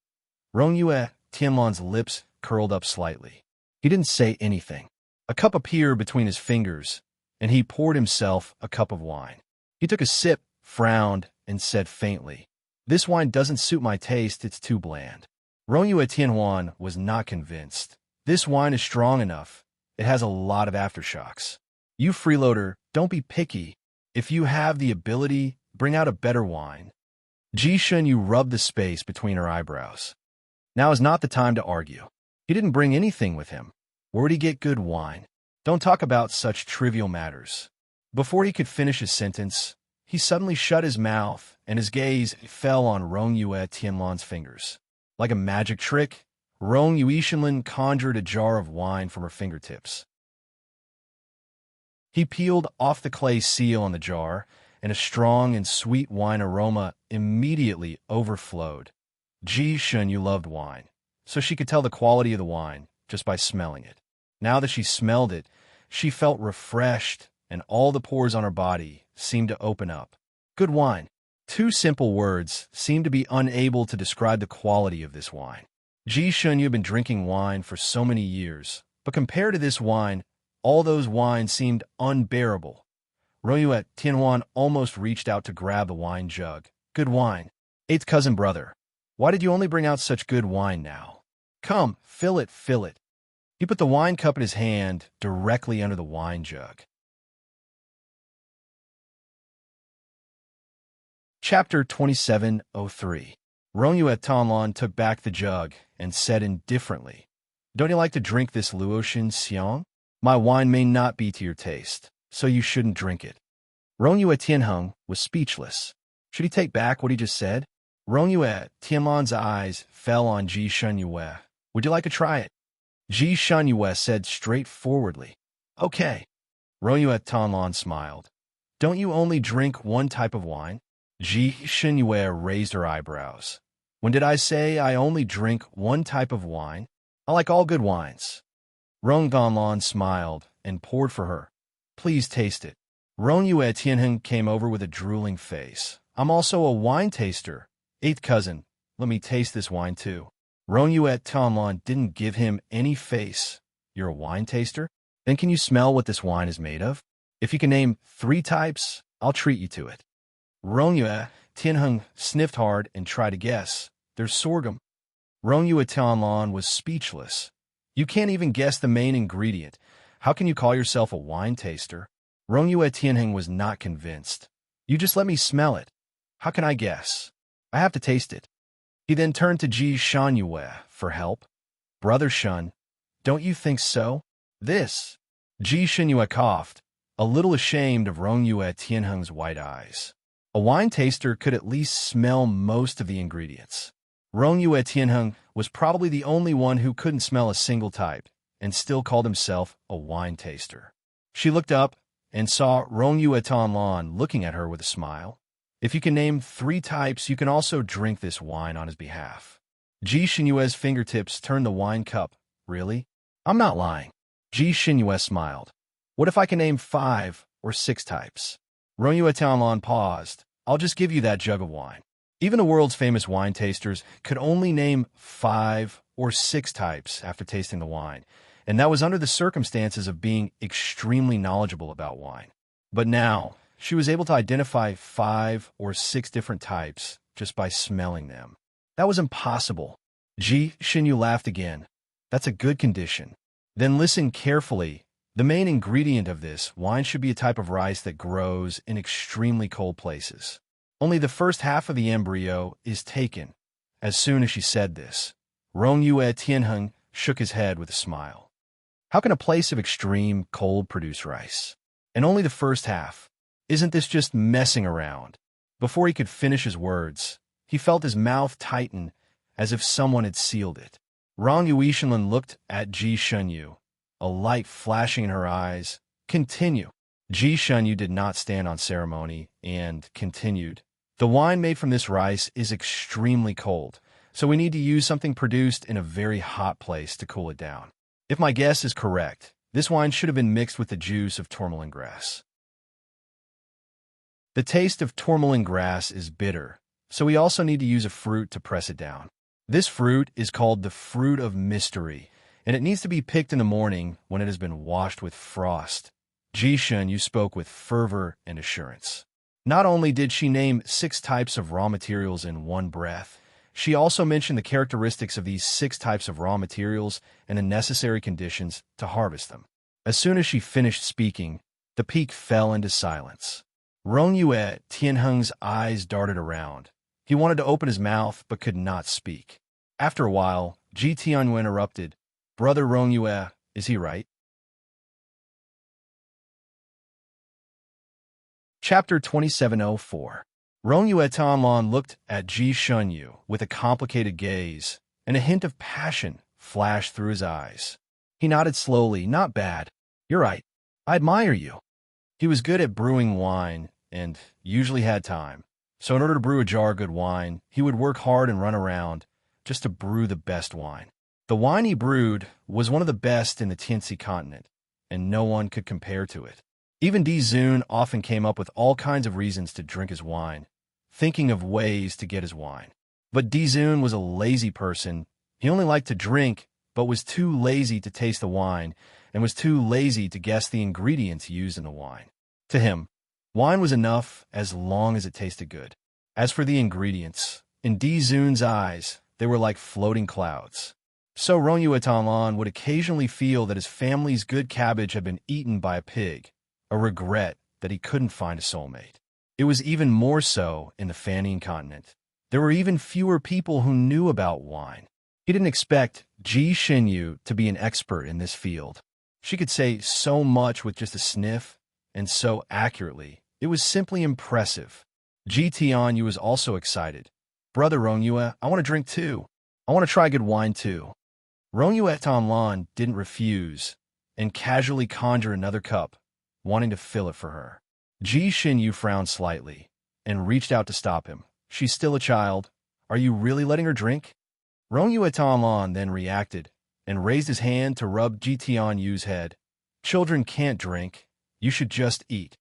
Rongyue Tianlan's lips curled up slightly. He didn't say anything. A cup appeared between his fingers, and he poured himself a cup of wine. He took a sip, frowned, and said faintly, "This wine doesn't suit my taste, it's too bland." Rongyue Tianhuan was not convinced. "This wine is strong enough. It has a lot of aftershocks. You freeloader, don't be picky. If you have the ability, bring out a better wine." Ji Shunyu rubbed the space between her eyebrows. Now is not the time to argue. He didn't bring anything with him. Where would he get good wine? Don't talk about such trivial matters. Before he could finish his sentence, he suddenly shut his mouth, and his gaze fell on Rongyue Tianlan's fingers. Like a magic trick, Rongyue Tianlan conjured a jar of wine from her fingertips. He peeled off the clay seal on the jar, and a strong and sweet wine aroma immediately overflowed. Ji Shunyu loved wine, so she could tell the quality of the wine just by smelling it. Now that she smelled it, she felt refreshed, and all the pores on her body seemed to open up. Good wine. Two simple words seemed to be unable to describe the quality of this wine. Ji Shunyu had been drinking wine for so many years, but compared to this wine, all those wines seemed unbearable. Rongyue Tianhuan almost reached out to grab the wine jug. "Good wine. Eighth cousin brother. Why did you only bring out such good wine now? Come, fill it, fill it." He put the wine cup in his hand directly under the wine jug. Chapter 2703. Rongyue Tanlan took back the jug and said indifferently, "Don't you like to drink this Luotian xiang? My wine may not be to your taste, so you shouldn't drink it." Rongyue Tianheng was speechless. Should he take back what he just said? Rongyue Tianlan's eyes fell on Ji Shunyue. "Would you like to try it?" Ji Shunyue said straightforwardly, "Okay." Rongyue Tianlan smiled. "Don't you only drink one type of wine?" Ji Shunyue raised her eyebrows. "When did I say I only drink one type of wine? I like all good wines." Rongyue smiled and poured for her. "Please taste it." Rongyue Tianheng came over with a drooling face. "I'm also a wine taster. Eighth cousin, let me taste this wine too." Rongyue Tianlan didn't give him any face. "You're a wine taster? Then can you smell what this wine is made of? If you can name 3 types, I'll treat you to it." Rongyue Tianheng sniffed hard and tried to guess. "There's sorghum." Rongyue Tianlan was speechless. "You can't even guess the main ingredient. How can you call yourself a wine taster?" Rongyue Tianheng was not convinced. "You just let me smell it. How can I guess? I have to taste it." He then turned to Ji Shunyue for help. "Brother Shun, don't you think so?" "This." Ji Shunyue coughed, a little ashamed of Rongyue Tianheng's white eyes. A wine taster could at least smell most of the ingredients. Rongyue Tianheng was probably the only one who couldn't smell a single type, and still called himself a wine taster. She looked up and saw Rongyue Tianlan looking at her with a smile. "If you can name 3 types, you can also drink this wine on his behalf." Ji Shunyue's fingertips turned the wine cup. "Really? I'm not lying." Ji Shunyue smiled. "What if I can name 5 or 6 types?" Rongyue Tianlan paused. "I'll just give you that jug of wine." Even the world's famous wine tasters could only name 5 or 6 types after tasting the wine, and that was under the circumstances of being extremely knowledgeable about wine. But now, she was able to identify 5 or 6 different types just by smelling them. That was impossible. Ji Xinyu laughed again. That's a good condition. Then listen carefully. The main ingredient of this wine should be a type of rice that grows in extremely cold places. Only the first half of the embryo is taken. As soon as she said this, Rong Yue Tianheng shook his head with a smile. How can a place of extreme cold produce rice? And only the first half. Isn't this just messing around? Before he could finish his words, he felt his mouth tighten as if someone had sealed it. Rong Yuishenlin looked at Ji Shunyu, a light flashing in her eyes. Continue. Ji Shunyu did not stand on ceremony and continued. The wine made from this rice is extremely cold, so we need to use something produced in a very hot place to cool it down. If my guess is correct, this wine should have been mixed with the juice of tourmaline grass. The taste of tourmaline grass is bitter, so we also need to use a fruit to press it down. This fruit is called the fruit of mystery, and it needs to be picked in the morning when it has been washed with frost. Ji Shunyu spoke with fervor and assurance. Not only did she name 6 types of raw materials in one breath, she also mentioned the characteristics of these 6 types of raw materials and the necessary conditions to harvest them. As soon as she finished speaking, the peak fell into silence. Rong Yue Tianheng's eyes darted around. He wanted to open his mouth but could not speak. After a while, Ji Tianyu interrupted. Brother Rong Yue, is he right? Chapter 2704. Rong Yue Tianlan looked at Ji Shunyu with a complicated gaze, and a hint of passion flashed through his eyes. He nodded slowly. Not bad. You're right. I admire you. He was good at brewing wine and usually had time. So in order to brew a jar of good wine, he would work hard and run around just to brew the best wine. The wine he brewed was one of the best in the Tianxi continent, and no one could compare to it. Even Di Zun often came up with all kinds of reasons to drink his wine, thinking of ways to get his wine. But Di Zun was a lazy person. He only liked to drink, but was too lazy to taste the wine, and was too lazy to guess the ingredients used in the wine. To him, wine was enough as long as it tasted good. As for the ingredients, in Di Zun's eyes, they were like floating clouds. So Rong Yue Tianlan would occasionally feel that his family's good cabbage had been eaten by a pig, a regret that he couldn't find a soulmate. It was even more so in the Fanning continent. There were even fewer people who knew about wine. He didn't expect Ji Xinyu to be an expert in this field. She could say so much with just a sniff, and so accurately. It was simply impressive. Ji Tianyu was also excited. Brother Rong Yue, I want to drink too. I want to try good wine too. Rong Yue Tianlan didn't refuse, and casually conjured another cup, wanting to fill it for her. Ji Xinyu frowned slightly, and reached out to stop him. She's still a child. Are you really letting her drink? Rong Yue Tianlan then reacted, and raised his hand to rub Ji Tianyu's head. Children can't drink. You should just eat.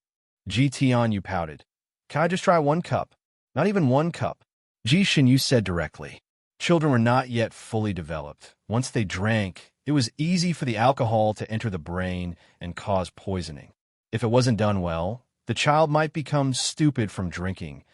Ji Tianyu pouted. Can I just try 1 cup? Not even 1 cup. Ji Xinyu said directly. Children were not yet fully developed. Once they drank, it was easy for the alcohol to enter the brain and cause poisoning. If it wasn't done well, the child might become stupid from drinking.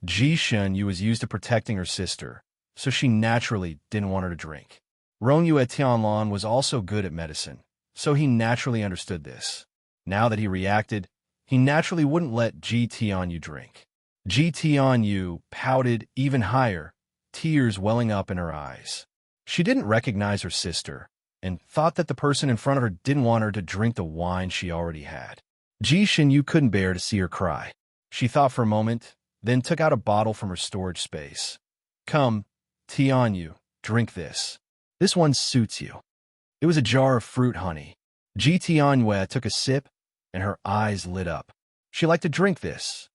Ji Xinyu was used to protecting her sister, so she naturally didn't want her to drink. Rong Yue Tianlan was also good at medicine, so he naturally understood this. Now that he reacted, he naturally wouldn't let Ji Tianyu drink. Ji Tianyu pouted even higher, tears welling up in her eyes. She didn't recognize her sister, and thought that the person in front of her didn't want her to drink the wine she already had. Ji Xinyu couldn't bear to see her cry. She thought for a moment, then took out a bottle from her storage space. Come, Tianyu, drink this. This one suits you. It was a jar of fruit honey. Ji Tianyu took a sip, and her eyes lit up. She liked to drink this.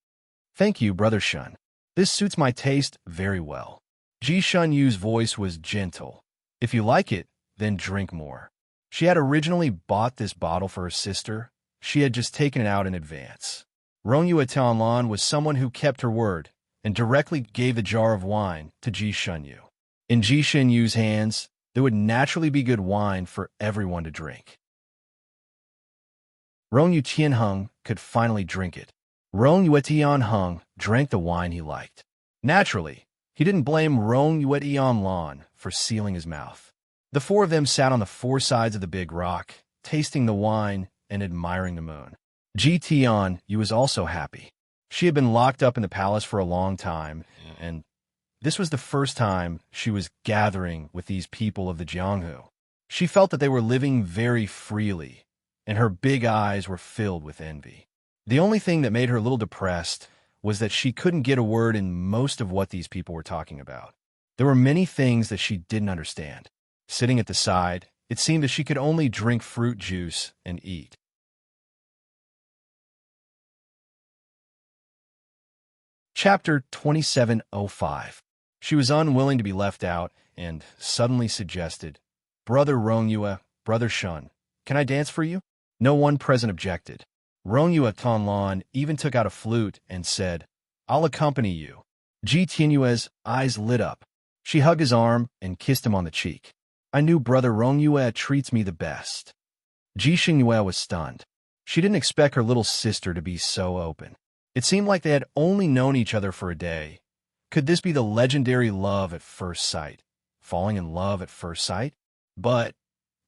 Thank you, Brother Shun. This suits my taste very well. Ji Shunyu's voice was gentle. If you like it, then drink more. She had originally bought this bottle for her sister. She had just taken it out in advance. Rong Yue Tianlan was someone who kept her word. and directly gave the jar of wine to Ji Shunyu. In Ji Shunyu's hands, there would naturally be good wine for everyone to drink. Rong Yu Tianheng could finally drink it. Rong Yue Tianheng drank the wine he liked. Naturally, he didn't blame Rong Yue Tianlan for sealing his mouth. The four of them sat on the four sides of the big rock, tasting the wine and admiring the moon. Ji Tianyu was also happy. She had been locked up in the palace for a long time, and this was the first time she was gathering with these people of the Jianghu. She felt that they were living very freely, and her big eyes were filled with envy. The only thing that made her a little depressed was that she couldn't get a word in most of what these people were talking about. There were many things that she didn't understand. Sitting at the side, it seemed that she could only drink fruit juice and eat. Chapter 2705. She was unwilling to be left out and suddenly suggested, "Brother Rongyue, Brother Shun, can I dance for you?" No one present objected. Rongyue Tonlan even took out a flute and said, "I'll accompany you." Ji Tianyue's eyes lit up. She hugged his arm and kissed him on the cheek. "I knew Brother Rongyue treats me the best." Ji Shunyue was stunned. She didn't expect her little sister to be so open. It seemed like they had only known each other for a day. Could this be the legendary love at first sight? Falling in love at first sight? But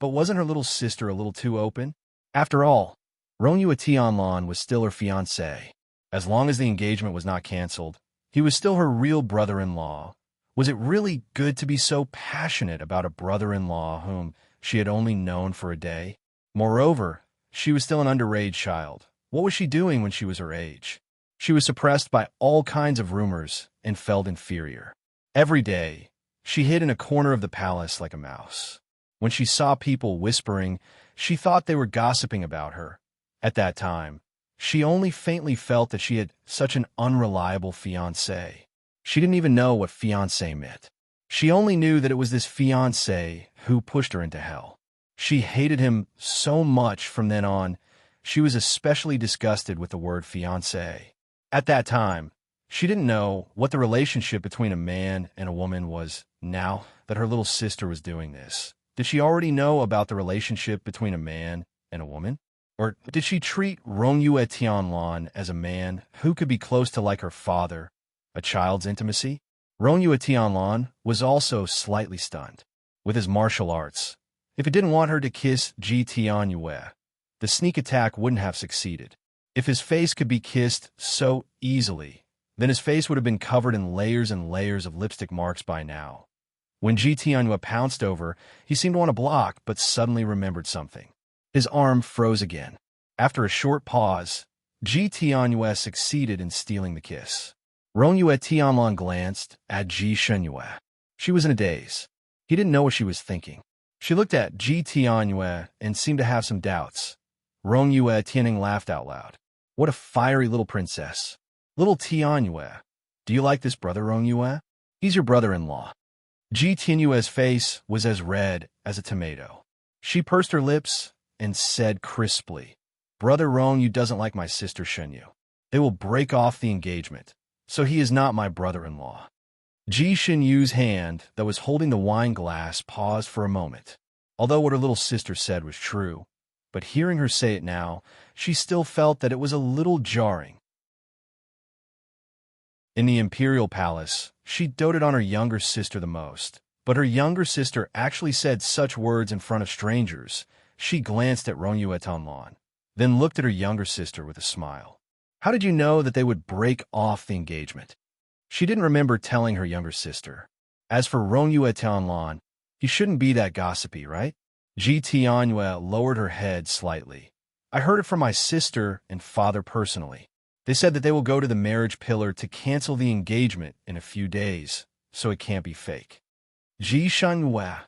wasn't her little sister a little too open? After all, Rongyue Tianlan was still her fiancé. As long as the engagement was not canceled, he was still her real brother-in-law. Was it really good to be so passionate about a brother-in-law whom she had only known for a day? Moreover, she was still an underage child. What was she doing when she was her age? She was suppressed by all kinds of rumors and felt inferior. Every day, she hid in a corner of the palace like a mouse. When she saw people whispering, she thought they were gossiping about her. At that time, she only faintly felt that she had such an unreliable fiancé. She didn't even know what fiancé meant. She only knew that it was this fiancé who pushed her into hell. She hated him so much from then on, she was especially disgusted with the word fiancé. At that time, she didn't know what the relationship between a man and a woman was. Now that her little sister was doing this, did she already know about the relationship between a man and a woman? Or did she treat Rongyue Tianlan as a man who could be close to like her father, a child's intimacy? Rongyue Tianlan was also slightly stunned. With his martial arts, if he didn't want her to kiss Ji Tianyue, the sneak attack wouldn't have succeeded. If his face could be kissed so easily, then his face would have been covered in layers and layers of lipstick marks by now. When Ji Tianyue pounced over, he seemed to want to block, but suddenly remembered something. His arm froze again. After a short pause, Ji Tianyue succeeded in stealing the kiss. Rongyue Tianlan glanced at Ji Shunyue. She was in a daze. He didn't know what she was thinking. She looked at Ji Tianyue and seemed to have some doubts. Rongyue Tianning laughed out loud. What a fiery little princess. Little Tianyue, do you like this brother Rongyue? He's your brother-in-law. Ji Tianyue's face was as red as a tomato. She pursed her lips and said crisply, Brother Rongyu doesn't like my sister Shunyu. They will break off the engagement, so he is not my brother-in-law. Ji Shunyu's hand that was holding the wine glass paused for a moment. Although what her little sister said was true, but hearing her say it now, she still felt that it was a little jarring. In the imperial palace, she doted on her younger sister the most, but her younger sister actually said such words in front of strangers. She glanced at Rongyue Tonlan, then looked at her younger sister with a smile. How did you know that they would break off the engagement? She didn't remember telling her younger sister. As for Rongyue Tonlan, he shouldn't be that gossipy, right? Ji Tianyue lowered her head slightly. I heard it from my sister and father personally. They said that they will go to the marriage pillar to cancel the engagement in a few days, so it can't be fake. Ji Shunyue.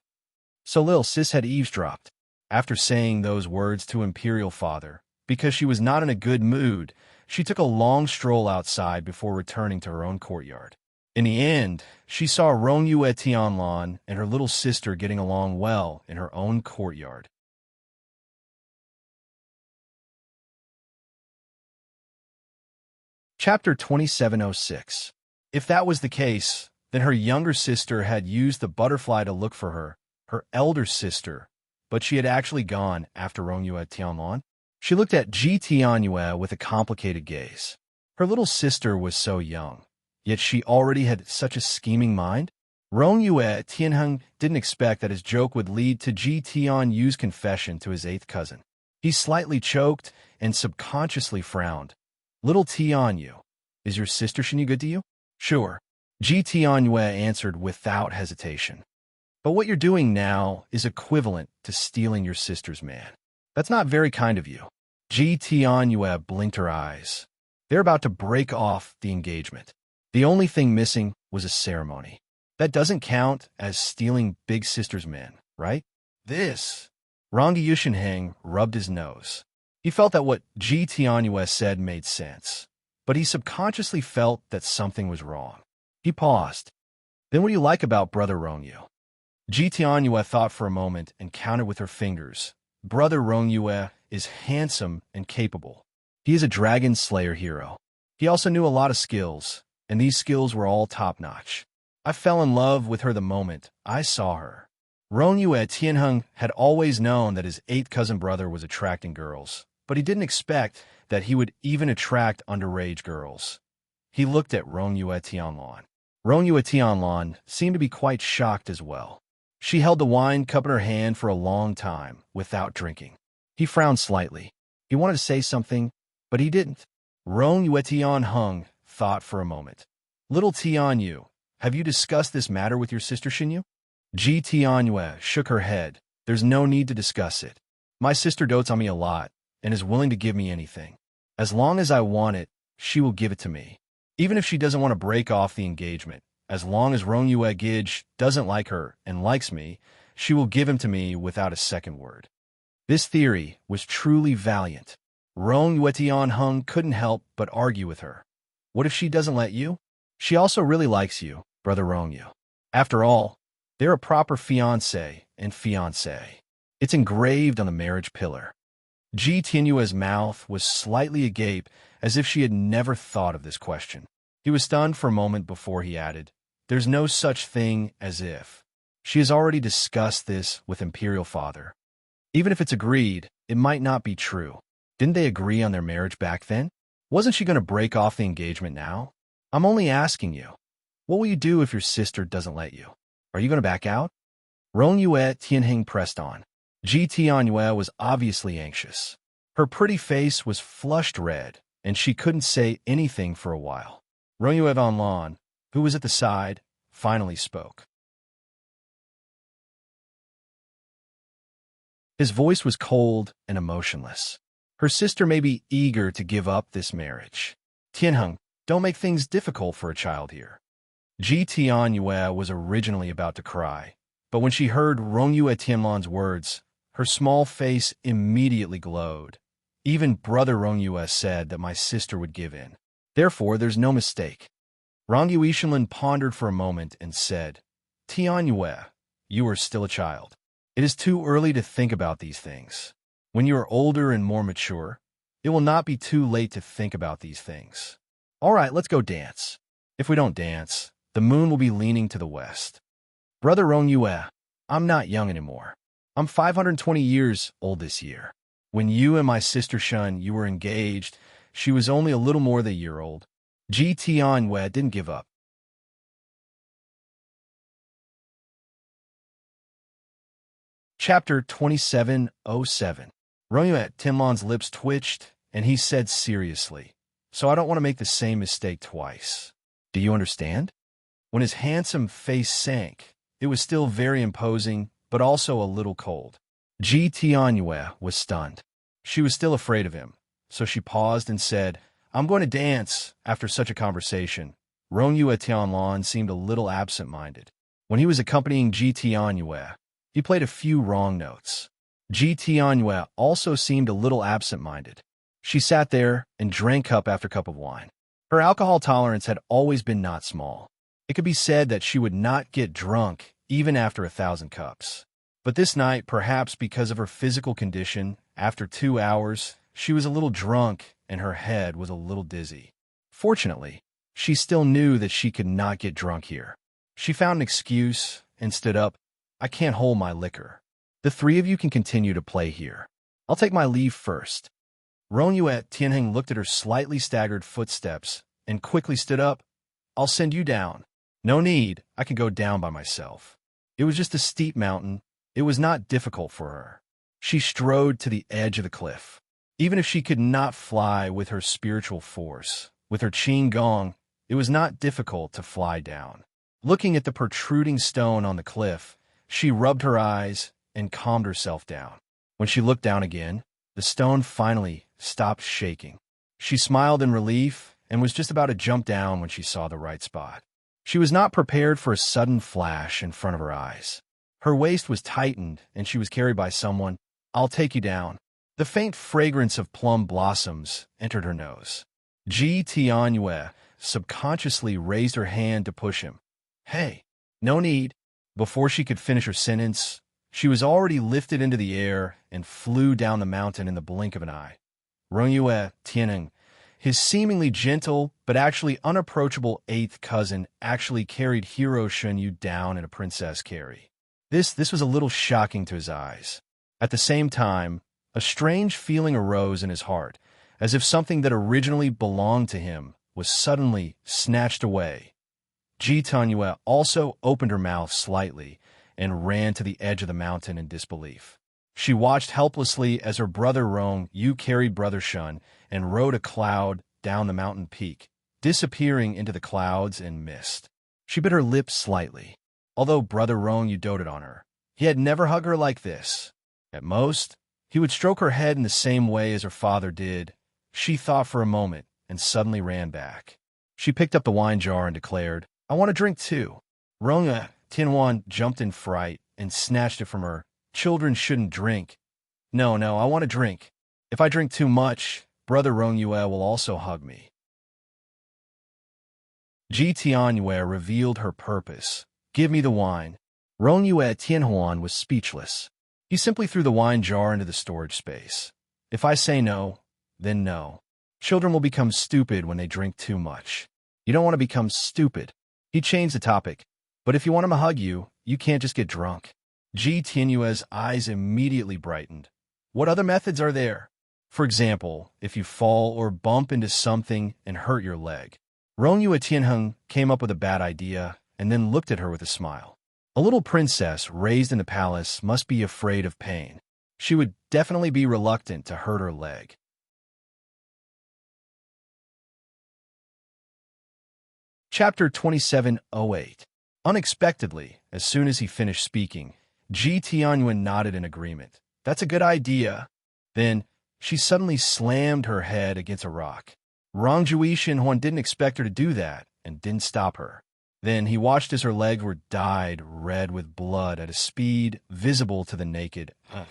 So Lil Sis had eavesdropped. After saying those words to Imperial Father, because she was not in a good mood, she took a long stroll outside before returning to her own courtyard. In the end, she saw Rongyue Tianlan and her little sister getting along well in her own courtyard. Chapter 2706. If that was the case, then her younger sister had used the butterfly to look for her elder sister, but she had actually gone after Rongyue Tianlan. She looked at Ji Tianyue with a complicated gaze. Her little sister was so young, yet she already had such a scheming mind. Rongyue Tianheng didn't expect that his joke would lead to Ji Tianyu's confession to his eighth cousin. He slightly choked and subconsciously frowned. Little Tianyu, is your sister Shinyu good to you? Sure, Ji Tianyue answered without hesitation. But what you're doing now is equivalent to stealing your sister's man. That's not very kind of you. Ji Tianyue blinked her eyes. They're about to break off the engagement. The only thing missing was a ceremony. That doesn't count as stealing big sister's man, right? This. Rangi Yushinheng rubbed his nose. He felt that what Ji Tianyue said made sense, but he subconsciously felt that something was wrong. He paused. Then what do you like about Brother Rongyu? Ji Tianyue thought for a moment and counted with her fingers. Brother Rongyue is handsome and capable. He is a dragon slayer hero. He also knew a lot of skills, and these skills were all top-notch. I fell in love with her the moment I saw her. Rongyue Tianheng had always known that his eighth cousin brother was attracting girls, but he didn't expect that he would even attract underage girls. He looked at Rongyue Tianlan. Rongyue Tianlan seemed to be quite shocked as well. She held the wine cup in her hand for a long time without drinking. He frowned slightly. He wanted to say something, but he didn't. Rongyue Tianheng thought for a moment. Little Tianyu, have you discussed this matter with your sister Shinyu? Ji Tianyue shook her head. There's no need to discuss it. My sister dotes on me a lot and is willing to give me anything. As long as I want it, she will give it to me. Even if she doesn't want to break off the engagement, as long as Rongyue Gij doesn't like her and likes me, she will give him to me without a second word. This theory was truly valiant. Rongyue Tianheng couldn't help but argue with her. What if she doesn't let you? She also really likes you, Brother Rongyu. After all, they're a proper fiancé and fiancée. It's engraved on the marriage pillar. Ji Tianyue's mouth was slightly agape, as if she had never thought of this question. He was stunned for a moment before he added, There's no such thing as if. She has already discussed this with Imperial Father. Even if it's agreed, it might not be true. Didn't they agree on their marriage back then? Wasn't she going to break off the engagement now? I'm only asking you. What will you do if your sister doesn't let you? Are you going to back out? Rongyue Tianheng pressed on. Ji Tianyue was obviously anxious. Her pretty face was flushed red, and she couldn't say anything for a while. Rongyue Tianlan, who was at the side, finally spoke. His voice was cold and emotionless. Her sister may be eager to give up this marriage. Tianheng, don't make things difficult for a child here. Ji Tianyue was originally about to cry, but when she heard Rongyue Tianlan's words, her small face immediately glowed. Even Brother Rongyue said that my sister would give in. Therefore, there's no mistake. Rangi Yushinlin pondered for a moment and said, Tianyue, you are still a child. It is too early to think about these things. When you are older and more mature, it will not be too late to think about these things. All right, let's go dance. If we don't dance, the moon will be leaning to the west. Brother Rongyue, I'm not young anymore. I'm 520 years old this year. When you and my sister Shun, you were engaged, she was only a little more than a year old. Ji Tianyue didn't give up. Chapter 2707. Rongyue Tianlan's lips twitched, and he said seriously, So I don't want to make the same mistake twice. Do you understand? When his handsome face sank, it was still very imposing, but also a little cold. Ji Tianyue was stunned. She was still afraid of him, so she paused and said, I'm going to dance after such a conversation. Rongyue Tianlan seemed a little absent-minded. When he was accompanying Ji Tianyue, he played a few wrong notes. Ji Tianyue also seemed a little absent-minded. She sat there and drank cup after cup of wine. Her alcohol tolerance had always been not small. It could be said that she would not get drunk even after 1,000 cups. But this night, perhaps because of her physical condition, after 2 hours, she was a little drunk and her head was a little dizzy. Fortunately, She still knew that she could not get drunk here. She found an excuse and stood up. I can't hold my liquor. The three of you can continue to play here. I'll take my leave first. Rongyue Tianheng looked at her slightly staggered footsteps and quickly stood up. I'll send you down. No need, I can go down by myself. It was just a steep mountain. It was not difficult for her. She strode to the edge of the cliff. Even if she could not fly with her spiritual force, with her qing gong, it was not difficult to fly down. Looking at the protruding stone on the cliff, she rubbed her eyes and calmed herself down. When she looked down again, the stone finally stopped shaking. She smiled in relief and was just about to jump down when she saw the right spot. She was not prepared for a sudden flash in front of her eyes. Her waist was tightened and she was carried by someone. I'll take you down. The faint fragrance of plum blossoms entered her nose. Ji Tianyue subconsciously raised her hand to push him. Hey, no need. Before she could finish her sentence, she was already lifted into the air and flew down the mountain in the blink of an eye. Rongyue Tianheng, his seemingly gentle but actually unapproachable eighth cousin, actually carried Hero Shunyu down in a princess carry. This was a little shocking to his eyes. At the same time, a strange feeling arose in his heart, as if something that originally belonged to him was suddenly snatched away. Ji Tianyue also opened her mouth slightly and ran to the edge of the mountain in disbelief. She watched helplessly as her brother Rong Yu carried brother Shun and rode a cloud down the mountain peak, disappearing into the clouds and mist. She bit her lips slightly. Although brother Rong Yu doted on her, he had never hugged her like this. At most, he would stroke her head in the same way as her father did. She thought for a moment and suddenly ran back. She picked up the wine jar and declared, I want a drink too. Rongyue Tianhuan jumped in fright and snatched it from her. Children shouldn't drink. No, I want a drink. If I drink too much, brother Rongyue will also hug me. Ji Tianyue revealed her purpose. Give me the wine. Rongyue Tianhuan was speechless. He simply threw the wine jar into the storage space. If I say no, then no. Children will become stupid when they drink too much. You don't want to become stupid. He changed the topic. But if you want him to hug you, you can't just get drunk. Ji Tianyue's eyes immediately brightened. What other methods are there? For example, if you fall or bump into something and hurt your leg. Rongyue Tianheng came up with a bad idea and then looked at her with a smile. A little princess raised in the palace must be afraid of pain. She would definitely be reluctant to hurt her leg. Chapter 2708. Unexpectedly, as soon as he finished speaking, Ji Tianyuan nodded in agreement. That's a good idea. Then, she suddenly slammed her head against a rock. Rongyue Tianhuan didn't expect her to do that and didn't stop her. Then he watched as her legs were dyed red with blood at a speed visible to the naked eye.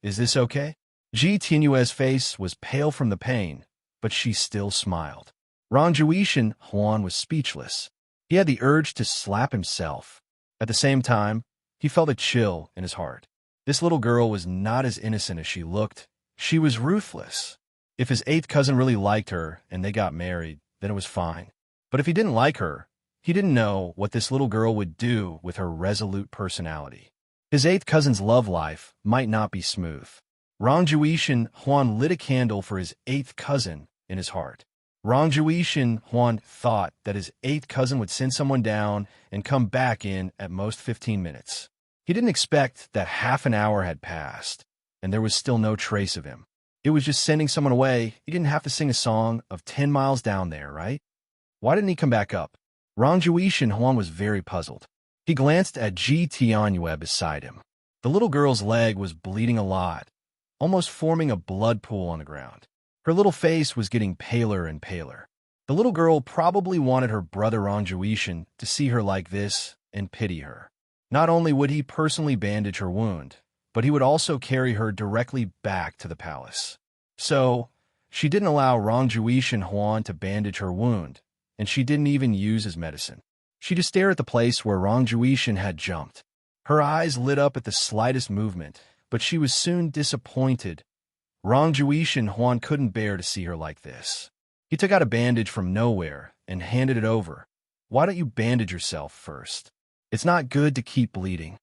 Is this okay? Ji Tianyue's face was pale from the pain, but she still smiled. Rongyue Tianhuan was speechless. He had the urge to slap himself. At the same time, he felt a chill in his heart. This little girl was not as innocent as she looked. She was ruthless. If his eighth cousin really liked her and they got married, then it was fine. But if he didn't like her, he didn't know what this little girl would do with her resolute personality. His eighth cousin's love life might not be smooth. Rongyue Tianhuan lit a candle for his eighth cousin in his heart. Rongyue Tianhuan thought that his eighth cousin would send someone down and come back in at most 15 minutes. He didn't expect that half an hour had passed, and there was still no trace of him. It was just sending someone away. He didn't have to sing a song of 10 miles down there, right? Why didn't he come back up? Rongyue Tianhuan was very puzzled. He glanced at Ji Tianyue beside him. The little girl's leg was bleeding a lot, almost forming a blood pool on the ground. Her little face was getting paler and paler. The little girl probably wanted her brother Rongyue to see her like this and pity her. Not only would he personally bandage her wound, but he would also carry her directly back to the palace. So, she didn't allow Rongyue Tianhuan to bandage her wound, and she didn't even use his medicine. She just stared at the place where Rongyue had jumped. Her eyes lit up at the slightest movement, but she was soon disappointed. Rongyue Tianhuan couldn't bear to see her like this. He took out a bandage from nowhere and handed it over. "Why don't you bandage yourself first? It's not good to keep bleeding."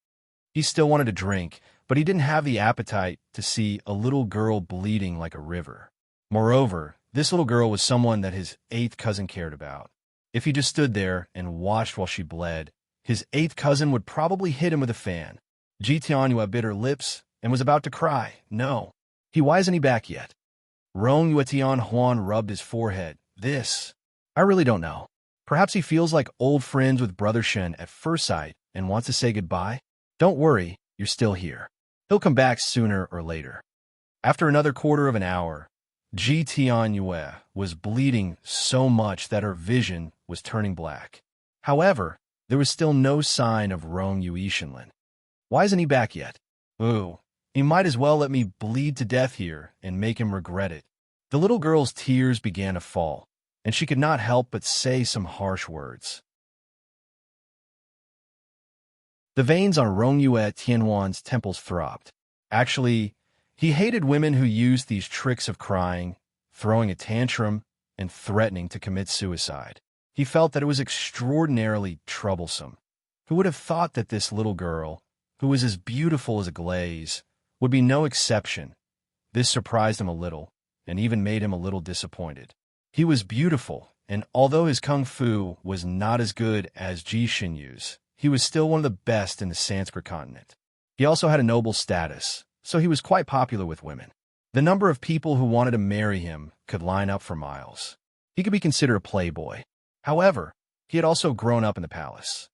He still wanted to drink, but he didn't have the appetite to see a little girl bleeding like a river. Moreover, this little girl was someone that his eighth cousin cared about. If he just stood there and watched while she bled, his eighth cousin would probably hit him with a fan. Ji Tianyue bit her lips and was about to cry. No. Why isn't he back yet? Rong Yuetian Huan rubbed his forehead. I really don't know. Perhaps he feels like old friends with Brother Shen at first sight and wants to say goodbye? Don't worry, you're still here. He'll come back sooner or later. After another quarter of an hour, Ji Tianyue was bleeding so much that her vision was turning black. However, there was still no sign of Rong Yuishenlin. Why isn't he back yet? Ooh, he might as well let me bleed to death here and make him regret it. The little girl's tears began to fall, and she could not help but say some harsh words. The veins on Rong Yue Tianhuan's temples throbbed. Actually, he hated women who used these tricks of crying, throwing a tantrum, and threatening to commit suicide. He felt that it was extraordinarily troublesome. Who would have thought that this little girl, who was as beautiful as a glaze, would be no exception? This surprised him a little, and even made him a little disappointed. He was beautiful, and although his kung fu was not as good as Ji Xinyu's, he was still one of the best in the Sanskrit continent. He also had a noble status, so he was quite popular with women. The number of people who wanted to marry him could line up for miles. He could be considered a playboy. However, he had also grown up in the palace.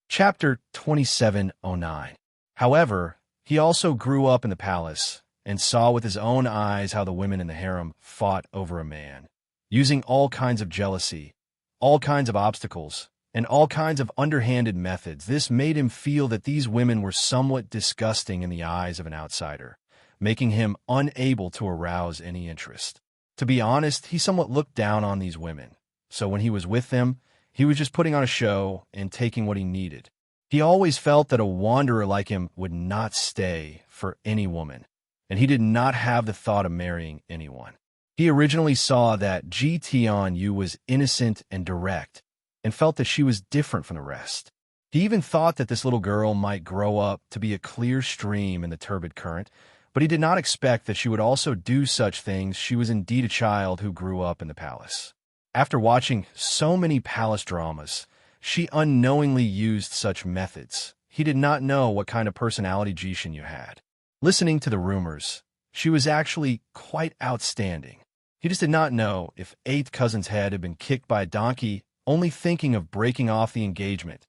Chapter 2709. However, he also grew up in the palace and saw with his own eyes how the women in the harem fought over a man, using all kinds of jealousy, all kinds of obstacles, and all kinds of underhanded methods. This made him feel that these women were somewhat disgusting in the eyes of an outsider, making him unable to arouse any interest. To be honest, he somewhat looked down on these women, so when he was with them, he was just putting on a show and taking what he needed. He always felt that a wanderer like him would not stay for any woman, and he did not have the thought of marrying anyone. He originally saw that Ji Tianyu was innocent and direct, and felt that she was different from the rest. He even thought that this little girl might grow up to be a clear stream in the turbid current, but he did not expect that she would also do such things. She was indeed a child who grew up in the palace. After watching so many palace dramas, she unknowingly used such methods. He did not know what kind of personality Ji Shinyu had. Listening to the rumors, she was actually quite outstanding. He just did not know if eighth cousin's head had been kicked by a donkey, only thinking of breaking off the engagement.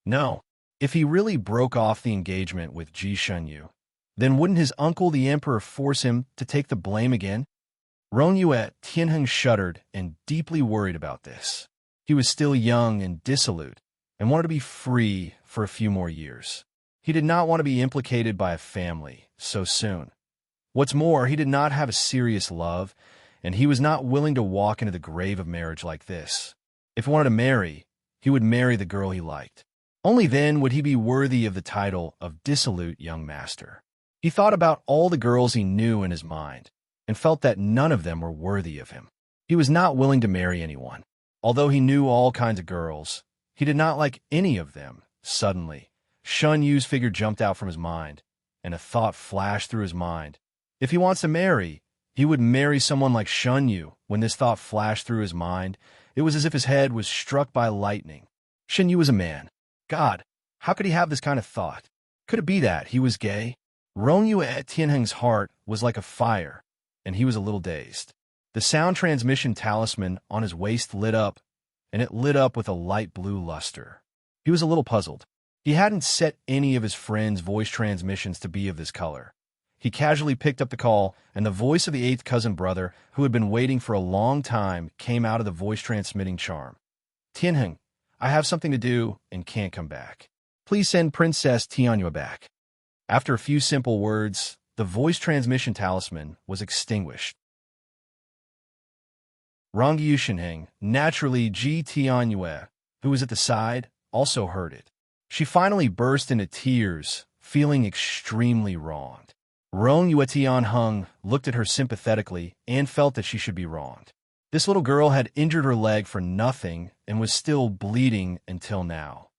No, if he really broke off the engagement with Ji Shinyu, then wouldn't his uncle the emperor force him to take the blame again? Rong Yue Tianheng shuddered and deeply worried about this. He was still young and dissolute, and wanted to be free for a few more years. He did not want to be implicated by a family so soon. What's more, he did not have a serious love, and he was not willing to walk into the grave of marriage like this. If he wanted to marry, he would marry the girl he liked. Only then would he be worthy of the title of dissolute young master. He thought about all the girls he knew in his mind, and felt that none of them were worthy of him. He was not willing to marry anyone. Although he knew all kinds of girls, he did not like any of them. Suddenly, Shun Yu's figure jumped out from his mind, and a thought flashed through his mind. If he wants to marry, he would marry someone like Shun Yu. When this thought flashed through his mind, it was as if his head was struck by lightning. Shen Yu was a man. God, how could he have this kind of thought? Could it be that he was gay? Rong Yue Tianheng's heart was like a fire, and he was a little dazed. The sound transmission talisman on his waist lit up, and it lit up with a light blue luster. He was a little puzzled. He hadn't set any of his friends' voice transmissions to be of this color. He casually picked up the call, and the voice of the eighth cousin brother, who had been waiting for a long time, came out of the voice-transmitting charm. Tianheng, I have something to do and can't come back. Please send Princess Tianyue back. After a few simple words, the voice transmission talisman was extinguished. Rong Yushenheng, naturally Ji Tianyue, who was at the side, also heard it. She finally burst into tears, feeling extremely wronged. Roan Yuetian Hung looked at her sympathetically and felt that she should be wronged. This little girl had injured her leg for nothing and was still bleeding until now.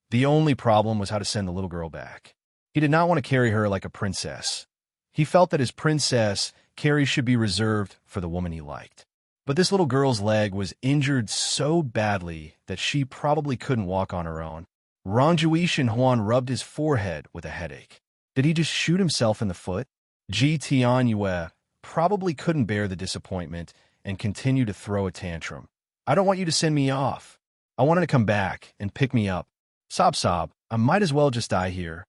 The only problem was how to send the little girl back. He did not want to carry her like a princess. He felt that as princess, carry should be reserved for the woman he liked. But this little girl's leg was injured so badly that she probably couldn't walk on her own. Rangjui Shinhuan rubbed his forehead with a headache. Did he just shoot himself in the foot? Ji Tianyue probably couldn't bear the disappointment and continued to throw a tantrum. I don't want you to send me off. I wanted to come back and pick me up. Sob sob, I might as well just die here.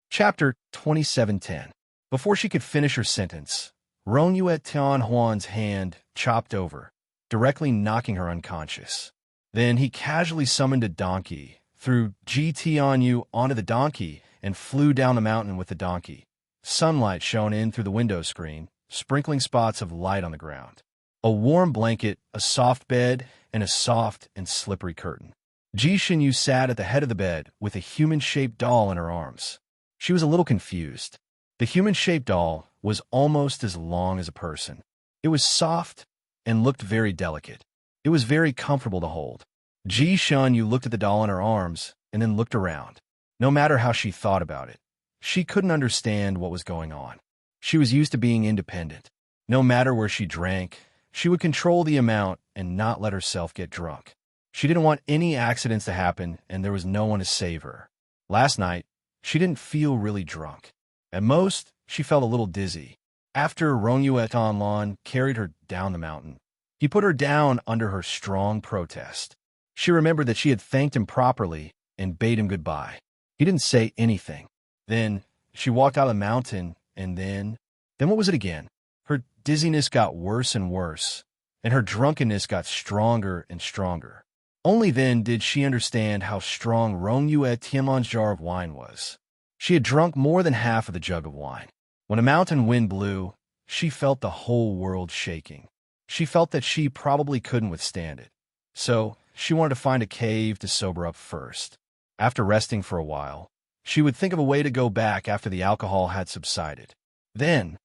Chapter 2710. Before she could finish her sentence, Roan Yuet Tianhuan's hand chopped over, directly knocking her unconscious. Then he casually summoned a donkey, threw Ji Tianyu onto the donkey, and flew down the mountain with the donkey. Sunlight shone in through the window screen, sprinkling spots of light on the ground. A warm blanket, a soft bed, and a soft and slippery curtain. Ji Shinyu sat at the head of the bed with a human-shaped doll in her arms. She was a little confused. The human-shaped doll was almost as long as a person. It was soft and looked very delicate. It was very comfortable to hold. Ji Shinyu looked at the doll in her arms and then looked around. No matter how she thought about it, she couldn't understand what was going on. She was used to being independent. No matter where she drank, she would control the amount and not let herself get drunk. She didn't want any accidents to happen, and there was no one to save her. Last night, she didn't feel really drunk. At most, she felt a little dizzy. After Ronyuetanlon carried her down the mountain, he put her down under her strong protest. She remembered that she had thanked him properly and bade him goodbye. He didn't say anything. Then she walked out of the mountain, and then what was it again? Her dizziness got worse and worse, and her drunkenness got stronger and stronger. Only then did she understand how strong Rongyue Tiamon's jar of wine was. She had drunk more than half of the jug of wine. When a mountain wind blew, she felt the whole world shaking. She felt that she probably couldn't withstand it. So she wanted to find a cave to sober up first. After resting for a while, she would think of a way to go back after the alcohol had subsided. Then,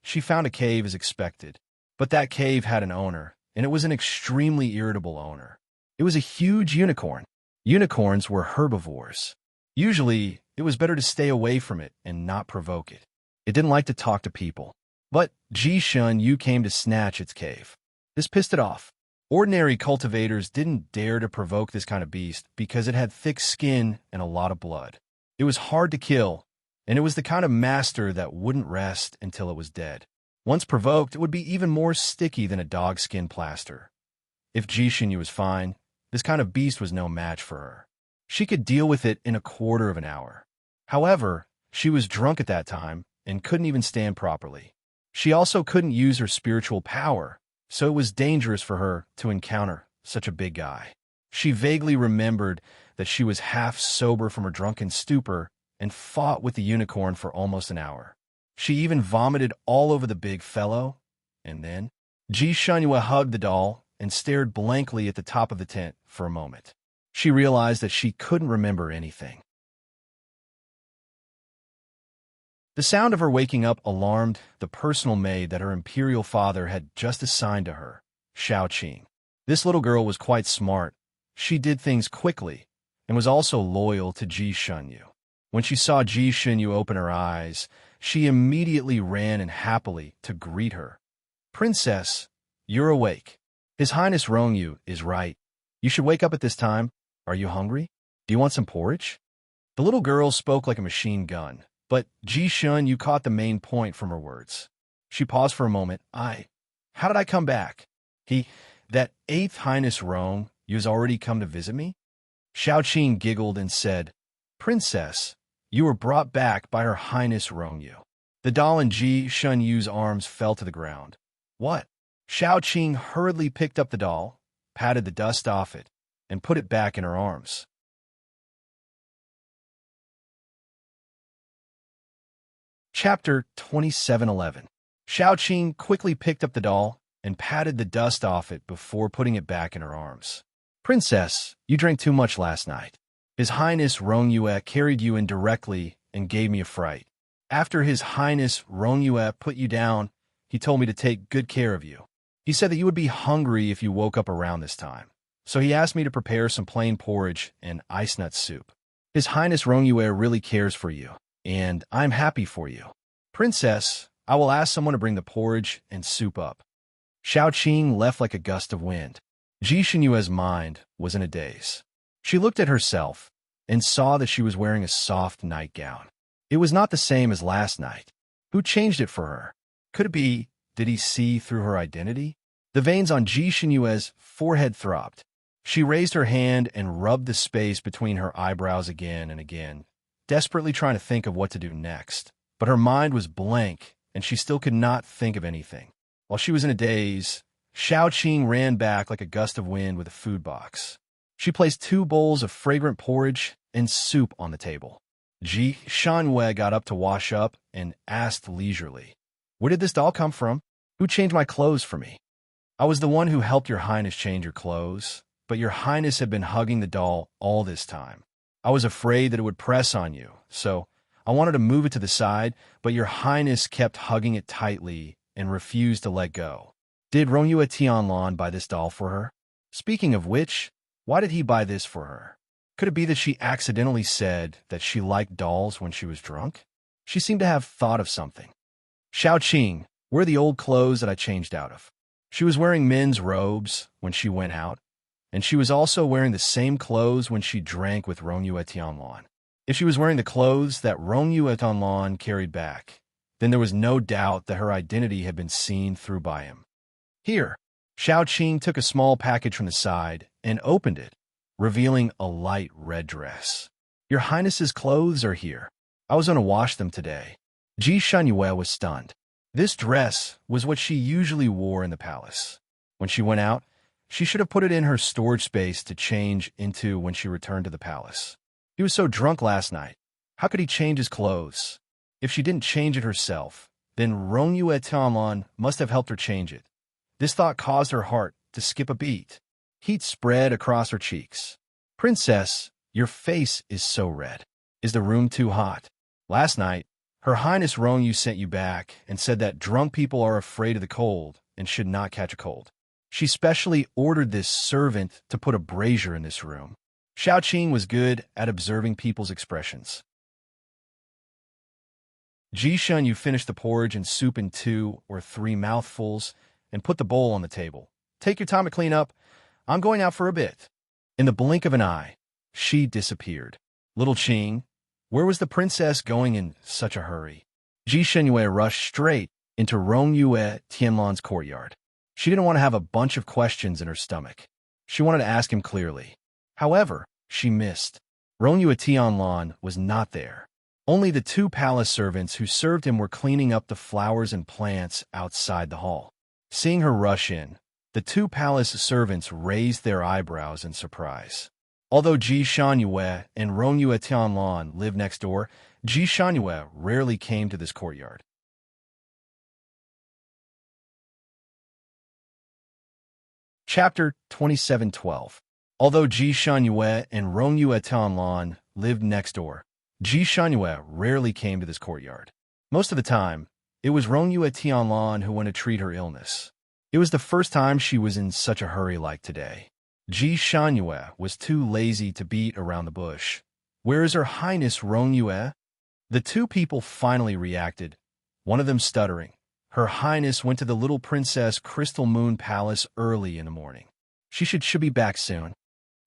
she found a cave as expected. But that cave had an owner, and it was an extremely irritable owner. It was a huge unicorn. Unicorns were herbivores. Usually, it was better to stay away from it and not provoke it. It didn't like to talk to people. But Ji Shun Yu came to snatch its cave. This pissed it off. Ordinary cultivators didn't dare to provoke this kind of beast because it had thick skin and a lot of blood. It was hard to kill, and it was the kind of master that wouldn't rest until it was dead. Once provoked, it would be even more sticky than a dog skin plaster. If Ji Shinyu was fine, this kind of beast was no match for her. She could deal with it in a quarter of an hour. However, she was drunk at that time and couldn't even stand properly. She also couldn't use her spiritual power, so it was dangerous for her to encounter such a big guy. She vaguely remembered that she was half sober from her drunken stupor and fought with the unicorn for almost an hour. She even vomited all over the big fellow, and then Ji Shunyue hugged the doll and stared blankly at the top of the tent for a moment. She realized that she couldn't remember anything. The sound of her waking up alarmed the personal maid that her imperial father had just assigned to her, Xiao Qing. This little girl was quite smart. She did things quickly and was also loyal to Ji Shunyu. When she saw Ji Shunyu open her eyes, she immediately ran in happily to greet her. "Princess, you're awake. His Highness Rongyu is right. You should wake up at this time. Are you hungry? Do you want some porridge?" The little girl spoke like a machine gun, but Ji Shunyu caught the main point from her words. She paused for a moment. How did I come back? That 8th Highness Rong, you's already come to visit me?" Xiao Qing giggled and said, "Princess, you were brought back by Her Highness Rongyu." The doll in Ji Shunyu's arms fell to the ground. "What?" Xiao Qing hurriedly picked up the doll, patted the dust off it, and put it back in her arms. Chapter 2711. Xiao Qing quickly picked up the doll and patted the dust off it before putting it back in her arms. "Princess, you drank too much last night. His Highness Rongyue carried you in directly and gave me a fright. After His Highness Rongyue put you down, he told me to take good care of you. He said that you would be hungry if you woke up around this time. So he asked me to prepare some plain porridge and ice nut soup. His Highness Rongyue really cares for you, and I'm happy for you. Princess, I will ask someone to bring the porridge and soup up. Xiao Qing left like a gust of wind. Ji Xinyue's mind was in a daze. She looked at herself and saw that she was wearing a soft nightgown. It was not the same as last night. Who changed it for her? Could it be, did he see through her identity? The veins on Ji Xinyue's forehead throbbed. She raised her hand and rubbed the space between her eyebrows again and again, desperately trying to think of what to do next. But her mind was blank, and she still could not think of anything. While she was in a daze, Xiao Qing ran back like a gust of wind with a food box. She placed 2 bowls of fragrant porridge and soup on the table. Ji Shanwei got up to wash up and asked leisurely, "Where did this doll come from? Who changed my clothes for me?" "I was the one who helped your Highness change your clothes, but your Highness had been hugging the doll all this time. I was afraid that it would press on you, so I wanted to move it to the side, but your Highness kept hugging it tightly and refused to let go." "Did Rongyue Tianlan buy this doll for her? Speaking of which, why did he buy this for her? Could it be that she accidentally said that she liked dolls when she was drunk? She seemed to have thought of something. Xiao Qing, where are the old clothes that I changed out of?" She was wearing men's robes when she went out, and she was also wearing the same clothes when she drank with Rongyue Tianlan. If she was wearing the clothes that Rongyue Tianlan carried back, then there was no doubt that her identity had been seen through by him. "Here." Xiao Qing took a small package from the side and opened it, revealing a light red dress. "Your Highness's clothes are here. I was going to wash them today." Ji Shunyue was stunned. This dress was what she usually wore in the palace. When she went out, she should have put it in her storage space to change into when she returned to the palace. He was so drunk last night. How could he change his clothes? If she didn't change it herself, then Rongyue Tianlan must have helped her change it. This thought caused her heart to skip a beat. Heat spread across her cheeks. "Princess, your face is so red. Is the room too hot? Last night, Her Highness Rongyu sent you back and said that drunk people are afraid of the cold and should not catch a cold. She specially ordered this servant to put a brazier in this room." Xiao Qing was good at observing people's expressions. Ji Shun, you finished the porridge and soup in 2 or 3 mouthfuls and put the bowl on the table. "Take your time to clean up. I'm going out for a bit." In the blink of an eye, she disappeared. Little Qing, where was the princess going in such a hurry? Ji Shenyue rushed straight into Rongyue Tianlan's courtyard. She didn't want to have a bunch of questions in her stomach. She wanted to ask him clearly. However, she missed. Rongyue Tianlan was not there. Only the 2 palace servants who served him were cleaning up the flowers and plants outside the hall. Seeing her rush in, the 2 palace servants raised their eyebrows in surprise. Although Ji Shanyue and Rongyue Tianlan lived next door, Ji Shanyue rarely came to this courtyard. Chapter 27:12. Although Ji Shanyue and Rongyue Tianlan lived next door, Ji Shanyue rarely came to this courtyard. Most of the time, it was Rongyue Tianlan who went to treat her illness. It was the first time she was in such a hurry like today. Ji Shanyue was too lazy to beat around the bush. "Where is Her Highness Rongyue?" The 2 people finally reacted, one of them stuttering. "Her Highness went to the little princess Crystal Moon Palace early in the morning. She should be back soon."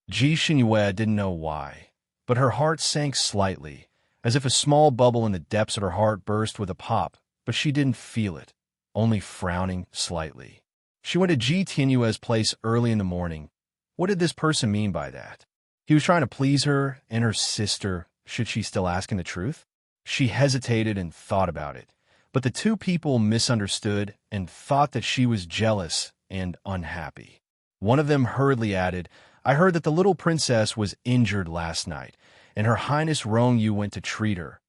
Ji Shanyue didn't know why, but her heart sank slightly, as if a small bubble in the depths of her heart burst with a pop, but she didn't feel it, only frowning slightly. She went to Ji Tianyue's place early in the morning. What did this person mean by that? He was trying to please her and her sister. Should she still ask him the truth? She hesitated and thought about it, but the 2 people misunderstood and thought that she was jealous and unhappy. One of them hurriedly added, "I heard that the little princess was injured last night, and Her Highness Rongyu went to treat her."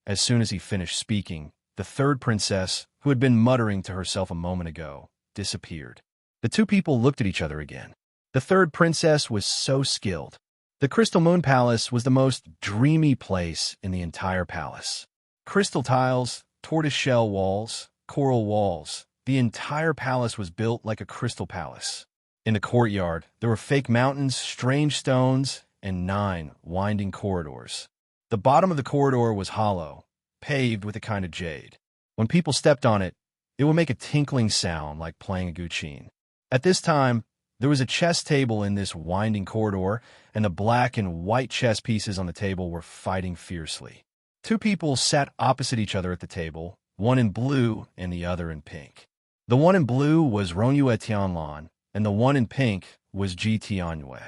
As soon as he finished speaking, the 3rd princess, who had been muttering to herself a moment ago, disappeared. The 2 people looked at each other again. The 3rd princess was so skilled. The Crystal Moon Palace was the most dreamy place in the entire palace. Crystal tiles, tortoiseshell walls, coral walls. The entire palace was built like a crystal palace. In the courtyard, there were fake mountains, strange stones, and 9 winding corridors. The bottom of the corridor was hollow, paved with a kind of jade. When people stepped on it, it would make a tinkling sound like playing a guqin. At this time, there was a chess table in this winding corridor, and the black and white chess pieces on the table were fighting fiercely. 2 people sat opposite each other at the table, one in blue and the other in pink. The one in blue was Rongyue Tianlan, and the one in pink was Ji Tianyue.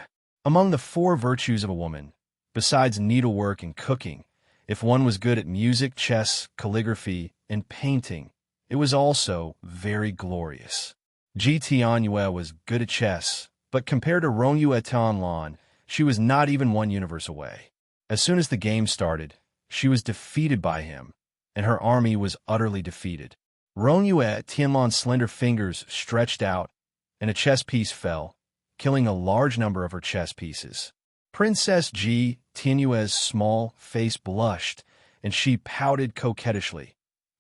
Among the 4 virtues of a woman, besides needlework and cooking, if one was good at music, chess, calligraphy, and painting, it was also very glorious. Ji Tianyue was good at chess, but compared to Rongyue Tianlan, she was not even 1 universe away. As soon as the game started, she was defeated by him, and her army was utterly defeated. Rongyue Tianlan's slender fingers stretched out, and a chess piece fell, killing a large number of her chess pieces. Princess Ji Tianyue's small face blushed, and she pouted coquettishly.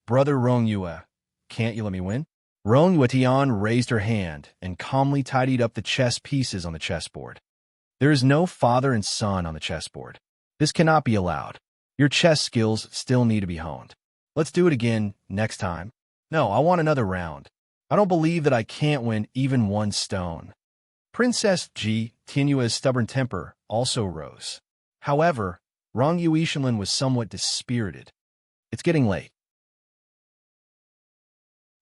"Brother Rongyue, can't you let me win?" Rongyue Tian raised her hand and calmly tidied up the chess pieces on the chessboard. "There is no father and son on the chessboard. This cannot be allowed. Your chess skills still need to be honed. Let's do it again next time." "No, I want another round. I don't believe that I can't win even 1 stone." Princess Ji Tianyue's stubborn temper also rose. However, Rongyue Ishanlin was somewhat dispirited. "It's getting late.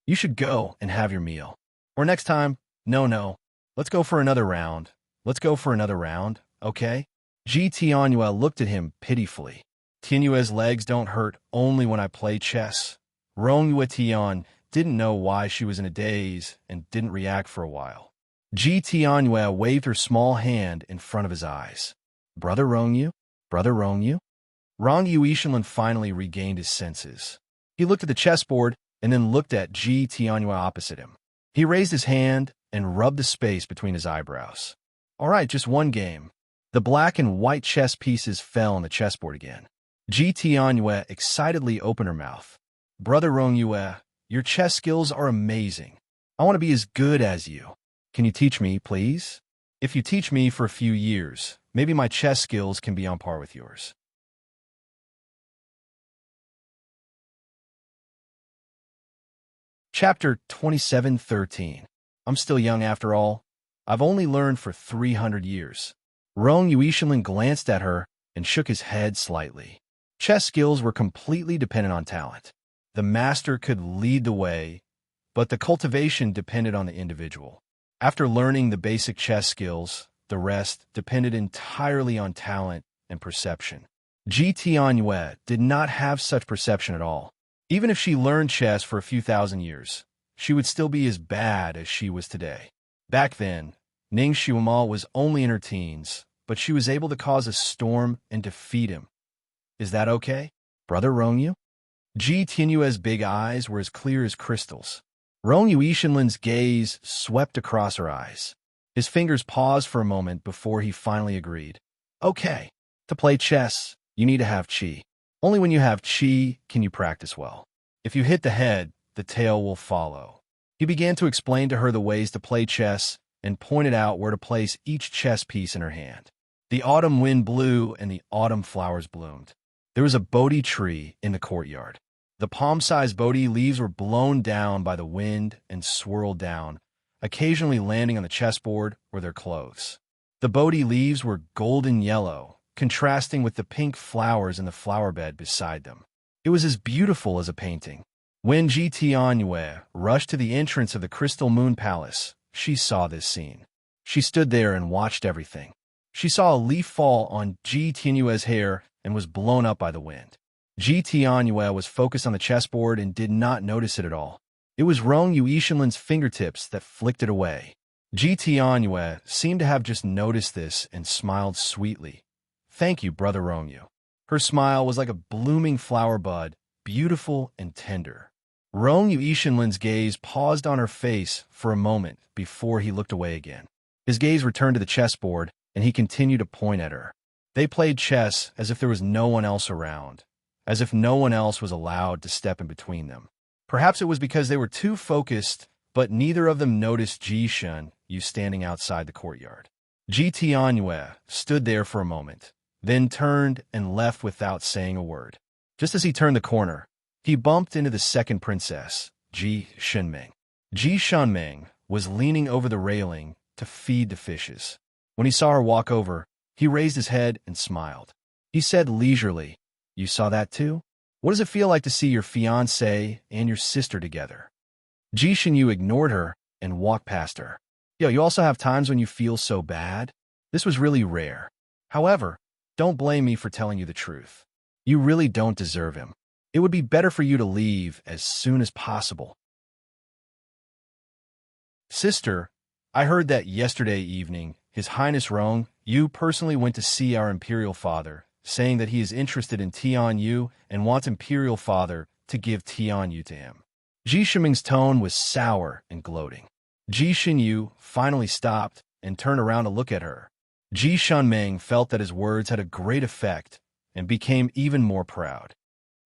You should go and have your meal. Or next time, no. Let's go for another round. Let's go for another round, okay?" Ji Tianyue looked at him pitifully. "Tianyue's legs don't hurt only when I play chess." Rongyue Tian didn't know why she was in a daze and didn't react for a while. Ji Tianyue waved her small hand in front of his eyes. "Brother Rongyue? Brother Rongyue?" Rongyue Ishanlin finally regained his senses. He looked at the chessboard and then looked at Ji Tianyue opposite him. He raised his hand and rubbed the space between his eyebrows. "All right, just 1 game." The black and white chess pieces fell on the chessboard again. Ji Tianyue excitedly opened her mouth. "Brother Rongyue, your chess skills are amazing. I want to be as good as you. Can you teach me, please? If you teach me for a few years, maybe my chess skills can be on par with yours." Chapter 27:13. I'm still young after all. I've only learned for 300 years. Rongyue Ishanlin glanced at her and shook his head slightly. Chess skills were completely dependent on talent. The master could lead the way, but the cultivation depended on the individual. After learning the basic chess skills, the rest depended entirely on talent and perception. Ji Tianyue did not have such perception at all. Even if she learned chess for a few thousand years, she would still be as bad as she was today. Back then, Ning Xiaomo was only in her teens, but she was able to cause a storm and defeat him. "Is that okay, Brother Rongyue?" Ji Tianyue's big eyes were as clear as crystals. Rongyue Ishanlin's gaze swept across her eyes. His fingers paused for a moment before he finally agreed. "Okay, to play chess, you need to have qi. Only when you have qi can you practice well. If you hit the head, the tail will follow." He began to explain to her the ways to play chess and pointed out where to place each chess piece in her hand. The autumn wind blew and the autumn flowers bloomed. There was a Bodhi tree in the courtyard. The palm-sized Bodhi leaves were blown down by the wind and swirled down, occasionally landing on the chessboard or their clothes. The Bodhi leaves were golden yellow, contrasting with the pink flowers in the flower bed beside them. It was as beautiful as a painting. When Ji Tianyue rushed to the entrance of the Crystal Moon Palace, she saw this scene. She stood there and watched everything. She saw a leaf fall on Ji Tianyue's hair and was blown up by the wind. Ji Tianyue was focused on the chessboard and did not notice it at all. It was Rongyue Ishanlin's fingertips that flicked it away. Ji Tianyue seemed to have just noticed this and smiled sweetly. "Thank you, Brother Rongyue." Her smile was like a blooming flower bud, beautiful and tender. Rongyue Ishanlin's gaze paused on her face for a moment before he looked away again. His gaze returned to the chessboard, and he continued to point at her. They played chess as if there was no one else around, as if no one else was allowed to step in between them. Perhaps it was because they were too focused, but neither of them noticed Ji Shun Yu standing outside the courtyard. Ji Tianyue stood there for a moment, then turned and left without saying a word. Just as he turned the corner, he bumped into the second princess, Ji Shunming. Ji Shunming was leaning over the railing to feed the fishes. When he saw her walk over, he raised his head and smiled. He said leisurely, "You saw that too? What does it feel like to see your fiancé and your sister together?" Ji Shunyu ignored her and walked past her. "Yo, you also have times when you feel so bad? This was really rare. However, don't blame me for telling you the truth. You really don't deserve him. It would be better for you to leave as soon as possible." "Sister, I heard that yesterday evening, His Highness Rong, you personally went to see our Imperial Father, saying that he is interested in Tian Yu and wants Imperial Father to give Tian Yu to him." Ji Shiming's tone was sour and gloating. Ji Xinyu finally stopped and turned around to look at her. Ji Shunming felt that his words had a great effect and became even more proud.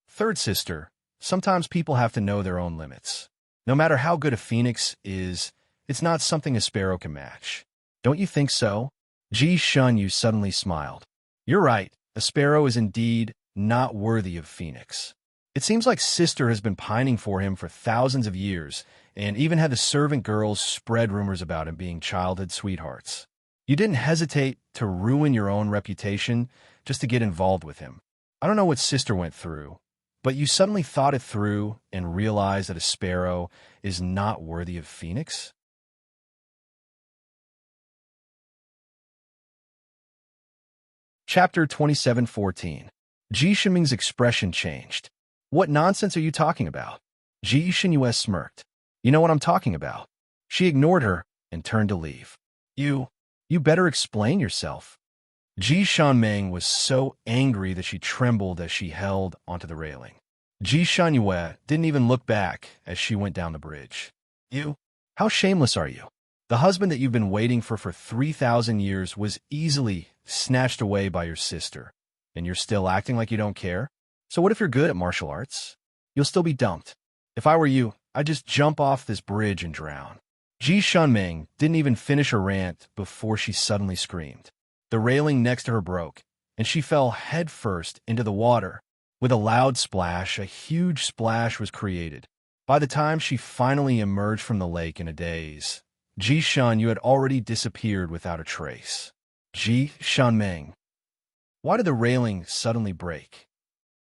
"Third sister, sometimes people have to know their own limits. No matter how good a phoenix is, it's not something a sparrow can match. Don't you think so?" Ji Shunyu suddenly smiled. "You're right, a sparrow is indeed not worthy of phoenix. It seems like sister has been pining for him for thousands of years, and even had the servant girls spread rumors about him being childhood sweethearts. You didn't hesitate to ruin your own reputation just to get involved with him. I don't know what sister went through, but you suddenly thought it through and realized that a sparrow is not worthy of phoenix?" Chapter 27:14. Ji Shiming's expression changed. "What nonsense are you talking about?" Ji Xinyue smirked. "You know what I'm talking about." She ignored her and turned to leave. You better explain yourself." Ji Shanming was so angry that she trembled as she held onto the railing. Ji Shanyue didn't even look back as she went down the bridge. How shameless are you? The husband that you've been waiting for 3,000 years was easily snatched away by your sister, and you're still acting like you don't care? So what if you're good at martial arts? You'll still be dumped. If I were you, I'd just jump off this bridge and drown." Ji Shunming didn't even finish her rant before she suddenly screamed. The railing next to her broke, and she fell headfirst into the water. With a loud splash, a huge splash was created. By the time she finally emerged from the lake in a daze, Ji Shunyu had already disappeared without a trace. Ji Shunming. Why did the railing suddenly break?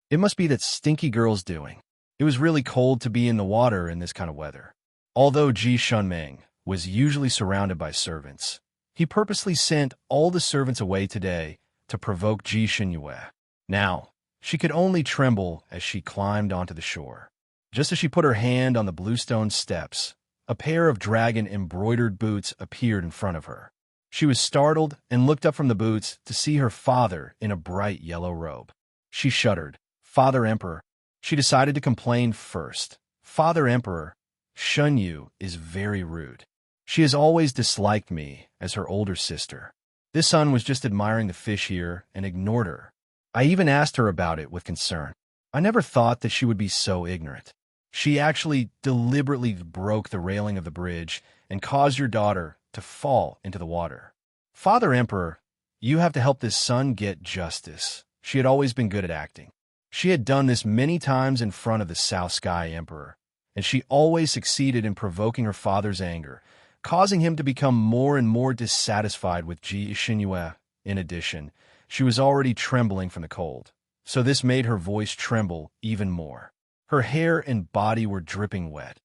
It must be that stinky girl's doing. It was really cold to be in the water in this kind of weather. Although Ji Shunming was usually surrounded by servants, he purposely sent all the servants away today to provoke Ji Xinyue. Now, she could only tremble as she climbed onto the shore. Just as she put her hand on the bluestone steps, a pair of dragon-embroidered boots appeared in front of her. She was startled and looked up from the boots to see her father in a bright yellow robe. She shuddered. "Father Emperor." She decided to complain first. "Father Emperor, Shunyu is very rude. She has always disliked me as her older sister. This son was just admiring the fish here and ignored her. I even asked her about it with concern. I never thought that she would be so ignorant. She actually deliberately broke the railing of the bridge and caused your daughter to fall into the water. Father Emperor, you have to help this son get justice." She had always been good at acting. She had done this many times in front of the South Sky Emperor, and she always succeeded in provoking her father's anger, causing him to become more and more dissatisfied with Ji Xinyue. In addition, she was already trembling from the cold, so this made her voice tremble even more. Her hair and body were dripping wet,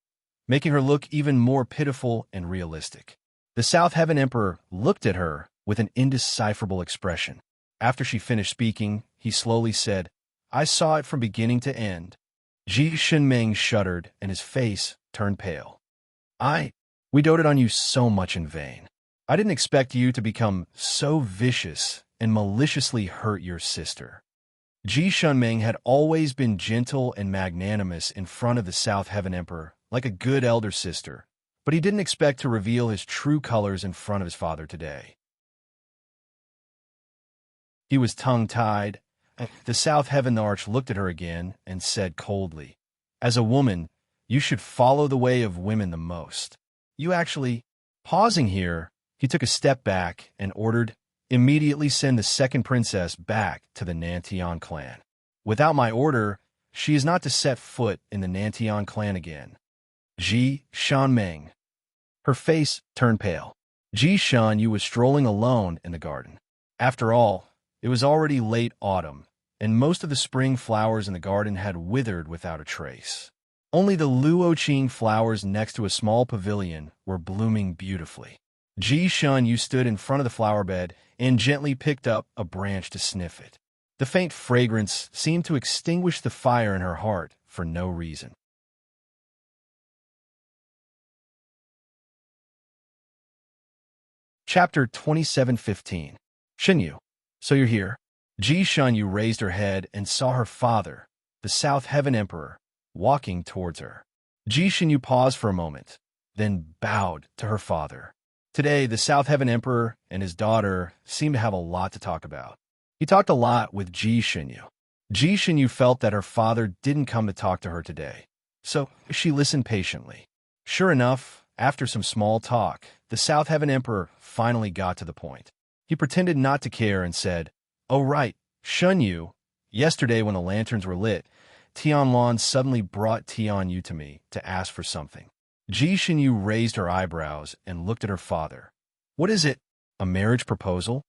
making her look even more pitiful and realistic. The South Heaven Emperor looked at her with an indecipherable expression. After she finished speaking, he slowly said, "I saw it from beginning to end." Ji Shinming shuddered and his face turned pale. We doted on you so much in vain. I didn't expect you to become so vicious and maliciously hurt your sister." Ji Shunming had always been gentle and magnanimous in front of the South Heaven Emperor, like a good elder sister, but he didn't expect to reveal his true colors in front of his father today. He was tongue-tied. The South Heaven Arch looked at her again and said coldly, "As a woman, you should follow the way of women the most. You actually—" Pausing here, he took a step back and ordered, "Immediately send the second princess back to the Nantian clan. Without my order, she is not to set foot in the Nantian clan again." Ji Shanmeng. Her face turned pale. Ji Shanyu was strolling alone in the garden. After all, it was already late autumn, and most of the spring flowers in the garden had withered without a trace. Only the luoqing flowers next to a small pavilion were blooming beautifully. Ji Shanyu stood in front of the flower bed and gently picked up a branch to sniff it. The faint fragrance seemed to extinguish the fire in her heart for no reason. Chapter 27:15. Shinyu. So you're here? Ji Shanyu raised her head and saw her father, the South Heaven Emperor, walking towards her. Ji Shanyu paused for a moment, then bowed to her father. Today, the South Heaven Emperor and his daughter seemed to have a lot to talk about. He talked a lot with Ji Shanyu. Ji Shanyu felt that her father didn't come to talk to her today, so she listened patiently. Sure enough, after some small talk, the South Heaven Emperor finally got to the point. He pretended not to care and said, "Oh right, Shanyu, yesterday when the lanterns were lit, Tianlan suddenly brought Tianyu to me to ask for something." Ji Shanyu raised her eyebrows and looked at her father. "What is it? A marriage proposal?"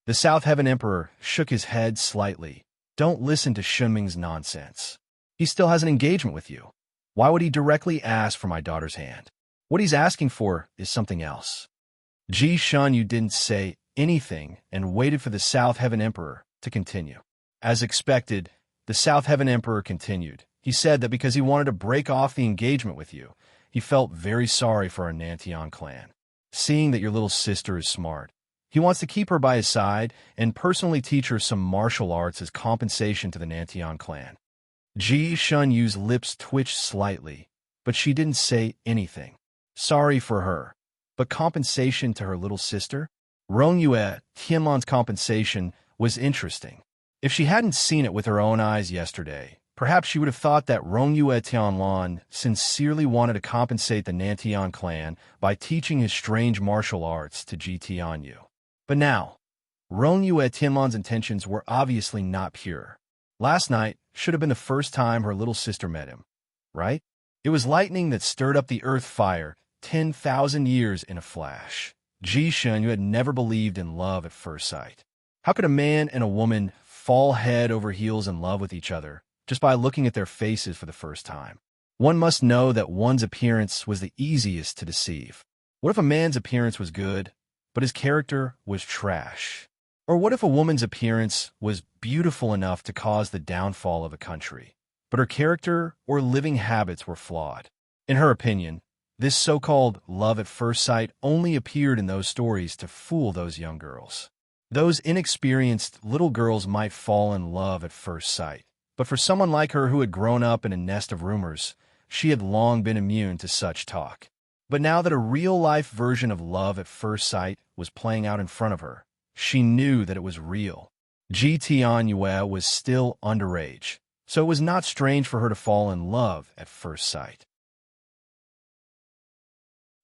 The South Heaven Emperor shook his head slightly. "Don't listen to Shunming's nonsense. He still has an engagement with you. Why would he directly ask for my daughter's hand? What he's asking for is something else." Ji Shanyu didn't say anything and waited for the South Heaven Emperor to continue. As expected, the South Heaven Emperor continued. He said that because he wanted to break off the engagement with you, he felt very sorry for our Nantian clan. Seeing that your little sister is smart, he wants to keep her by his side and personally teach her some martial arts as compensation to the Nantian clan. Ji Shunyu's lips twitched slightly, but she didn't say anything. Sorry for her, but compensation to her little sister? Rongyue Tianlan's compensation was interesting. If she hadn't seen it with her own eyes yesterday, perhaps she would have thought that Rongyue Tianlan sincerely wanted to compensate the Nantian clan by teaching his strange martial arts to Ji Tianyu. But now, Rongyue Tianlan's intentions were obviously not pure. Last night should have been the first time her little sister met him, right? It was lightning that stirred up the earth fire 10,000 years in a flash. Ji Shanyu had never believed in love at first sight. How could a man and a woman fall head over heels in love with each other just by looking at their faces for the first time? One must know that one's appearance was the easiest to deceive. What if a man's appearance was good, but his character was trash? Or what if a woman's appearance was beautiful enough to cause the downfall of a country, but her character or living habits were flawed? In her opinion, this so-called love at first sight only appeared in those stories to fool those young girls. Those inexperienced little girls might fall in love at first sight, but for someone like her who had grown up in a nest of rumors, she had long been immune to such talk. But now that a real-life version of love at first sight was playing out in front of her, she knew that it was real. Ji Tianyue was still underage, so it was not strange for her to fall in love at first sight.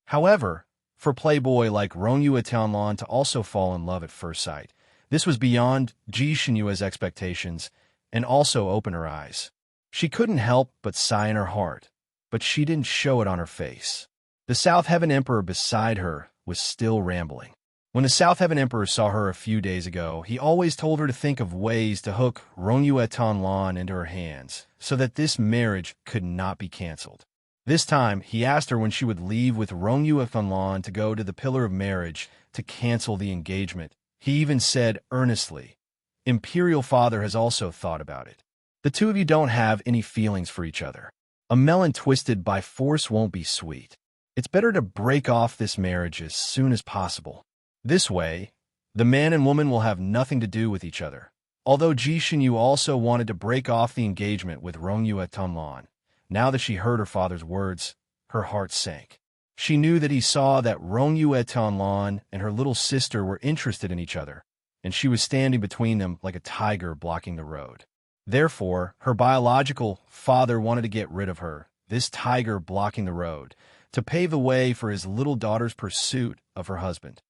However, for a playboy like Rongyue Tianlan to also fall in love at first sight, this was beyond Ji Shunyue's expectations and also opened her eyes. She couldn't help but sigh in her heart, but she didn't show it on her face. The South Heaven Emperor beside her was still rambling. When the South Heaven Emperor saw her a few days ago, he always told her to think of ways to hook Rongyue Tianlan into her hands so that this marriage could not be canceled. This time, he asked her when she would leave with Rongyue Tianlan to go to the Pillar of Marriage to cancel the engagement. He even said earnestly, "Imperial Father has also thought about it. The two of you don't have any feelings for each other. A melon twisted by force won't be sweet. It's better to break off this marriage as soon as possible. This way, the man and woman will have nothing to do with each other." Although Ji Shanyu also wanted to break off the engagement with Rongyue Tianlan, now that she heard her father's words, her heart sank. She knew that he saw that Rongyue Tianlan and her little sister were interested in each other, and she was standing between them like a tiger blocking the road. Therefore, her biological father wanted to get rid of her, this tiger blocking the road, to pave the way for his little daughter's pursuit of her husband.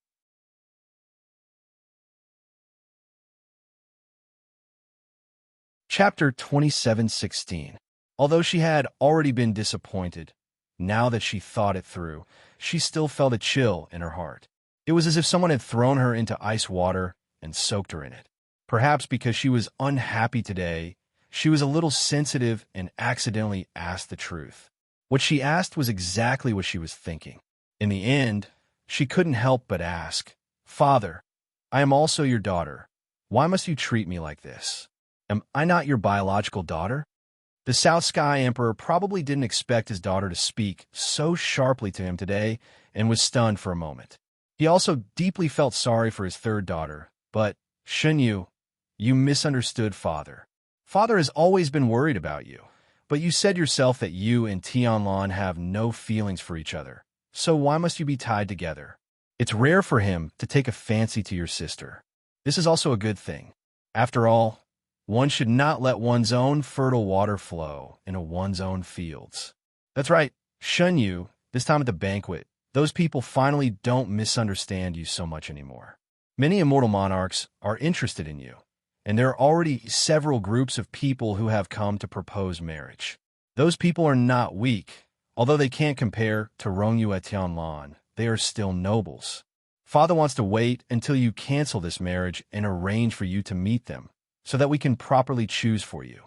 Chapter 27:16. Although she had already been disappointed, now that she thought it through, she still felt a chill in her heart. It was as if someone had thrown her into ice water and soaked her in it. Perhaps because she was unhappy today, she was a little sensitive and accidentally asked the truth. What she asked was exactly what she was thinking. In the end, she couldn't help but ask, "Father, I am also your daughter. Why must you treat me like this? Am I not your biological daughter?" The South Sky Emperor probably didn't expect his daughter to speak so sharply to him today and was stunned for a moment. He also deeply felt sorry for his third daughter, but, "Shenyu, you misunderstood Father. Father has always been worried about you, but you said yourself that you and Tianlan have no feelings for each other, so why must you be tied together? It's rare for him to take a fancy to your sister. This is also a good thing. After all, one should not let one's own fertile water flow into one's own fields." That's right, Shenyu, this time at the banquet, those people finally don't misunderstand you so much anymore. Many immortal monarchs are interested in you, and there are already several groups of people who have come to propose marriage. Those people are not weak. Although they can't compare to Rongyue Tianlan, they are still nobles. Father wants to wait until you cancel this marriage and arrange for you to meet them, so that we can properly choose for you.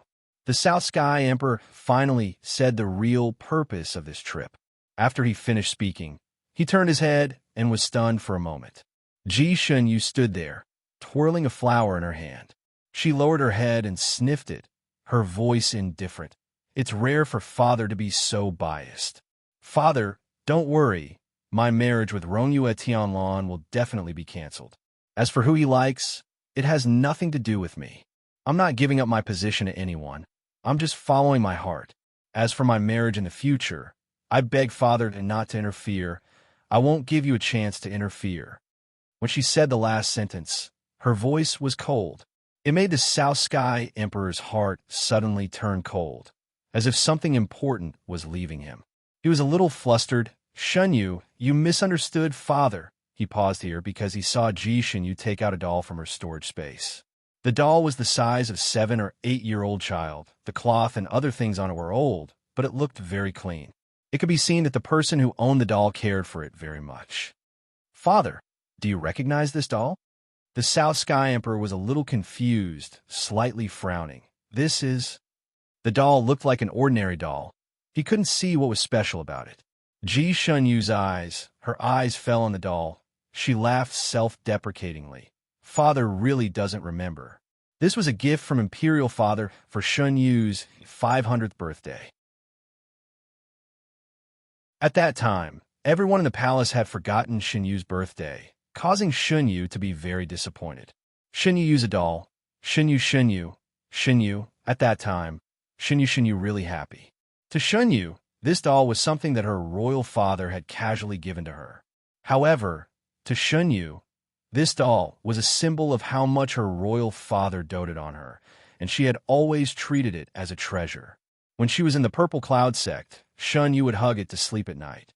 The South Sky Emperor finally said the real purpose of this trip. After he finished speaking, he turned his head and was stunned for a moment. Ji Shunyu stood there, twirling a flower in her hand. She lowered her head and sniffed it, her voice indifferent. "It's rare for Father to be so biased. Father, don't worry. My marriage with Rongyue Tianlan will definitely be canceled. As for who he likes, it has nothing to do with me. I'm not giving up my position to anyone. I'm just following my heart. As for my marriage in the future, I beg Father not to interfere. I won't give you a chance to interfere." When she said the last sentence, her voice was cold. It made the South Sky Emperor's heart suddenly turn cold, as if something important was leaving him. He was a little flustered. "Shenyu, you misunderstood Father." He paused here because he saw Ji Shenyu take out a doll from her storage space. The doll was the size of a 7- or 8-year-old child. The cloth and other things on it were old, but it looked very clean. It could be seen that the person who owned the doll cared for it very much. "Father, do you recognize this doll?" The South Sky Emperor was a little confused, slightly frowning. "This is—" The doll looked like an ordinary doll. He couldn't see what was special about it. Ji Shunyu's her eyes fell on the doll. She laughed self-deprecatingly. "Father really doesn't remember. This was a gift from Imperial Father for Shunyu's 500th birthday." At that time, everyone in the palace had forgotten Shunyu's birthday, causing Shunyu to be very disappointed. Shunyu a doll. Shunyu. At that time, Shunyu really happy. To Shunyu, this doll was something that her royal father had casually given to her. However, to Shunyu, this doll was a symbol of how much her royal father doted on her, and she had always treated it as a treasure. When she was in the Purple Cloud sect, Shunyu would hug it to sleep at night.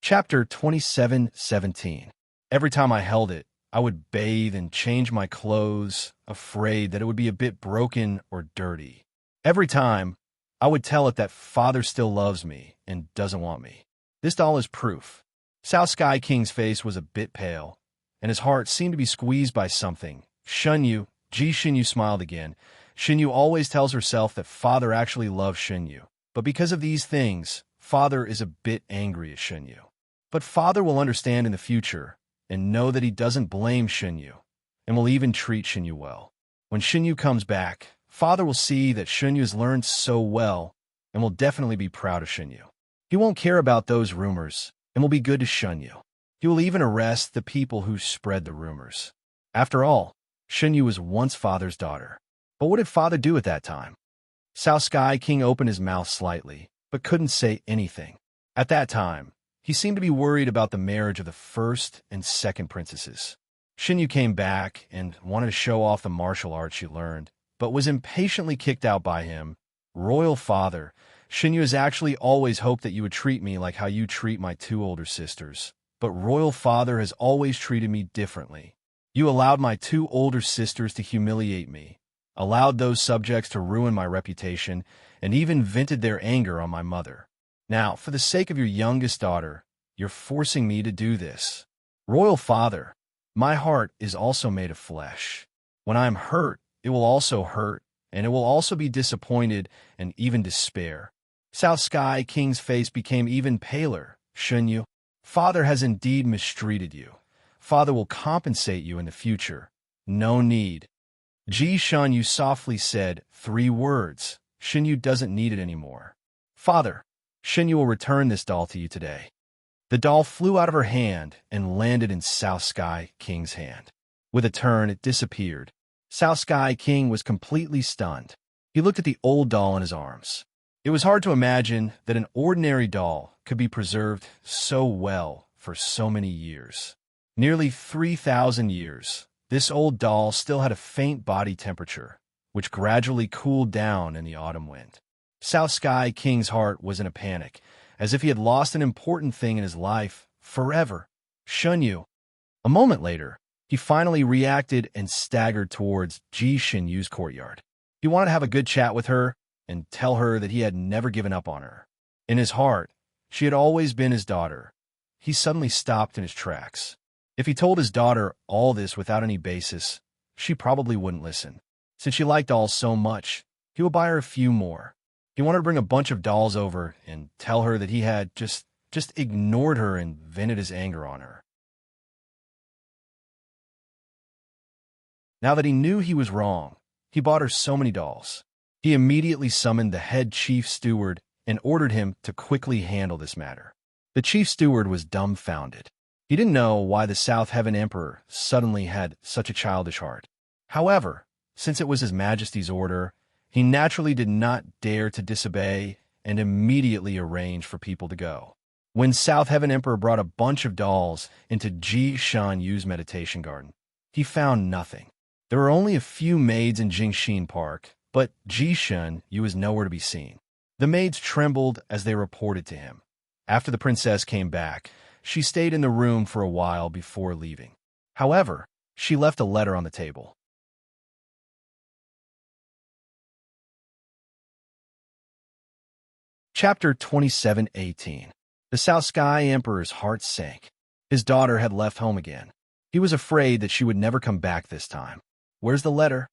Chapter 27:17. Every time I held it, I would bathe and change my clothes, afraid that it would be a bit broken or dirty. Every time, I would tell it that Father still loves me and doesn't want me. This doll is proof. South Sky King's face was a bit pale, and his heart seemed to be squeezed by something. Ji Shinyu smiled again. Shinyu always tells herself that Father actually loves Shinyu, but because of these things, Father is a bit angry at Shinyu. But Father will understand in the future and know that he doesn't blame Shinyu, and will even treat Shinyu well. When Shinyu comes back, Father will see that Shinyu has learned so well and will definitely be proud of Shinyu. He won't care about those rumors and will be good to Shinyu. He will even arrest the people who spread the rumors. After all, Shinyu was once Father's daughter. But what did Father do at that time? South Sky King opened his mouth slightly, but couldn't say anything. At that time, He seemed to be worried about the marriage of the first and second princesses. Xinyu came back and wanted to show off the martial arts she learned, but was impatiently kicked out by him. Royal father, Xinyu has actually always hoped that you would treat me like how you treat my two older sisters. But royal father has always treated me differently. You allowed my two older sisters to humiliate me, allowed those subjects to ruin my reputation, and even vented their anger on my mother. Now, for the sake of your youngest daughter, you're forcing me to do this. Royal father, my heart is also made of flesh. When I am hurt, it will also hurt, and it will also be disappointed and even despair. South Sky King's face became even paler. Xinyu, father has indeed mistreated you. Father will compensate you in the future. No need. Ji Xinyu softly said 3 words. Xinyu doesn't need it anymore. Father, Xinyu will return this doll to you today. The doll flew out of her hand and landed in South Sky King's hand. With a turn, it disappeared. South Sky King was completely stunned. He looked at the old doll in his arms. It was hard to imagine that an ordinary doll could be preserved so well for so many years. Nearly 3,000 years, this old doll still had a faint body temperature, which gradually cooled down in the autumn wind. South Sky King's heart was in a panic, as if he had lost an important thing in his life forever. Xinyu. A moment later, he finally reacted and staggered towards Ji Xinyu's courtyard. He wanted to have a good chat with her and tell her that he had never given up on her. In his heart, she had always been his daughter. He suddenly stopped in his tracks. If he told his daughter all this without any basis, she probably wouldn't listen. Since she liked dolls so much, he would buy her a few more. He wanted to bring a bunch of dolls over and tell her that he had just ignored her and vented his anger on her. Now that he knew he was wrong, he bought her so many dolls. He immediately summoned the head chief steward and ordered him to quickly handle this matter. The chief steward was dumbfounded. He didn't know why the South Heaven Emperor suddenly had such a childish heart. However, since it was His Majesty's order, he naturally did not dare to disobey and immediately arranged for people to go. When South Heaven Emperor brought a bunch of dolls into Ji Xinyu's meditation garden, he found nothing. There were only a few maids in Jingxin Park, but Ji Xinyu was nowhere to be seen. The maids trembled as they reported to him. After the princess came back, she stayed in the room for a while before leaving. However, she left a letter on the table. Chapter 27:18. The South Sky Emperor's heart sank. His daughter had left home again. He was afraid that she would never come back this time. Where's the letter?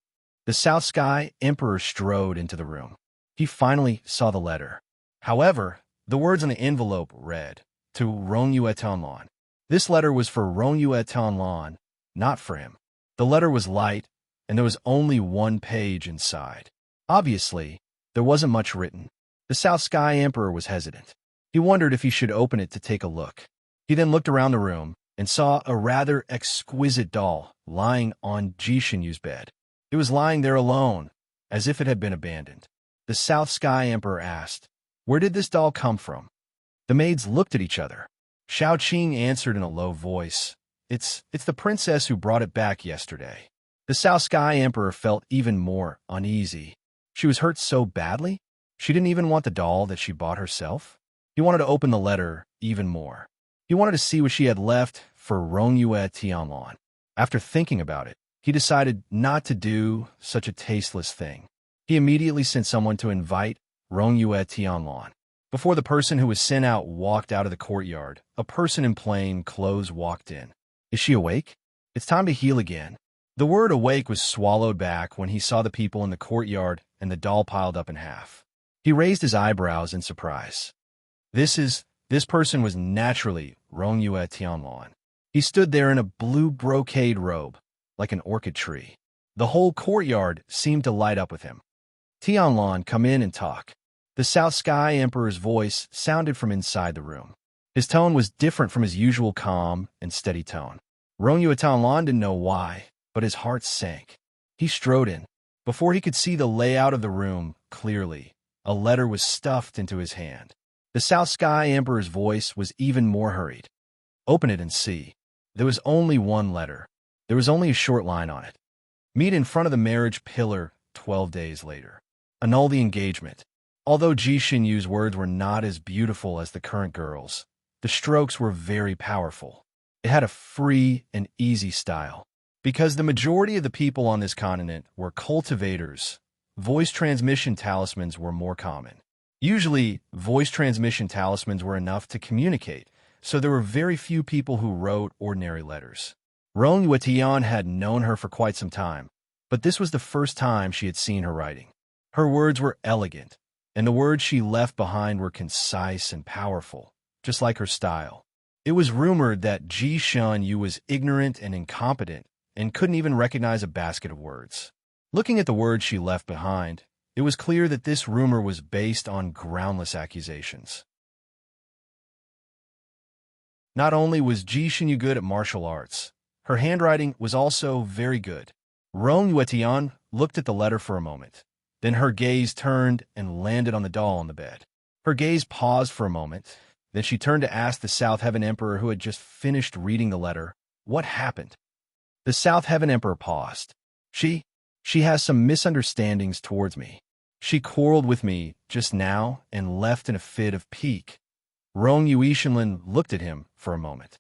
The South Sky Emperor strode into the room. He finally saw the letter. However, the words on the envelope read, to Rongyue Tianlan. This letter was for Rongyue Tianlan, not for him. The letter was light, and there was only 1 page inside. Obviously, there wasn't much written. The South Sky Emperor was hesitant. He wondered if he should open it to take a look. He then looked around the room and saw a rather exquisite doll lying on Ji Xinyu's bed. It was lying there alone, as if it had been abandoned. The South Sky Emperor asked, "Where did this doll come from?" The maids looked at each other. Xiao Qing answered in a low voice, It's the princess who brought it back yesterday." The South Sky Emperor felt even more uneasy. She was hurt so badly? She didn't even want the doll that she bought herself? He wanted to open the letter even more. He wanted to see what she had left for Rongyue Tianlan. After thinking about it, he decided not to do such a tasteless thing. He immediately sent someone to invite Rongyue Tianlan. Before the person who was sent out walked out of the courtyard, a person in plain clothes walked in. Is she awake? It's time to heal again. The word awake was swallowed back when he saw the people in the courtyard and the doll piled up in half. He raised his eyebrows in surprise. This person was naturally Rongyue Tianlan. He stood there in a blue brocade robe, like an orchid tree. The whole courtyard seemed to light up with him. "Tianlan, come in and talk." The South Sky Emperor's voice sounded from inside the room. His tone was different from his usual calm and steady tone. Rongyue Tianlan didn't know why, but his heart sank. He strode in. Before he could see the layout of the room clearly, a letter was stuffed into his hand. The South Sky Emperor's voice was even more hurried. Open it and see. There was only one letter. There was only a short line on it. Meet in front of the marriage pillar 12 days later. Annul the engagement. Although Ji Xinyu's words were not as beautiful as the current girl's, the strokes were very powerful. It had a free and easy style. Because the majority of the people on this continent were cultivators, voice transmission talismans were more common. Usually, voice transmission talismans were enough to communicate, so there were very few people who wrote ordinary letters. Rong Yuetian had known her for quite some time, but this was the first time she had seen her writing. Her words were elegant, and the words she left behind were concise and powerful, just like her style. It was rumored that Ji Xianyu was ignorant and incompetent and couldn't even recognize a basket of words. Looking at the words she left behind, it was clear that this rumor was based on groundless accusations. Not only was Ji Xinyue good at martial arts, her handwriting was also very good. Rong Yuetian looked at the letter for a moment. Then her gaze turned and landed on the doll on the bed. Her gaze paused for a moment. Then she turned to ask the South Heaven Emperor, who had just finished reading the letter, what happened? The South Heaven Emperor paused. She has some misunderstandings towards me. She quarreled with me just now and left in a fit of pique. Rong Yuishinlin looked at him for a moment.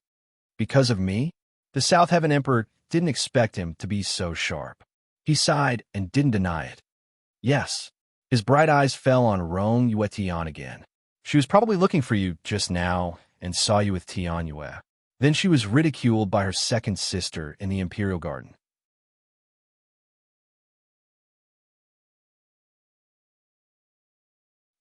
Because of me? The South Heaven Emperor didn't expect him to be so sharp. He sighed and didn't deny it. Yes. His bright eyes fell on Rong Yuetian again. She was probably looking for you just now and saw you with Tianyue. Then she was ridiculed by her second sister in the Imperial Garden.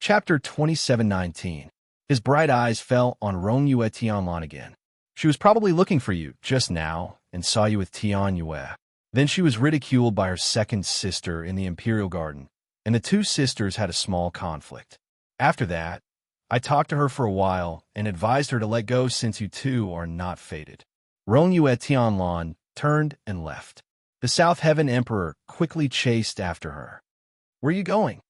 Chapter 27:19. His bright eyes fell on Rong Yuetianlan again. She was probably looking for you just now and saw you with Tianyue. Then she was ridiculed by her second sister in the Imperial Garden, and the two sisters had a small conflict. After that, I talked to her for a while and advised her to let go since you two are not fated. Rong Yuetianlan turned and left. The South Heaven Emperor quickly chased after her. Where are you going?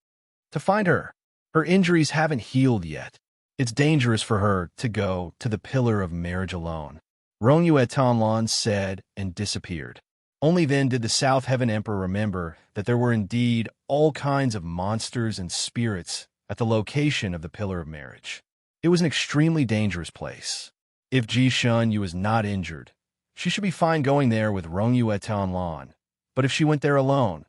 To find her. Her injuries haven't healed yet. It's dangerous for her to go to the pillar of marriage alone. Rong Yuetianlan said and disappeared. Only then did the South Heaven Emperor remember that there were indeed all kinds of monsters and spirits at the location of the pillar of marriage. It was an extremely dangerous place. If Ji Xinyue was not injured, she should be fine going there with Rong Yuetianlan. But if she went there alone,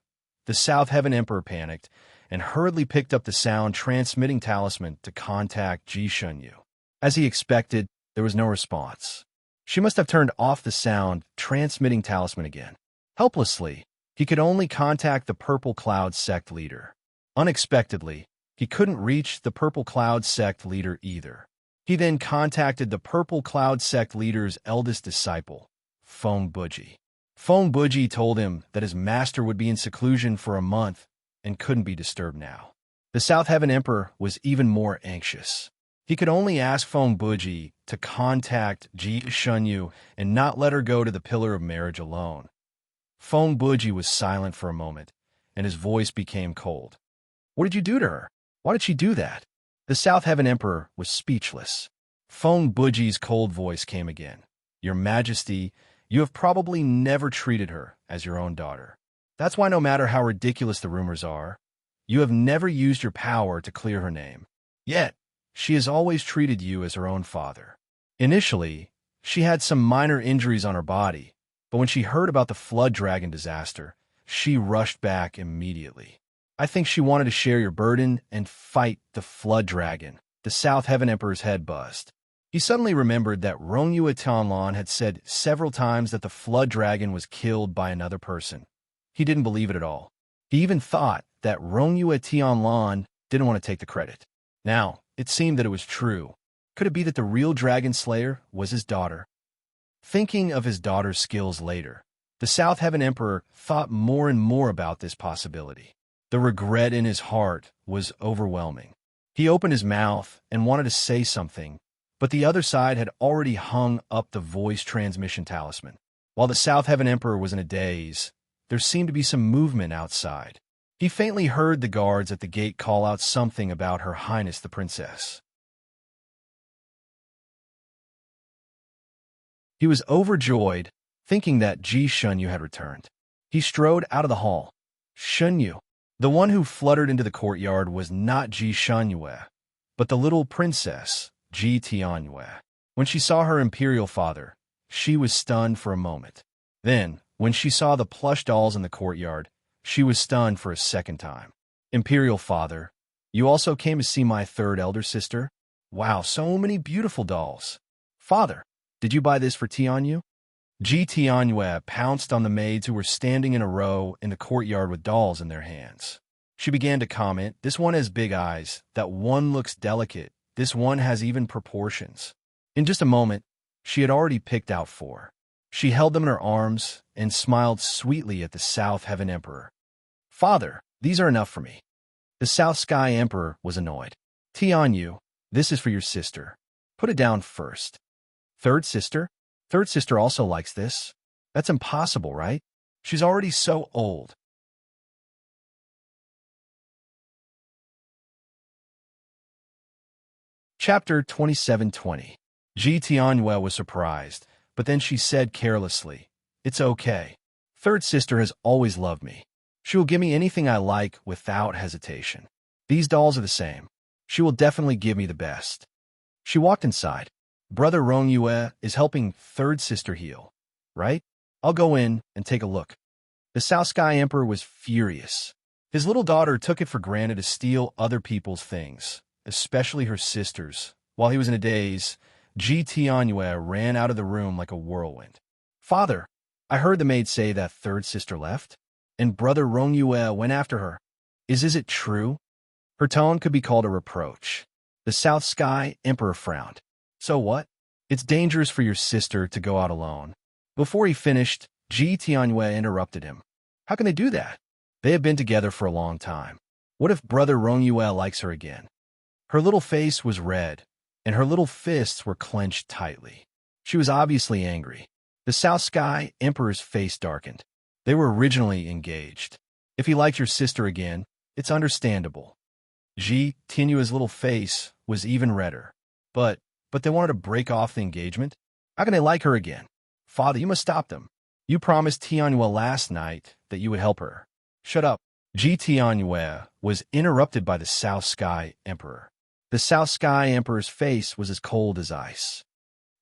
the South Heaven Emperor panicked and hurriedly picked up the sound transmitting talisman to contact Ji Xinyue. As he expected, there was no response. She must have turned off the sound transmitting talisman again. Helplessly, he could only contact the Purple Cloud sect leader. Unexpectedly, he couldn't reach the Purple Cloud sect leader either. He then contacted the Purple Cloud sect leader's eldest disciple, Feng Buji. Feng Buji told him that his master would be in seclusion for a month and couldn't be disturbed now. The South Heaven Emperor was even more anxious. He could only ask Feng Buji to contact Ji Xinyue and not let her go to the pillar of marriage alone. Feng Buji was silent for a moment, and his voice became cold. What did you do to her? Why did she do that? The South Heaven Emperor was speechless. Feng Buji's cold voice came again. Your Majesty, you have probably never treated her as your own daughter. That's why no matter how ridiculous the rumors are, you have never used your power to clear her name. Yet, she has always treated you as her own father. Initially, she had some minor injuries on her body, but when she heard about the flood dragon disaster, she rushed back immediately. I think she wanted to share your burden and fight the flood dragon. The South Heaven Emperor's head buzzed. He suddenly remembered that Rong Yuetianlan had said several times that the flood dragon was killed by another person. He didn't believe it at all. He even thought that Rong Yuetianlan didn't want to take the credit. Now, it seemed that it was true. Could it be that the real dragon slayer was his daughter? Thinking of his daughter's skills later, the South Heaven Emperor thought more and more about this possibility. The regret in his heart was overwhelming. He opened his mouth and wanted to say something, but the other side had already hung up the voice transmission talisman. While the South Heaven Emperor was in a daze, there seemed to be some movement outside. He faintly heard the guards at the gate call out something about Her Highness the Princess. He was overjoyed, thinking that Ji Shunyu had returned. He strode out of the hall. Shunyu. The one who fluttered into the courtyard was not Ji Shunyu, but the little princess, Ji Tianyue. When she saw her imperial father, she was stunned for a moment. Then, when she saw the plush dolls in the courtyard, she was stunned for a second time. Imperial father, you also came to see my third elder sister? Wow, so many beautiful dolls. Father, did you buy this for Tianyu? Ji Tianyue pounced on the maids who were standing in a row in the courtyard with dolls in their hands. She began to comment, this one has big eyes, that one looks delicate, this one has even proportions. In just a moment, she had already picked out 4. She held them in her arms and smiled sweetly at the South Heaven Emperor. Father, these are enough for me. The South Sky Emperor was annoyed. Tianyu, this is for your sister. Put it down first. Third sister? Third sister also likes this. That's impossible, right? She's already so old. Chapter 2720. Ji Tianyue was surprised, but then she said carelessly, it's okay. Third sister has always loved me. She will give me anything I like without hesitation. These dolls are the same. She will definitely give me the best. She walked inside. Brother Rongyue is helping third sister heal, right? I'll go in and take a look. The South Sky Emperor was furious. His little daughter took it for granted to steal other people's things, especially her sister's. While he was in a daze, Ji Tianyue ran out of the room like a whirlwind. Father, I heard the maid say that third sister left, and Brother Rongyue went after her. Is it true? Her tone could be called a reproach. The South Sky Emperor frowned. So what? It's dangerous for your sister to go out alone. Before he finished, Ji Tianyue interrupted him. How can they do that? They have been together for a long time. What if Brother Rongyue likes her again? Her little face was red, and her little fists were clenched tightly. She was obviously angry. The South Sky Emperor's face darkened. They were originally engaged. If he liked your sister again, it's understandable. Ji Tianyue's little face was even redder. But they wanted to break off the engagement? How can they like her again? Father, you must stop them. You promised Tianyue last night that you would help her. Shut up. Ji Tianyue was interrupted by the South Sky Emperor. The South Sky Emperor's face was as cold as ice.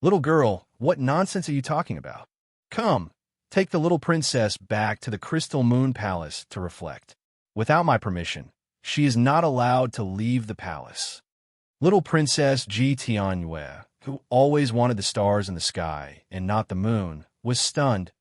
Little girl, what nonsense are you talking about? Come, take the little princess back to the Crystal Moon Palace to reflect. Without my permission, she is not allowed to leave the palace. Little Princess Ji Tianyue, who always wanted the stars in the sky and not the moon, was stunned.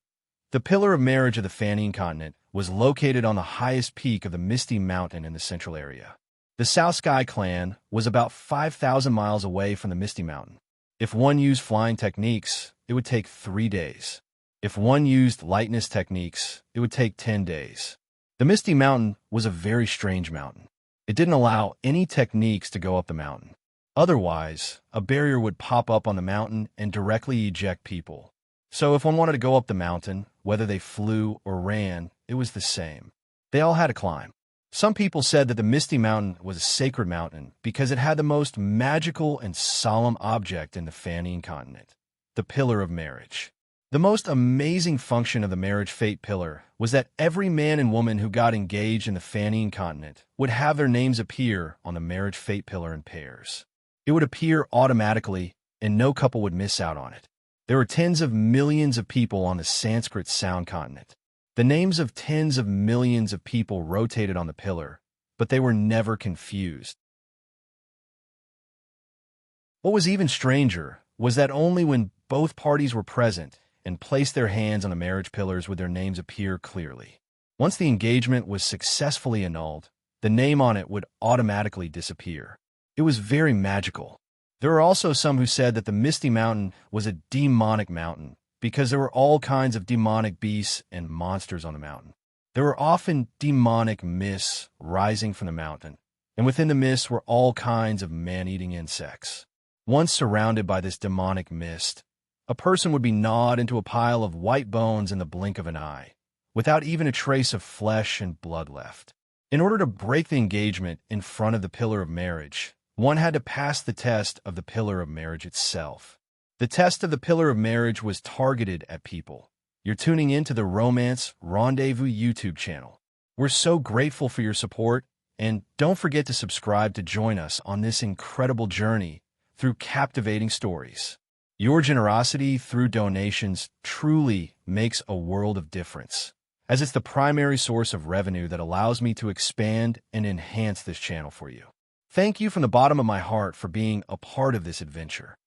The Pillar of Marriage of the Fanning Continent was located on the highest peak of the Misty Mountain in the central area. The South Sky Clan was about 5,000 miles away from the Misty Mountain. If one used flying techniques, it would take 3 days. If one used lightness techniques, it would take 10 days. The Misty Mountain was a very strange mountain. It didn't allow any techniques to go up the mountain. Otherwise, a barrier would pop up on the mountain and directly eject people. So if one wanted to go up the mountain, whether they flew or ran, it was the same. They all had to climb. Some people said that the Misty Mountain was a sacred mountain because it had the most magical and solemn object in the Fanning Continent, the Pillar of Marriage. The most amazing function of the Marriage Fate Pillar was that every man and woman who got engaged in the Fanning Continent would have their names appear on the Marriage Fate Pillar in pairs. It would appear automatically, and no couple would miss out on it. There were tens of millions of people on the Sanskrit Sound Continent. The names of tens of millions of people rotated on the pillar, but they were never confused. What was even stranger was that only when both parties were present and placed their hands on the marriage pillars would their names appear clearly. Once the engagement was successfully annulled, the name on it would automatically disappear. It was very magical. There were also some who said that the Misty Mountain was a demonic mountain because there were all kinds of demonic beasts and monsters on the mountain. There were often demonic mists rising from the mountain, and within the mists were all kinds of man-eating insects. Once surrounded by this demonic mist, a person would be gnawed into a pile of white bones in the blink of an eye, without even a trace of flesh and blood left. In order to break the engagement in front of the Pillar of Marriage, one had to pass the test of the Pillar of Marriage itself. The test of the pillar of marriage was targeted at people. You're tuning into the Romance Rendezvous YouTube channel. We're so grateful for your support, and don't forget to subscribe to join us on this incredible journey through captivating stories. Your generosity through donations truly makes a world of difference, as it's the primary source of revenue that allows me to expand and enhance this channel for you. Thank you from the bottom of my heart for being a part of this adventure.